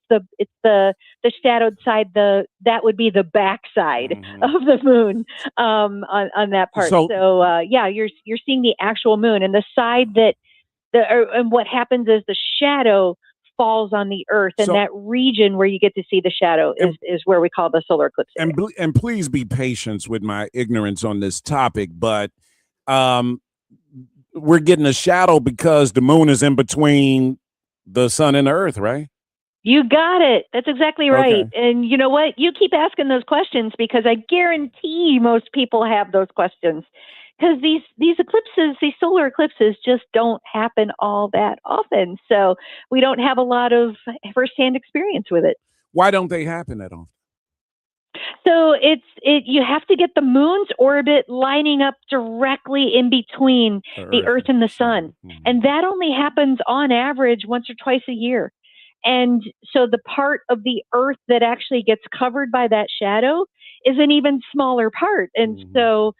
the shadowed side. That would be the back side of the moon on that part. So you're seeing the actual moon, and the side that and what happens is the shadow falls on the earth, and that region where you get to see the shadow is where we call the solar eclipse area. And please be patient with my ignorance on this topic, but we're getting a shadow because the moon is in between the sun and the earth, right? You got it. That's exactly right. Okay. And you know what? You keep asking those questions because I guarantee most people have those questions. Because these eclipses, these solar eclipses, just don't happen all that often. So we don't have a lot of firsthand experience with it. Why don't they happen at all? So you have to get the moon's orbit lining up directly in between the Earth and the sun. And that only happens on average once or twice a year. And so the part of the Earth that actually gets covered by that shadow is an even smaller part. And so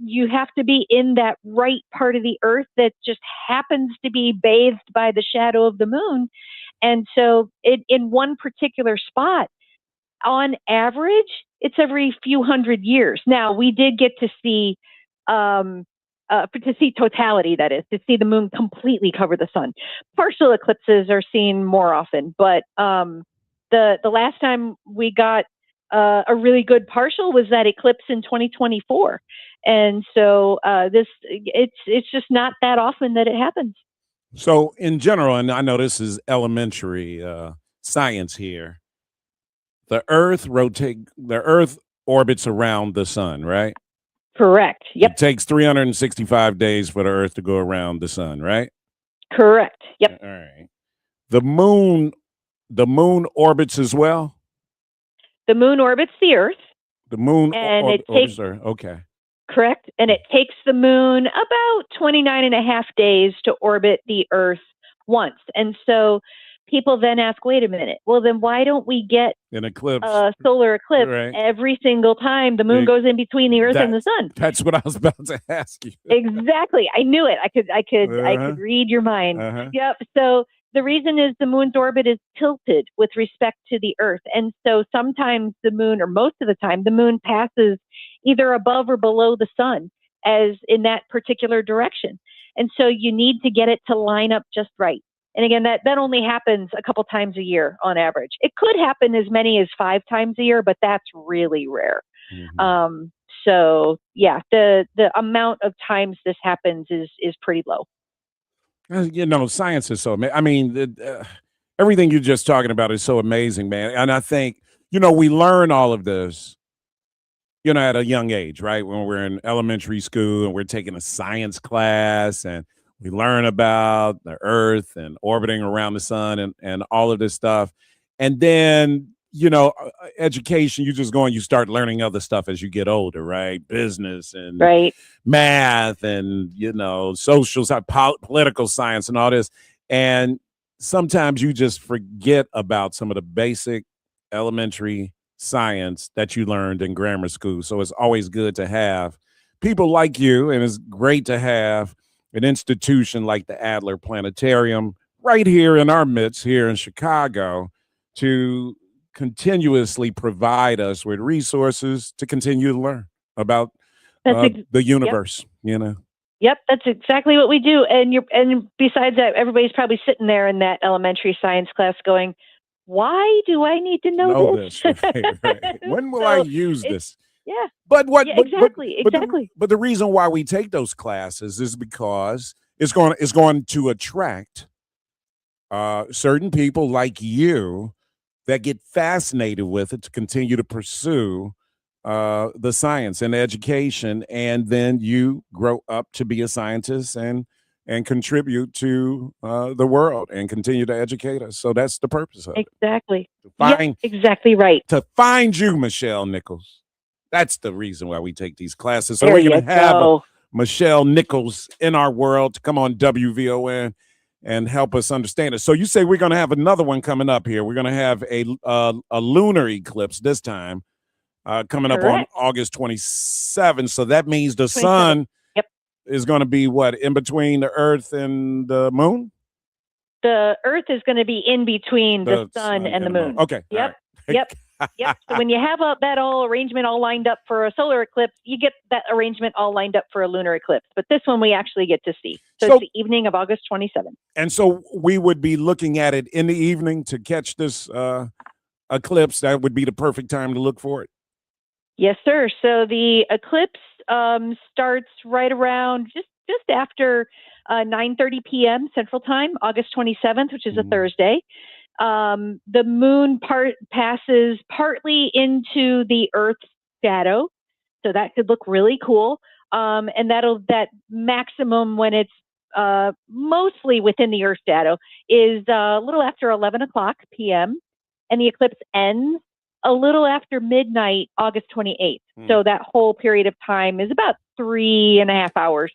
you have to be in that right part of the Earth that just happens to be bathed by the shadow of the moon. And so in one particular spot, on average, it's every few hundred years. Now, we did get to see totality, that is, to see the moon completely cover the sun. Partial eclipses are seen more often, but the last time we got a really good partial was that eclipse in 2024. And so it's just not that often that it happens. So in general, and I know this is elementary science here, the Earth orbits around the sun, right? Correct. Yep. It takes 365 days for the Earth to go around the sun, right? Correct. Yep. All right. The moon orbits as well? The moon orbits the Earth. The moon orbits the Earth. Okay. Correct. And it takes the moon about 29 and a half days to orbit the Earth once. And so people then ask, wait a minute, well, then why don't we get an eclipse, a solar eclipse every single time the moon goes in between the Earth and the sun? That's what I was about to ask you. Exactly. I knew it. I could read your mind. Yep. So the reason is the moon's orbit is tilted with respect to the Earth. And so sometimes the moon, or most of the time, the moon passes either above or below the sun as in that particular direction. And so you need to get it to line up just right. And again, that only happens a couple times a year on average. It could happen as many as 5 times a year, but that's really rare. So yeah, the amount of times this happens is pretty low. You know, science is so amazing. I mean, everything you're just talking about is so amazing, man. And I think, we learn all of this, at a young age, right? When we're in elementary school and we're taking a science class and we learn about the Earth and orbiting around the sun and all of this stuff. And then, education, you just go and you start learning other stuff as you get older, right? Business and math and, social science, political science and all this. And sometimes you just forget about some of the basic elementary science that you learned in grammar school. So it's always good to have people like you, and it's great to have an institution like the Adler Planetarium right here in our midst here in Chicago to continuously provide us with resources to continue to learn about the universe, you know. Yep, that's exactly what we do. And besides that, everybody's probably sitting there in that elementary science class going, why do I need to know this? Right. When will I use this? Yeah. But exactly. But the reason why we take those classes is because it's going to attract certain people like you that get fascinated with it to continue to pursue the science and education, and then you grow up to be a scientist and contribute to the world and continue to educate us. So that's the purpose of it. Exactly. Yep, exactly right. To find you, Michelle Nichols. That's the reason why we take these classes. So There we're you going to have go. Michelle Nichols in our world to come on WVON and help us understand it. So you say we're going to have another one coming up here. We're going to have a lunar eclipse this time coming up on August 27th. So that means the sun is going to be what, in between the Earth and the moon? The Earth is going to be in between the sun and the moon. Okay. Yep. Yep. So when you have that all arrangement all lined up for a solar eclipse, you get that arrangement all lined up for a lunar eclipse. But this one we actually get to see. So it's the evening of August 27th. And so we would be looking at it in the evening to catch this eclipse. That would be the perfect time to look for it. Yes, sir. So the eclipse starts right around just after 9:30 p.m. Central Time, August 27th, which is a Thursday. The moon passes partly into the Earth's shadow, so that could look really cool. And that maximum when it's mostly within the Earth's shadow is a little after 11 o'clock p.m. and the eclipse ends a little after midnight, August 28th. So that whole period of time is about 3.5 hours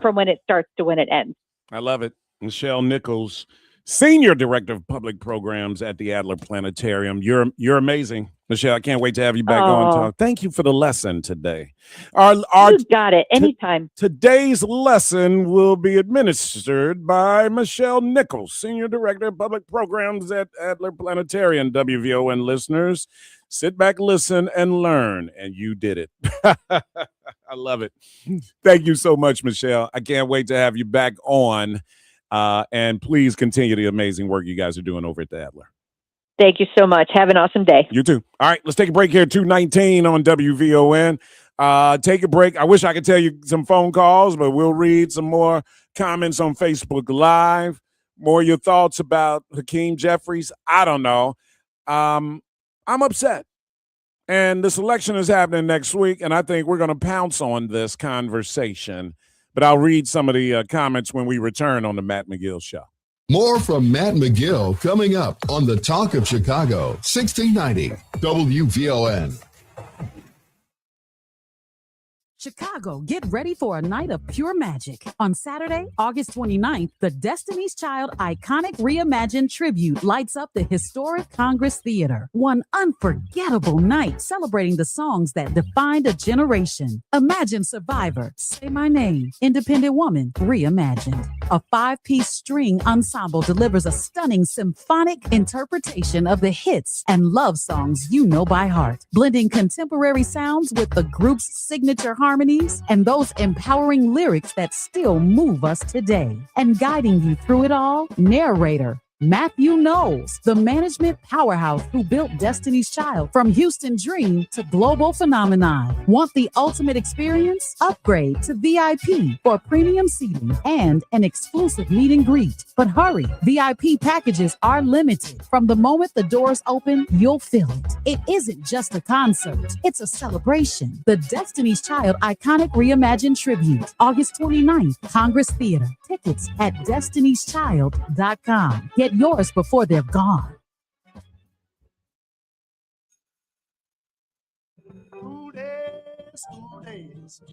from when it starts to when it ends. I love it. Michelle Nichols, Senior Director of Public Programs at the Adler Planetarium. You're amazing, Michelle. I can't wait to have you back on talk. Thank you for the lesson today. You got it. Anytime. Today's lesson will be administered by Michelle Nichols, Senior Director of Public Programs at Adler Planetarium. WVON listeners, sit back, listen, and learn. And you did it. I love it. Thank you so much, Michelle. I can't wait to have you back on. And please continue the amazing work you guys are doing over at the Adler. Thank you so much. Have an awesome day. You too. All right, let's take a break here. 2:19 on WVON. Take a break. I wish I could tell you some phone calls, but we'll read some more comments on Facebook Live. More of your thoughts about Hakeem Jeffries. I don't know. I'm upset. And this election is happening next week, and I think we're going to pounce on this conversation. But I'll read some of the comments when we return on the Matt McGill Show. More from Matt McGill coming up on the Talk of Chicago, 1690 WVON. Chicago, get ready for a night of pure magic. On Saturday, August 29th, the Destiny's Child Iconic Reimagined Tribute lights up the historic Congress Theater. One unforgettable night celebrating the songs that defined a generation. Imagine Survivor, Say My Name, Independent Woman, Reimagined. A 5-piece string ensemble delivers a stunning symphonic interpretation of the hits and love songs you know by heart, blending contemporary sounds with the group's signature harmonies and those empowering lyrics that still move us today. And guiding you through it all, narrator Matthew Knowles, the management powerhouse who built Destiny's Child from Houston Dream to global phenomenon. Want the ultimate experience? Upgrade to VIP for premium seating and an exclusive meet and greet. But hurry, VIP packages are limited. From the moment the doors open, you'll feel it. It isn't just a concert, it's a celebration. The Destiny's Child Iconic Reimagined Tribute, August 29th, Congress Theater. Tickets at destinyschild.com. Get yours before they're gone.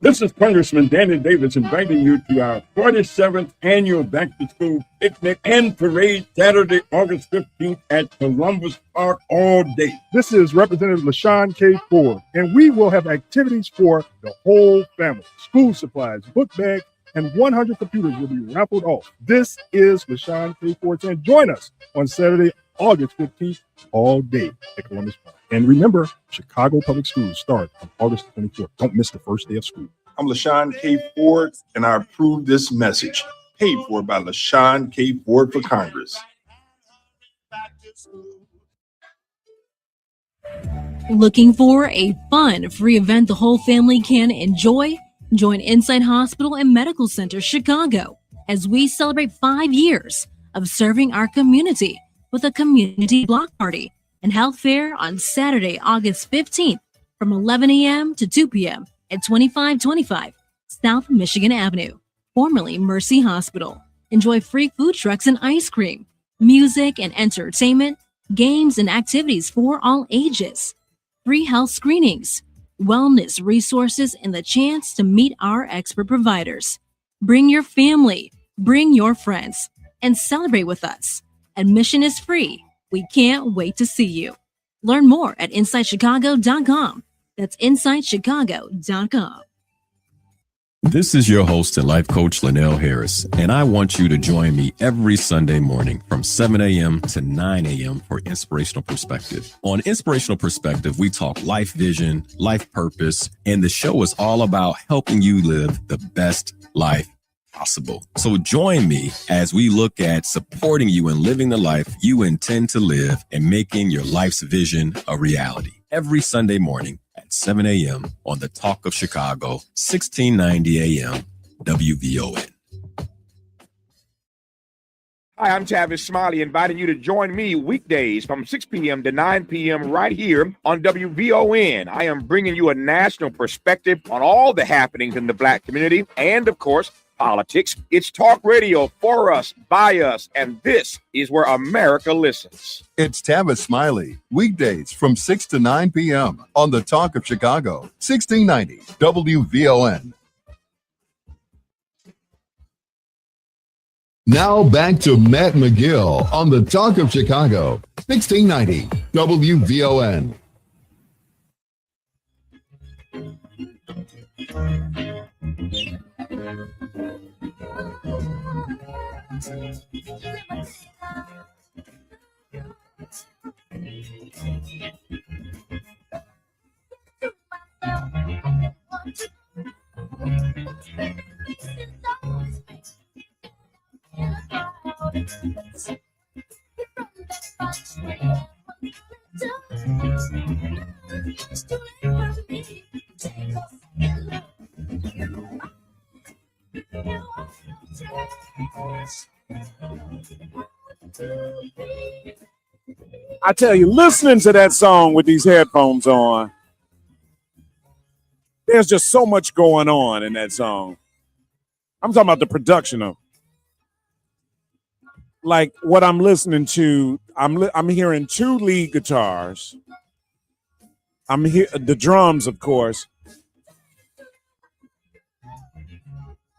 This is Congressman Danny Davis inviting you to our 47th annual Back to School Picnic and Parade Saturday, August 15th at Columbus Park all day. This is Representative LaShawn K. Ford, and we will have activities for the whole family. School supplies, book bags, and 100 computers will be raffled off. This is LaShawn K410. Join us on Saturday, August 15th, all day at Columbus Park. And remember, Chicago Public Schools start on August 24th. Don't miss the first day of school. I'm LaShawn K. Ford, and I approve this message. Paid for by LaShawn K. Ford for Congress. Looking for a fun, free event the whole family can enjoy? Join Inside Hospital and Medical Center Chicago as we celebrate 5 years of serving our community with a community block party and health fair on Saturday, August 15th from 11 a.m. to 2 p.m. at 2525 South Michigan Avenue, formerly Mercy Hospital. Enjoy free food trucks and ice cream, music and entertainment, games and activities for all ages, free health screenings, wellness resources, and the chance to meet our expert providers. Bring your family, bring your friends, and celebrate with us. Admission is free. We can't wait to see you. Learn more at InsideChicago.com. That's InsideChicago.com. This is your host and life coach, Linnell Harris, and I want you to join me every Sunday morning from 7 a.m. to 9 a.m. for Inspirational Perspective. On Inspirational Perspective, we talk life vision, life purpose, and the show is all about helping you live the best life possible. So join me as we look at supporting you in living the life you intend to live and making your life's vision a reality. Every Sunday morning at 7 a.m. on the Talk of Chicago, 1690 a.m. WVON. Hi, I'm Tavis Smiley, inviting you to join me weekdays from 6 p.m. to 9 p.m. right here on WVON. I am bringing you a national perspective on all the happenings in the Black community and, of course, politics. It's talk radio for us, by us, and this is where America listens. It's Tavis Smiley, weekdays from 6 to 9 p.m. on the Talk of Chicago, 1690 WVON. Now back to Matt McGill on the Talk of Chicago, 1690 WVON. I tell you, listening to that song with these headphones on, there's just so much going on in that song. I'm talking about the production of, like, what I'm listening to. I'm hearing two lead guitars. I'm hear the drums, of course.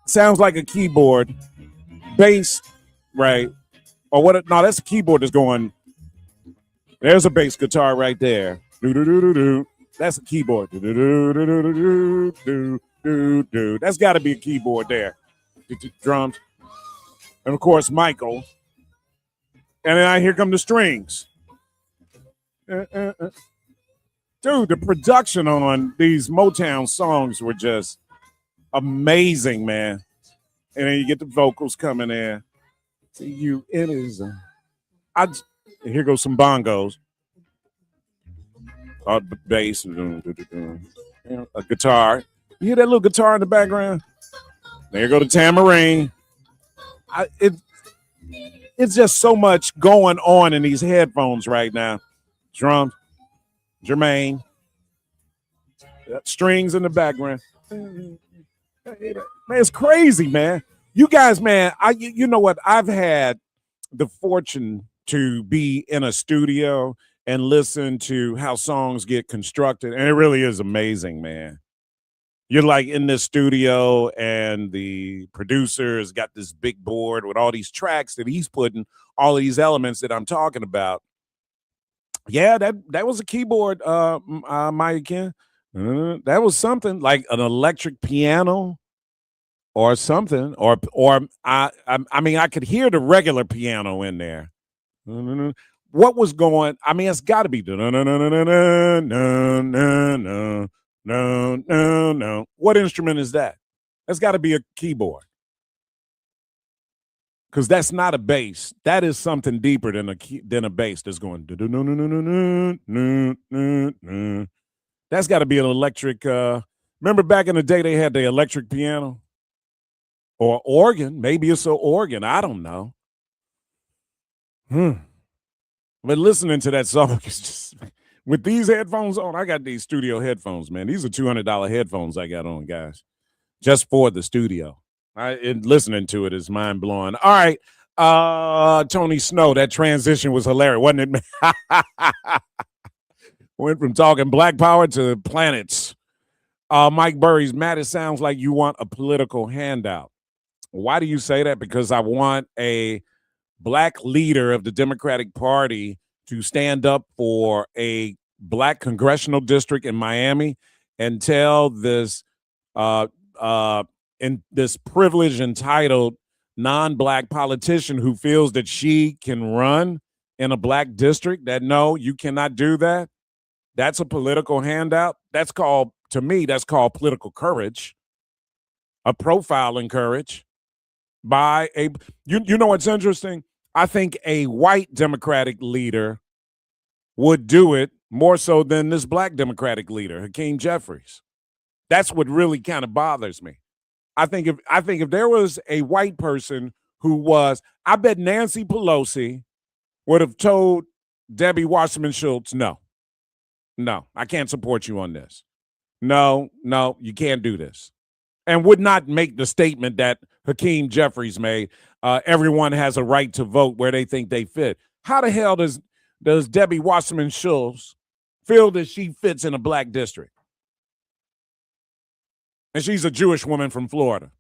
Sounds like a keyboard, bass, right? Or what? No, that's a keyboard that's going. There's a bass guitar right there. Do-do-do-do-do. That's a keyboard. Do-do-do-do-do-do-do-do. That's got to be a keyboard there. Drums. And, of course, Michael. And then here come the strings. Dude, the production on these Motown songs were just amazing, man. And then you get the vocals coming in. See you, it is. Here goes some bongos. Bass, a guitar. You hear that little guitar in the background? There go the tambourine. It's just so much going on in these headphones right now. Drums, Jermaine, strings in the background. Man, it's crazy, man. You guys, man, you know what? I've had the fortune to be in a studio and listen to how songs get constructed, and it really is amazing, man. You're like in this studio, and the producer has got this big board with all these tracks that he's putting, all of these elements that I'm talking about. Yeah, that was a keyboard, Maya Ken. That was something like an electric piano or something, or I mean, I could hear the regular piano in there. What was going? I mean, it's got to be no. What instrument is that? That's got to be a keyboard, because that's not a bass. That is something deeper than a bass that's going. That's got to be an electric. Remember back in the day they had the electric piano or organ. Maybe it's an organ. I don't know. But listening to that song is just, with these headphones on, I got these studio headphones, man. These are $200 headphones I got on, guys, just for the studio. Listening to it is mind blowing. All right, Tony Snow, that transition was hilarious, wasn't it? Went from talking Black Power to planets. Mike Burries, Matt, it sounds like you want a political handout. Why do you say that? Because I want a Black leader of the Democratic Party to stand up for a Black congressional district in Miami and tell this privileged, entitled, non-Black politician who feels that she can run in a Black district that, no, you cannot do that. That's a political handout. That's called, to me, that's called political courage, a profiling courage by a, you know what's interesting? I think a white Democratic leader would do it more so than this Black Democratic leader, Hakeem Jeffries. That's what really kind of bothers me. I think if there was a white person who was, I bet Nancy Pelosi would have told Debbie Wasserman Schultz, no, I can't support you on this. No, you can't do this. And would not make the statement that Hakeem Jeffries made, everyone has a right to vote where they think they fit. How the hell does Debbie Wasserman Schultz feel that she fits in a Black district? And she's a Jewish woman from Florida.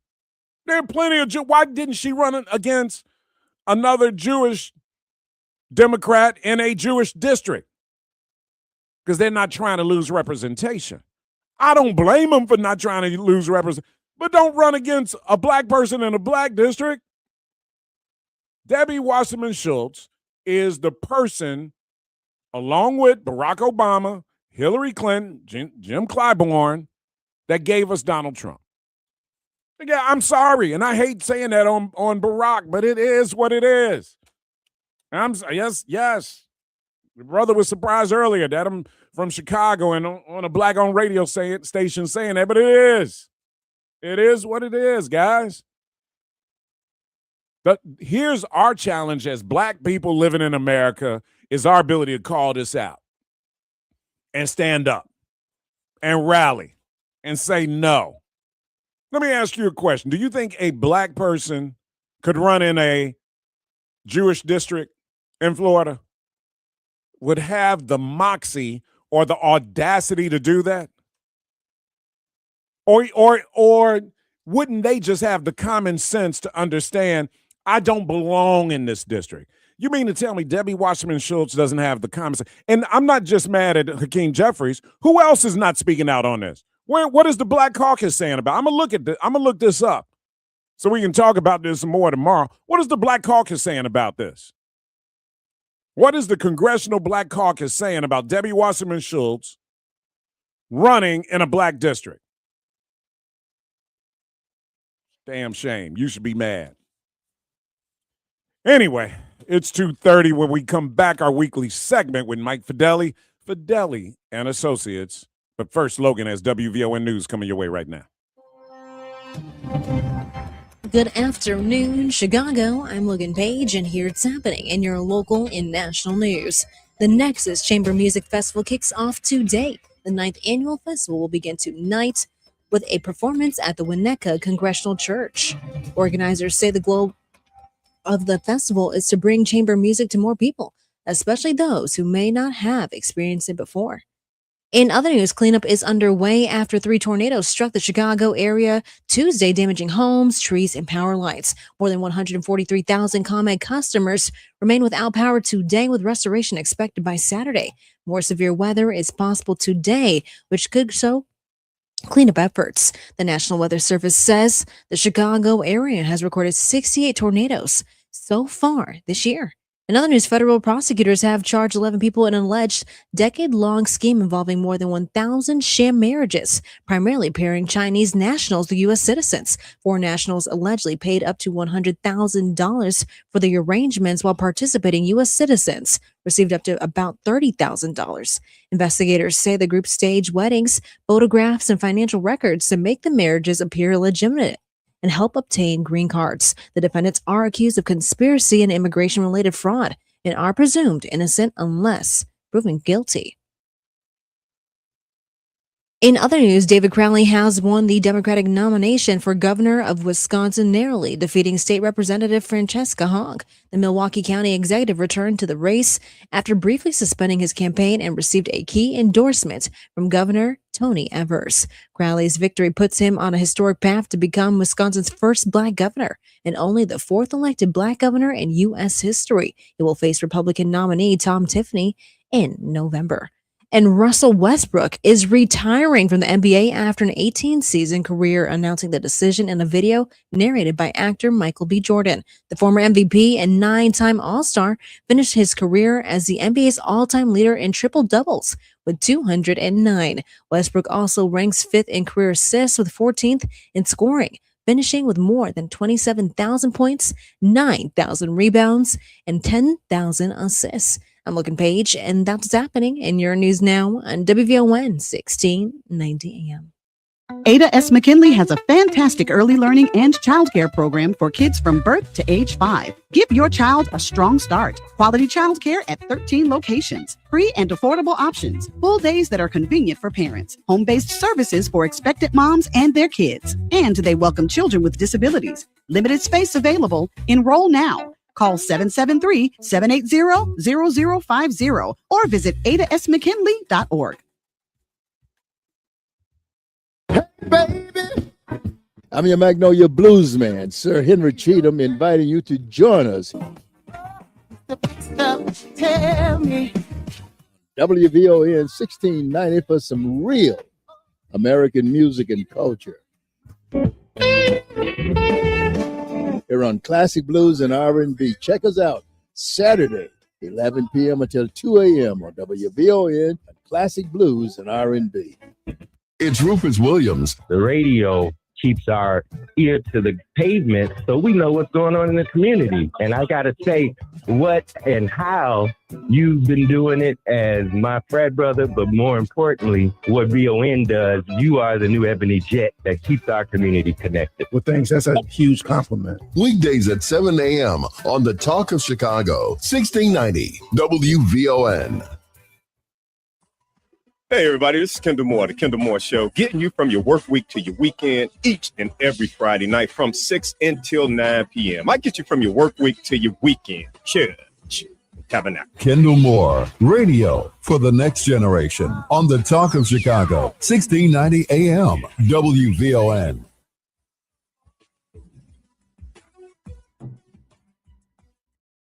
There are plenty of why didn't she run against another Jewish Democrat in a Jewish district? Because they're not trying to lose representation. I don't blame them for not trying to lose representation, but don't run against a Black person in a Black district. Debbie Wasserman Schultz is the person, along with Barack Obama, Hillary Clinton, Jim Clyburn, that gave us Donald Trump. Yeah, I'm sorry, and I hate saying that on Barack, but it is what it is. Yes. The brother was surprised earlier that I'm from Chicago and on a Black-owned radio station saying that, but it is. It is what it is, guys. But here's our challenge as Black people living in America is our ability to call this out and stand up and rally and say no. Let me ask you a question. Do you think a Black person could run in a Jewish district in Florida? Would have the moxie or the audacity to do that? Or wouldn't they just have the common sense to understand, I don't belong in this district? You mean to tell me Debbie Wasserman Schultz doesn't have the common sense? And I'm not just mad at Hakeem Jeffries. Who else is not speaking out on this? What is the Black Caucus saying about it? I'm gonna look this up so we can talk about this more tomorrow. What is the Black Caucus saying about this? What is the Congressional Black Caucus saying about Debbie Wasserman Schultz running in a Black district? Damn shame. You should be mad. Anyway, it's 2:30 when we come back, our weekly segment with Mike Fideli and Associates. But first, Logan has WVON News coming your way right now. Good afternoon, Chicago. I'm Logan Page, and here it's happening in your local and national news. The Nexus Chamber Music Festival kicks off today. The 9th annual festival will begin tonight with a performance at the Winnetka Congregational Church. Organizers say the goal of the festival is to bring chamber music to more people, especially those who may not have experienced it before. In other news, cleanup is underway after 3 tornadoes struck the Chicago area Tuesday, damaging homes, trees, and power lines. More than 143,000 ComEd customers remain without power today, with restoration expected by Saturday. More severe weather is possible today, which could show cleanup efforts. The National Weather Service says the Chicago area has recorded 68 tornadoes so far this year. In other news, federal prosecutors have charged 11 people in an alleged decade-long scheme involving more than 1,000 sham marriages, primarily pairing Chinese nationals with U.S. citizens. Foreign nationals allegedly paid up to $100,000 for the arrangements, while participating U.S. citizens received up to about $30,000. Investigators say the group staged weddings, photographs, and financial records to make the marriages appear legitimate and help obtain green cards. The defendants are accused of conspiracy and immigration-related fraud and are presumed innocent unless proven guilty. In other news, David Crowley has won the Democratic nomination for governor of Wisconsin narrowly, defeating State Representative Francesca Hogg. The Milwaukee County executive returned to the race after briefly suspending his campaign and received a key endorsement from Governor Tony Evers. Crowley's victory puts him on a historic path to become Wisconsin's first black governor and only the fourth elected black governor in U.S. history. He will face Republican nominee Tom Tiffany in November. And Russell Westbrook is retiring from the NBA after an 18-season career, announcing the decision in a video narrated by actor Michael B. Jordan. The former MVP and 9-time All-Star finished his career as the NBA's all-time leader in triple-doubles with 209. Westbrook also ranks 5th in career assists with 14th in scoring, finishing with more than 27,000 points, 9,000 rebounds, and 10,000 assists. I'm Logan Page, and that's what's happening in your news now on WVON 1690 AM. Ada S. McKinley has a fantastic early learning and childcare program for kids from birth to age 5. Give your child a strong start. Quality childcare at 13 locations. Free and affordable options. Full days that are convenient for parents. Home-based services for expectant moms and their kids. And they welcome children with disabilities. Limited space available. Enroll now. Call 773-780-0050 or visit adasmckinley.org. Baby, I'm your Magnolia Blues man, Sir Henry Cheatham, inviting you to join us. Tell me. WVON 1690 for some real American music and culture. Here on Classic Blues and R&B. Check us out Saturday, 11 p.m. until 2 a.m. on WVON, Classic Blues and R&B. It's Rufus Williams. The radio keeps our ear to the pavement so we know what's going on in the community. And I got to say, what and how you've been doing it as my frat brother, but more importantly, what VON does, you are the new Ebony Jet that keeps our community connected. Well, thanks. That's a huge compliment. Weekdays at 7 a.m. on the Talk of Chicago, 1690 WVON. Hey, everybody, this is Kendall Moore, The Kendall Moore Show, getting you from your work week to your weekend each and every Friday night from 6 until 9 p.m. I get you from your work week to your weekend. Church, tabernacle. Kendall Moore, radio for the next generation on the Talk of Chicago, 1690 AM, WVON.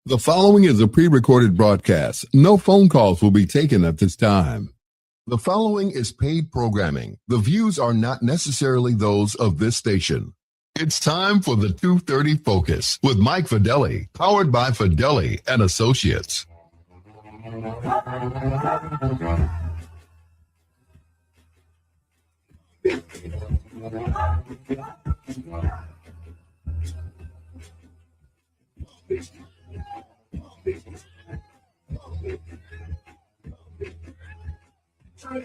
The following is a pre-recorded broadcast. No phone calls will be taken at this time. The following is paid programming. The views are not necessarily those of this station. It's time for the 2:30 Focus with Mike Fideli, powered by Fideli and Associates. All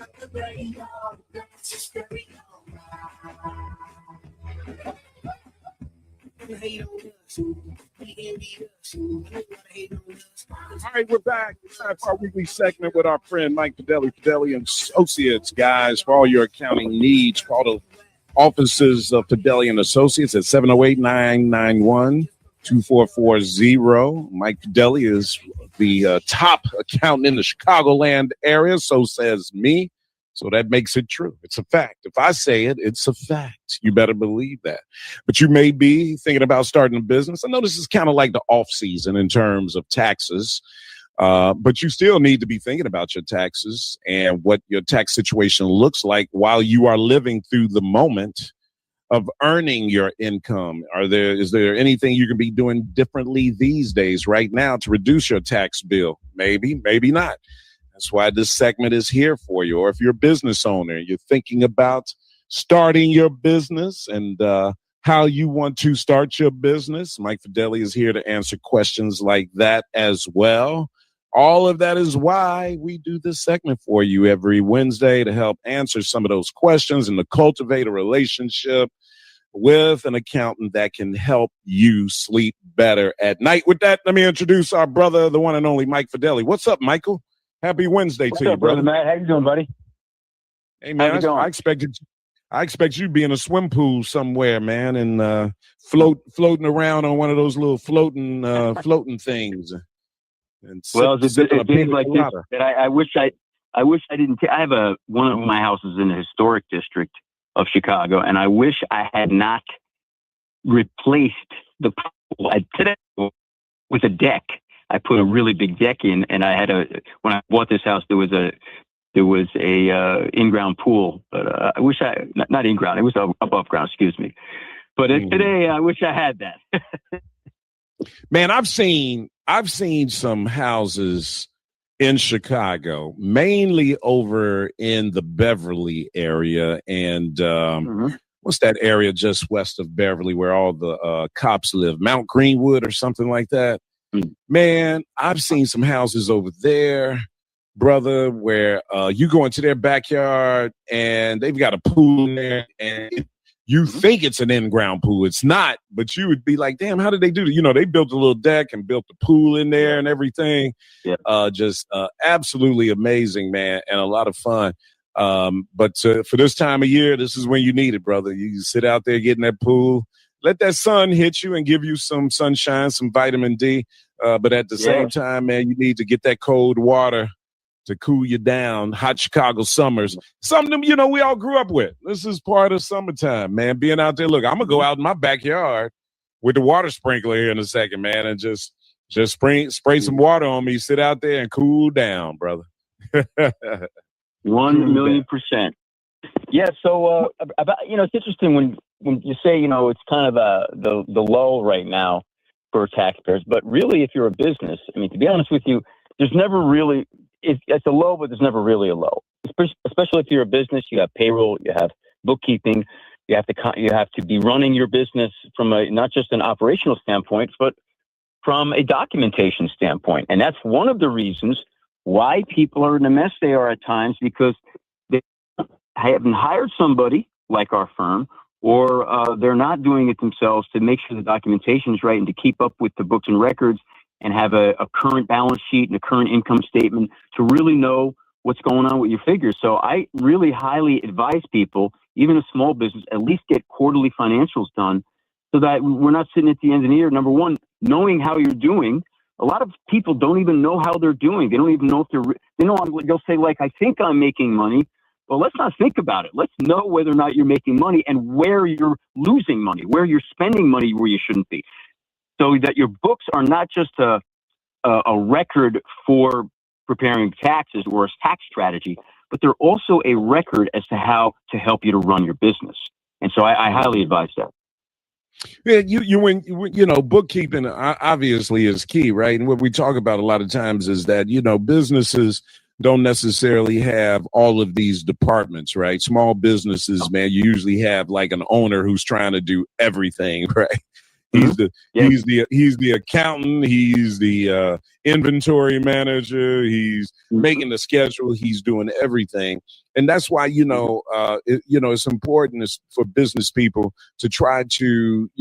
right, we're back. Time for our weekly segment with our friend Mike Fideli and Associates, guys. For all your accounting needs, call the offices of Fideli and Associates at 708-991-2440. Mike Fideli is the top accountant in the Chicagoland area, so says me. So that makes it true. It's a fact. If I say it, it's a fact. You better believe that. But you may be thinking about starting a business. I know this is kind of like the off season in terms of taxes. But you still need to be thinking about your taxes and what your tax situation looks like while you are living through the moment of earning your income. Is there anything you can be doing differently these days right now to reduce your tax bill? Maybe, maybe not. That's why this segment is here for you. Or if you're a business owner, you're thinking about starting your business and how you want to start your business, Mike Fideli is here to answer questions like that as well. All of that is why we do this segment for you every Wednesday to help answer some of those questions and to cultivate a relationship with an accountant that can help you sleep better at night. With that, let me introduce our brother, the one and only Mike Fideli. What's up, Michael? Happy Wednesday to you, brother. Matt? How you doing, buddy? Hey, man, I expect you to be in a swim pool somewhere, man, and floating around on one of those little floating things. And well, it's days like this that I wish I didn't. I have one of my houses in the historic district of Chicago, and I wish I had not replaced the pool today with a deck. I put a really big deck in, and I had when I bought this house, there was a in-ground pool, but I wish not in-ground. It was above ground. Excuse me. But today, I wish I had that. Man, I've seen some houses in Chicago, mainly over in the Beverly area, and what's that area just west of Beverly where all the cops live? Mount Greenwood or something like that. Man, I've seen some houses over there, brother, where you go into their backyard and they've got a pool in there, and you think it's an in-ground pool. It's not, but you would be like, damn, how did they do that? You know, they built a little deck and built the pool in there and everything. Yeah. Just absolutely amazing, man, and a lot of fun. But for this time of year, this is when you need it, brother. You sit out there, get in that pool, let that sun hit you and give you some sunshine, some vitamin D. But at the same time, man, you need to get that cold water to cool you down. Hot Chicago summers, something, you know, we all grew up with. This is part of summertime, man. Being out there, look, I'm going to go out in my backyard with the water sprinkler here in a second, man, and just spray some water on me, sit out there and cool down, brother. 1,000,000%. Yeah, so about, you know, it's interesting when you say, you know, it's kind of the lull right now for taxpayers, but really if you're a business, I mean, to be honest with you, there's never really, it's a low, but there's never really a low, especially if you're a business. You have payroll, you have bookkeeping, you have to be running your business from not just an operational standpoint, but from a documentation standpoint. And that's one of the reasons why people are in the mess they are at times, because they haven't hired somebody like our firm, or they're not doing it themselves to make sure the documentation is right and to keep up with the books and records and have a current balance sheet and a current income statement to really know what's going on with your figures. So I really highly advise people, even a small business, at least get quarterly financials done so that we're not sitting at the end of the year. Number one, knowing how you're doing. A lot of people don't even know how they're doing. They don't even know if they'll say, like, I think I'm making money. Well, let's not think about it. Let's know whether or not you're making money and where you're losing money, where you're spending money where you shouldn't be. So that your books are not just a record for preparing taxes or a tax strategy, but they're also a record as to how to help you to run your business. And so I highly advise that. Yeah, when you know, bookkeeping obviously is key, right? And what we talk about a lot of times is that, you know, businesses don't necessarily have all of these departments, right? Small businesses, man, you usually have like an owner who's trying to do everything, right? He's the accountant. He's the inventory manager. He's making the schedule. He's doing everything, and that's why it's important for business people to try to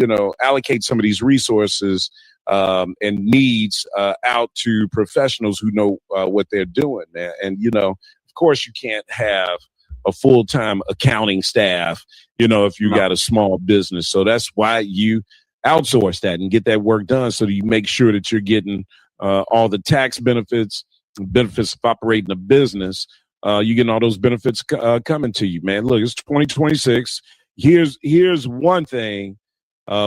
allocate some of these resources and needs out to professionals who know what they're doing, man. And of course, you can't have a full-time accounting staff, if you got a small business. So that's why you outsource that and get that work done, so that you make sure that you're getting all the tax benefits of operating a business. You're getting all those benefits coming to you, man. Look, it's 2026. Here's one thing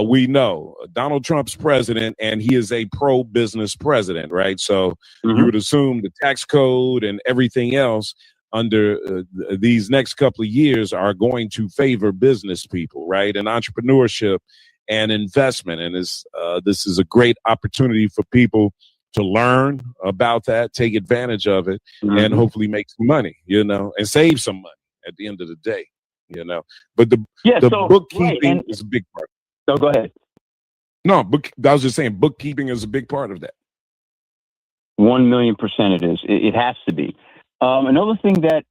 we know Donald Trump's president, and he is a pro-business president, right? So you would assume the tax code and everything else under these next couple of years are going to favor business people, right? And entrepreneurship and investment. And this is a great opportunity for people to learn about that, take advantage of it, and hopefully make some money, and save some money at the end of the day, But the bookkeeping is a big part. So go ahead. No, I was just saying bookkeeping is a big part of that. 1,000,000% it is. It has to be. Another thing that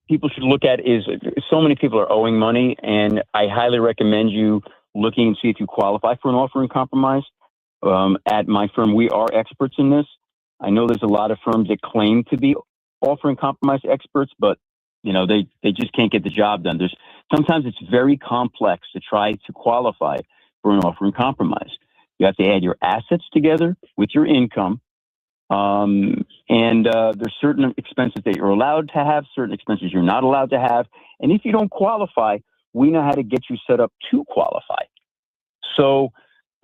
people should look at is so many people are owing money, and I highly recommend you looking and see if you qualify for an offer in compromise. At my firm, we are experts in this. I know there's a lot of firms that claim to be offering compromise experts, but they just can't get the job done. Sometimes it's very complex to try to qualify for an offer in compromise. You have to add your assets together with your income. And there's certain expenses that you're allowed to have, certain expenses you're not allowed to have. And if you don't qualify, we know how to get you set up to qualify. So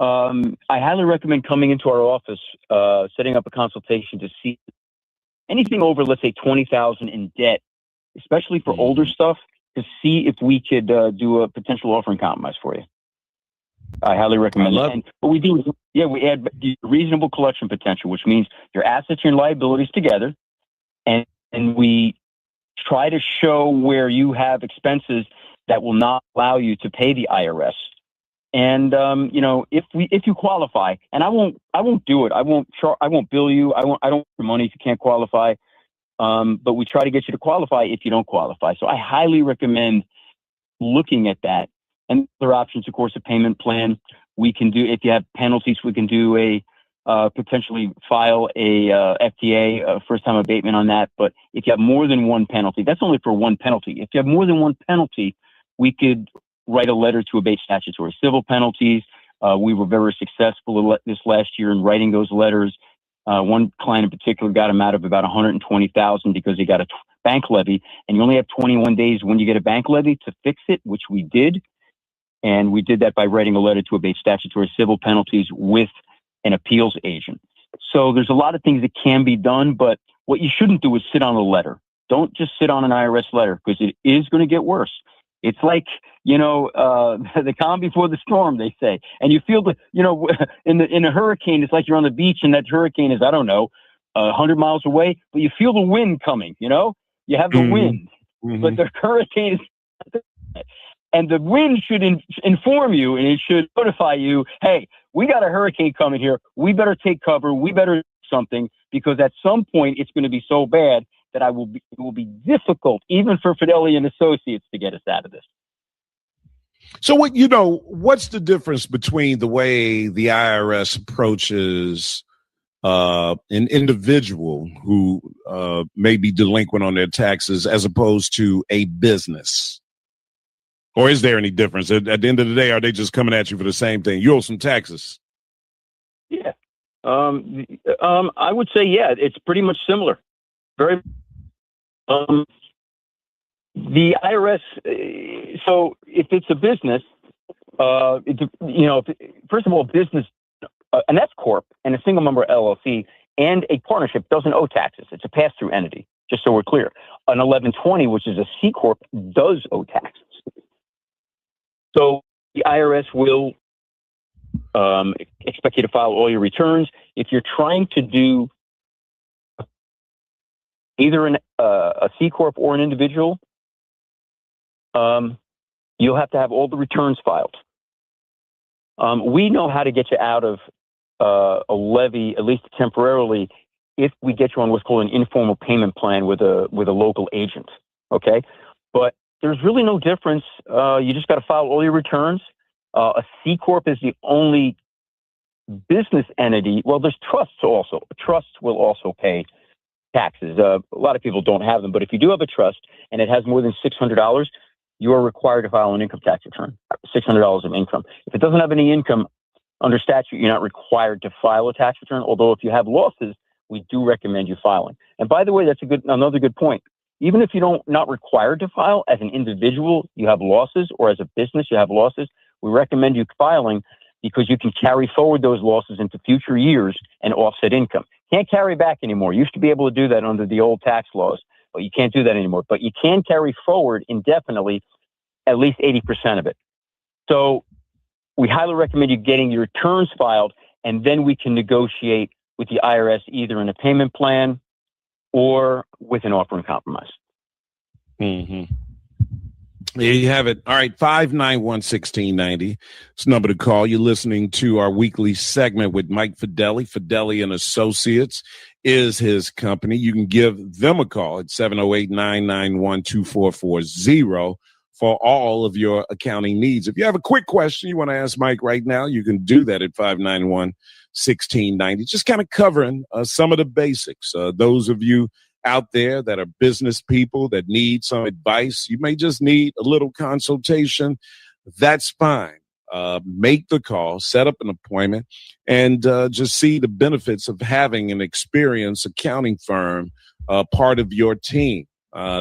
I highly recommend coming into our office, setting up a consultation to see anything over, let's say, $20,000 in debt, especially for older stuff, to see if we could do a potential offer in compromise for you. I highly recommend it. What we do is, we add reasonable collection potential, which means your assets and your liabilities together, and we try to show where you have expenses that will not allow you to pay the IRS. And if you qualify, and I won't do it. I won't bill you. I don't want your money if you can't qualify. But we try to get you to qualify if you don't qualify. So I highly recommend looking at that. And other options, of course, a payment plan. We can do, if you have penalties, we can do potentially file a FTA, first time abatement on that. But if you have more than one penalty, that's only for one penalty. If you have more than one penalty, we could write a letter to abate statutory civil penalties. We were very successful this last year in writing those letters. One client in particular got him out of about $120,000 because he got a bank levy, and you only have 21 days when you get a bank levy to fix it, which we did. And we did that by writing a letter to abate statutory civil penalties with an appeals agent. So there's a lot of things that can be done, but what you shouldn't do is sit on a letter. Don't just sit on an IRS letter, because it is going to get worse. It's like, the calm before the storm, they say. And you feel in a hurricane, it's like you're on the beach and that hurricane is, 100 miles away, but you feel the wind coming, you have the wind, but the hurricane is, and the wind should inform you, and it should notify you, hey, we got a hurricane coming here. We better take cover. We better do something, because at some point it's going to be so bad that it will be difficult, even for Fidelity and Associates, to get us out of this. So what's the difference between the way the IRS approaches an individual who may be delinquent on their taxes as opposed to a business? Or is there any difference? At the end of the day, are they just coming at you for the same thing? You owe some taxes. Yeah. I would say, it's pretty much similar. Very. The IRS. So if it's a business, first of all, business, an S corp and a single member LLC and a partnership doesn't owe taxes. It's a pass-through entity. Just so we're clear, an 1120, which is a C corp, does owe taxes. So the IRS will expect you to file all your returns. If you're trying to do either a C corp or an individual, you'll have to have all the returns filed. We know how to get you out of a levy, at least temporarily, if we get you on what's called an informal payment plan with a local agent. Okay, but there's really no difference. You just got to file all your returns. A C corp is the only business entity. Well, there's trusts also. A trust will also pay taxes. A lot of people don't have them, but if you do have a trust and it has more than $600, you are required to file an income tax return. $600 of income. If it doesn't have any income, under statute, you're not required to file a tax return. Although if you have losses, we do recommend you filing. And by the way, that's another good point. Even if you not required to file, as an individual, you have losses, or as a business, you have losses, We recommend you filing because you can carry forward those losses into future years and offset income. Can't carry back anymore. You used to be able to do that under the old tax laws, but you can't do that anymore. But you can carry forward indefinitely at least 80% of it. So we highly recommend you getting your returns filed, and then we can negotiate with the IRS either in a payment plan or with an offer in compromise. Mm-hmm. There you have it. All right, 591-1690. It's the number to call. You're listening to our weekly segment with Mike Fideli. Fideli and Associates is his company. You can give them a call at 708-991-2440 for all of your accounting needs. If you have a quick question you want to ask Mike right now, you can do that at 591-1690. Just kind of covering some of the basics. Those of you out there that are business people that need some advice, you may just need a little consultation. That's fine. Make the call, set up an appointment, and just see the benefits of having an experienced accounting firm part of your team.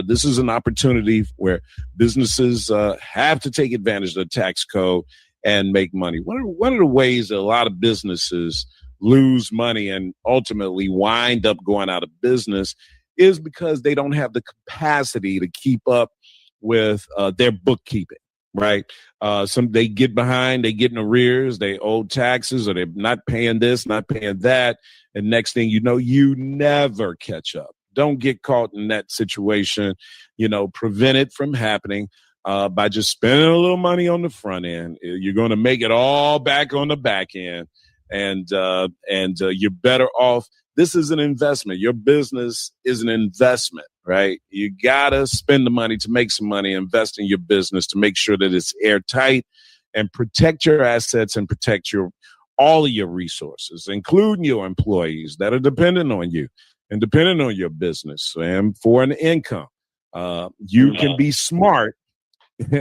This is an opportunity where businesses have to take advantage of the tax code and make money. One of the ways that a lot of businesses lose money and ultimately wind up going out of business is because they don't have the capacity to keep up with their bookkeeping, right? They get behind, they get in arrears, they owe taxes, or they're not paying this, not paying that. And next thing you know, you never catch up. Don't get caught in that situation. Prevent it from happening by just spending a little money on the front end. You're going to make it all back on the back end, and you're better off. This is an investment. Your business is an investment, right? You got to spend the money to make some money, invest in your business to make sure that it's airtight, and protect your assets and protect all of your resources, including your employees that are dependent on you and dependent on your business and for an income. You can be smart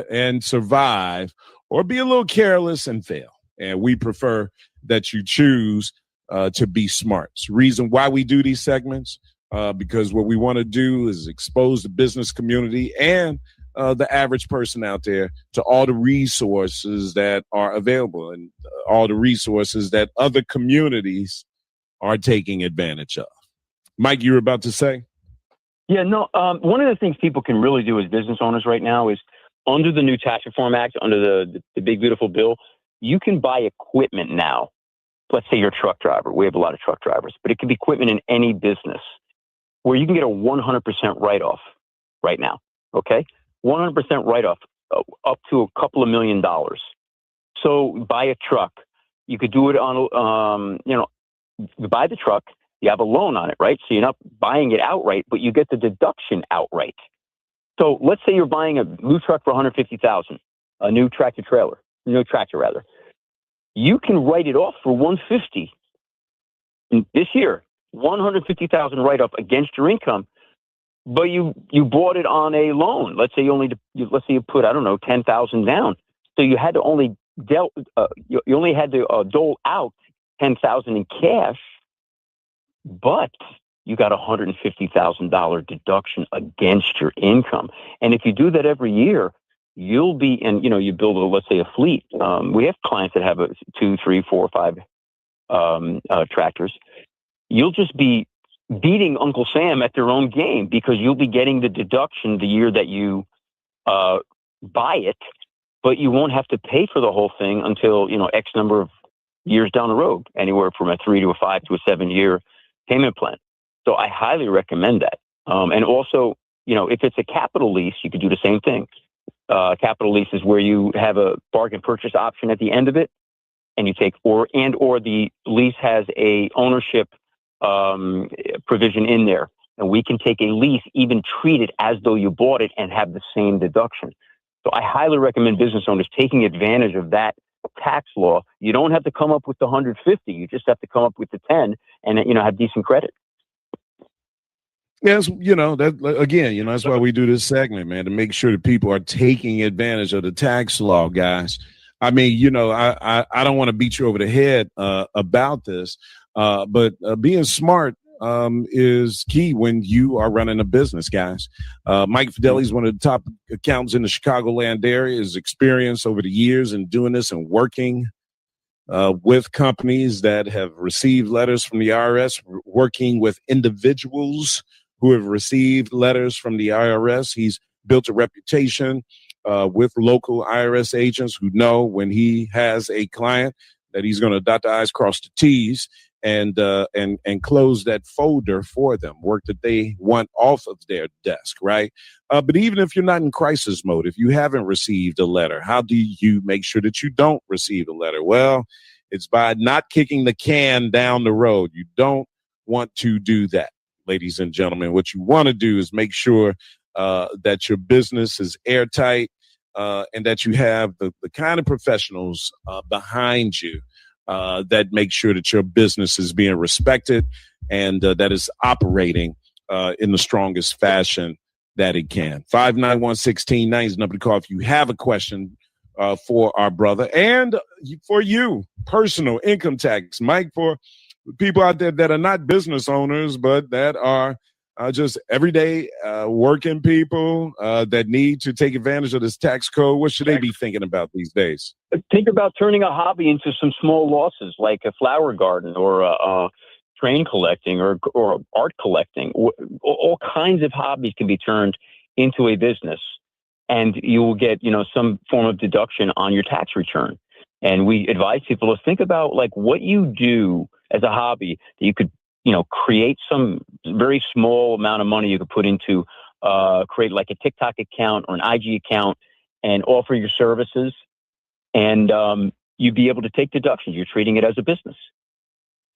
and survive, or be a little careless and fail. And we prefer that you choose to be smart. It's the reason why we do these segments, because what we want to do is expose the business community and the average person out there to all the resources that are available and all the resources that other communities are taking advantage of. Mike, you were about to say? Yeah, no. One of the things people can really do as business owners right now is, under the new Tax Reform Act, under the big, beautiful bill, you can buy equipment now. Let's say you're a truck driver. We have a lot of truck drivers, but it could be equipment in any business where you can get a 100% write-off right now, okay? 100% write-off up to a couple of $1 million. So buy a truck. You could do it on, you buy the truck, you have a loan on it, right? So you're not buying it outright, but you get the deduction outright. So let's say you're buying a new truck for $150,000, a new tractor rather. You can write it off for $150 this year, $150,000 write-off against your income, but you bought it on a loan. Let's say you put, I don't know, $10,000 down. So you had to only dole out $10,000 in cash, but you got a $150,000 deduction against your income. And if you do that every year, you'll be, and you build let's say a fleet. We have clients that have 2, 3, 4, 5 tractors. You'll just be beating Uncle Sam at their own game, because you'll be getting the deduction the year that you buy it, but you won't have to pay for the whole thing until X number of years down the road, anywhere from a 3 to a 5 to a 7 year payment plan. So I highly recommend that. And also, if it's a capital lease, you could do the same thing. Capital lease is where you have a bargain purchase option at the end of it, and you take or the lease has a ownership provision in there, and we can take a lease, even treat it as though you bought it, and have the same deduction. So I highly recommend business owners taking advantage of that tax law. You don't have to come up with the 150; you just have to come up with the 10, and have decent credit. Yes, that again, that's why we do this segment, man, to make sure that people are taking advantage of the tax law, guys. I mean, I don't want to beat you over the head about this, but being smart is key when you are running a business, guys. Mike Fideli is one of the top accountants in the Chicagoland area. His experience over the years in doing this and working with companies that have received letters from the IRS, working with individuals who have received letters from the IRS. He's built a reputation with local IRS agents who know when he has a client that he's going to dot the I's, cross the T's, and close that folder for them, work that they want off of their desk, right? But even if you're not in crisis mode, if you haven't received a letter, how do you make sure that you don't receive a letter? Well, it's by not kicking the can down the road. You don't want to do that, ladies and gentlemen. What you want to do is make sure that your business is airtight and that you have the kind of professionals behind you that make sure that your business is being respected and that is operating in the strongest fashion that it can. 591-1690 is the number to call if you have a question for our brother and for you, personal income tax. Mike, for people out there that are not business owners, but that are just everyday working people that need to take advantage of this tax code, what should they be thinking about these days? Think about turning a hobby into some small losses, like a flower garden or train collecting or art collecting. All kinds of hobbies can be turned into a business, and you will get, some form of deduction on your tax return. And we advise people to think about like what you do as a hobby that you could, create some very small amount of money you could put into, create like a TikTok account or an IG account and offer your services. And you'd be able to take deductions. You're treating it as a business.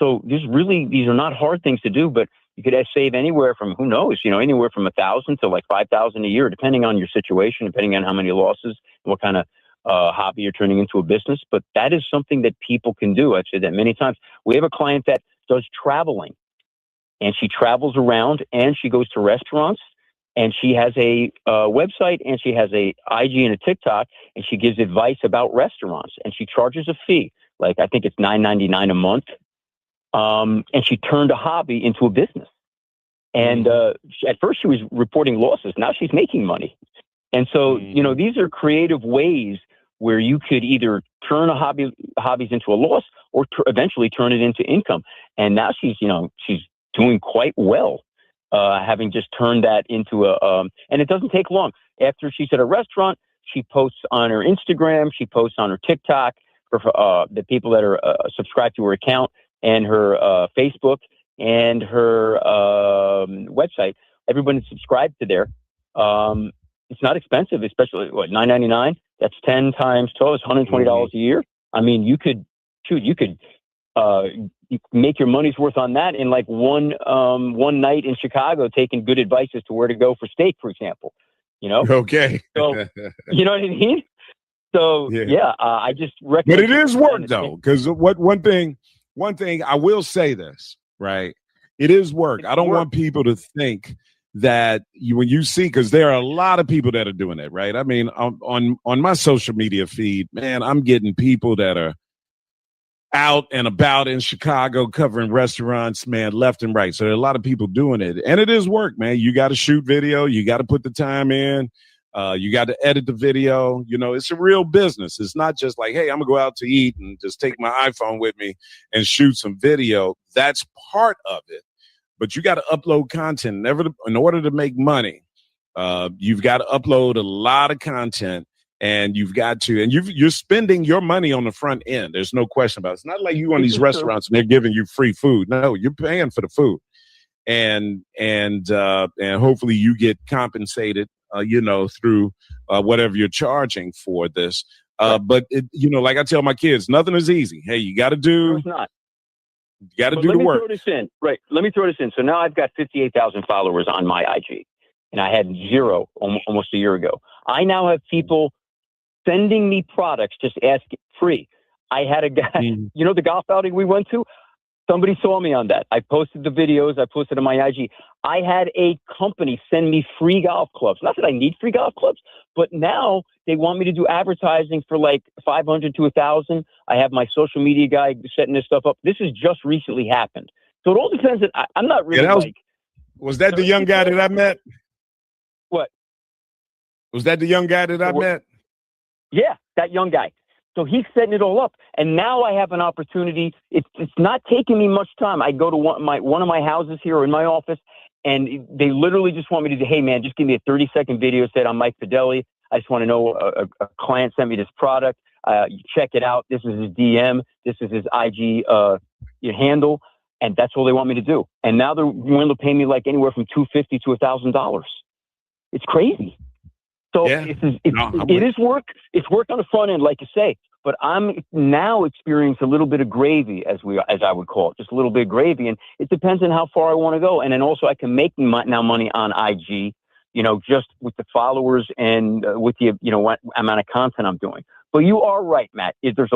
So these are not hard things to do, but you could save anywhere from, who knows, anywhere from $1,000 to like $5,000 a year, depending on your situation, depending on how many losses, what kind of hobby you're turning into a business. But that is something that people can do. I've said that many times. We have a client that does traveling, and she travels around and she goes to restaurants, and she has a website and she has a IG and a TikTok, and she gives advice about restaurants, and she charges a fee. Like, I think it's $9.99 a month. And she turned a hobby into a business. And at first she was reporting losses. Now she's making money. And so, these are creative ways where you could either turn a hobbies into a loss or eventually turn it into income. And now she's doing quite well, having just turned that into and it doesn't take long. After she's at a restaurant, she posts on her Instagram, she posts on her TikTok for the people that are subscribed to her account, and her Facebook and her website. Everyone is subscribed to there. It's not expensive, especially $9.99. That's 10 times 12 is $120 a year. I mean, you could make your money's worth on that in like one night in Chicago, taking good advice as to where to go for steak, for example. Okay. So you know what I mean? So I just recommend. But it is work though, because one thing I will say this, right? It is work. I don't want people to think that when you see, because there are a lot of people that are doing it, right? I mean, on my social media feed, man, I'm getting people that are out and about in Chicago covering restaurants, man, left and right. So there are a lot of people doing it, and it is work, man. You got to shoot video, you got to put the time in. You got to edit the video. It's a real business. It's not just like, hey, I'm gonna go out to eat and just take my iPhone with me and shoot some video. That's part of it. But you got to upload content. In order to make money, you've got to upload a lot of content, and you're spending your money on the front end. There's no question about it. It's not like you on these restaurants and they're giving you free food. No, you're paying for the food, and hopefully you get compensated. Through whatever you're charging for this. But like I tell my kids, nothing is easy. Hey, you got to do. No, it's not. You got to do the work. Let me throw this in. So now I've got 58,000 followers on my IG, and I had 0 almost a year ago. I now have people sending me products, just asking free. I had a guy, the golf outing we went to. Somebody saw me on that. I posted the videos. I posted on my IG. I had a company send me free golf clubs. Not that I need free golf clubs, but now they want me to do advertising for like $500 to $1,000. I have my social media guy setting this stuff up. This has just recently happened. So it all depends. I'm not really was that the young guy that I met? What? Was that the young guy that I met? Yeah, that young guy. So he's setting it all up, and now I have an opportunity. It's not taking me much time. I go to one of my houses here or in my office, and they literally just want me to do, hey man, just give me a 30-second video. Said I'm Mike Fideli. I just want to know a client sent me this product. You check it out. This is his DM. This is his IG handle, and that's all they want me to do. And now they're willing to pay me like anywhere from $250 to $1,000. It's crazy. So it is work. It's work on the front end, like you say. But I'm now experiencing a little bit of gravy, as I would call it, just a little bit of gravy, and it depends on how far I want to go. And then also, I can make now money on IG, just with the followers and with the what amount of content I'm doing. But you are right, Matt. There's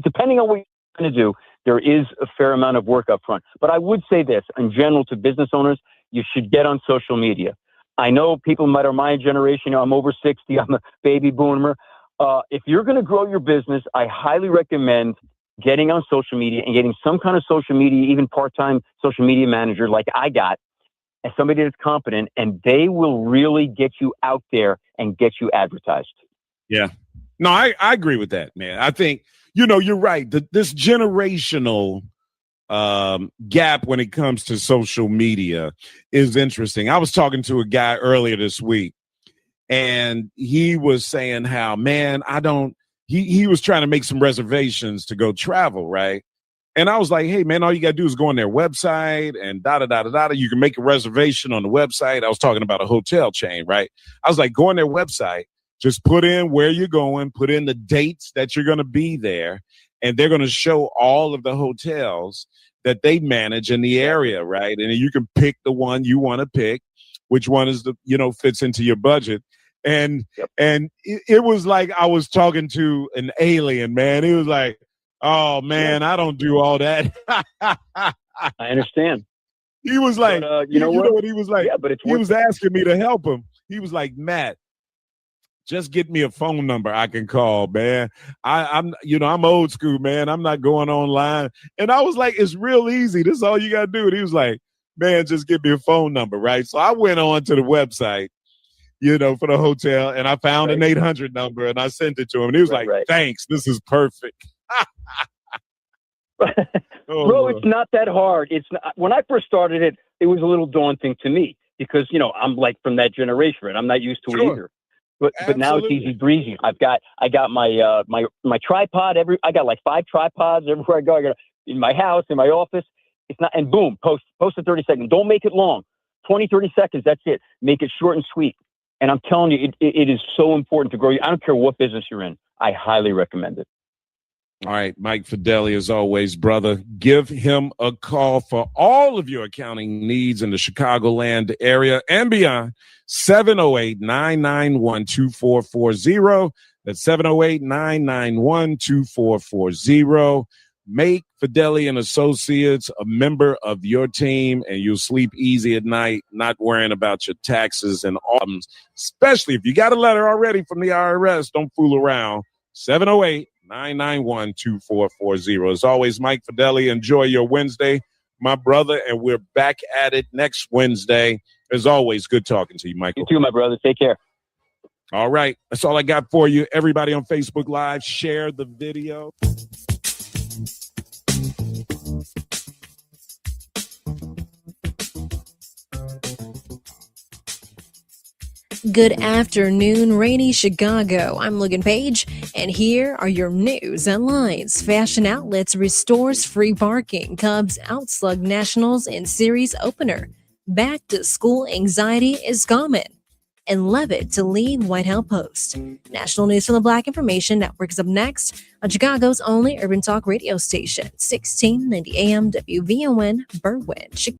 depending on what you're going to do, there is a fair amount of work up front. But I would say this in general to business owners: you should get on social media. I know people might are my generation. I'm over 60. I'm a baby boomer. If you're going to grow your business, I highly recommend getting on social media and getting some kind of social media, even part-time social media manager like I got, and somebody that's competent, and they will really get you out there and get you advertised. Yeah. No, I agree with that, man. I think, you're right. This generational gap when it comes to social media is interesting. I was talking to a guy earlier this week, and he was saying how, man, he was trying to make some reservations to go travel, right? And I was like, hey, man, all you got to do is go on their website and da-da-da-da-da. You can make a reservation on the website. I was talking about a hotel chain, right? I was like, go on their website, just put in where you're going, put in the dates that you're going to be there, and they're going to show all of the hotels that they manage in the area, right? And you can pick the one you want to pick, which one is fits into your budget. And it was like I was talking to an alien, man. He was like, oh man, I don't do all that. I understand. He was like, but, you know what he was like? Yeah, but he was asking me to help him. He was like, Matt, just get me a phone number I can call, man. I'm old school, man. I'm not going online. And I was like, it's real easy. This is all you got to do. And he was like, man, just give me a phone number, right? So I went on to the website, for the hotel, and I found an 800 number, and I sent it to him. And he was like, thanks, this is perfect. Bro, it's not that hard. It's not, when I first started it was a little daunting to me because, I'm like from that generation, right? I'm not used to it either. But now it's easy breezy. I got my my tripod. I got like 5 tripods everywhere I go. I got in my house, in my office. It's not, and boom, post a 30 seconds. Don't make it long. 20, 30 seconds. That's it. Make it short and sweet. And I'm telling you, it is so important to grow. I don't care what business you're in. I highly recommend it. All right, Mike Fideli, as always, brother, give him a call for all of your accounting needs in the Chicagoland area and beyond. 708-991-2440. That's 708-991-2440. Make Fideli and Associates a member of your team, and you'll sleep easy at night, not worrying about your taxes and items, especially if you got a letter already from the IRS. Don't fool around. 708-991-2440. As always, Mike Fideli, enjoy your Wednesday, my brother, and we're back at it next Wednesday. As always, good talking to you, Michael. You too, my brother. Take care. All right. That's all I got for you. Everybody on Facebook Live, share the video. Good afternoon, rainy Chicago. I'm Logan Page, and here are your news headlines. Fashion Outlets restores free parking. Cubs outslug Nationals in series opener. Back to school anxiety is common. And Levitt to lead White House Post. National News from the Black Information Network is up next on Chicago's only urban talk radio station, 1690 AM WVON, Berwyn, Chicago.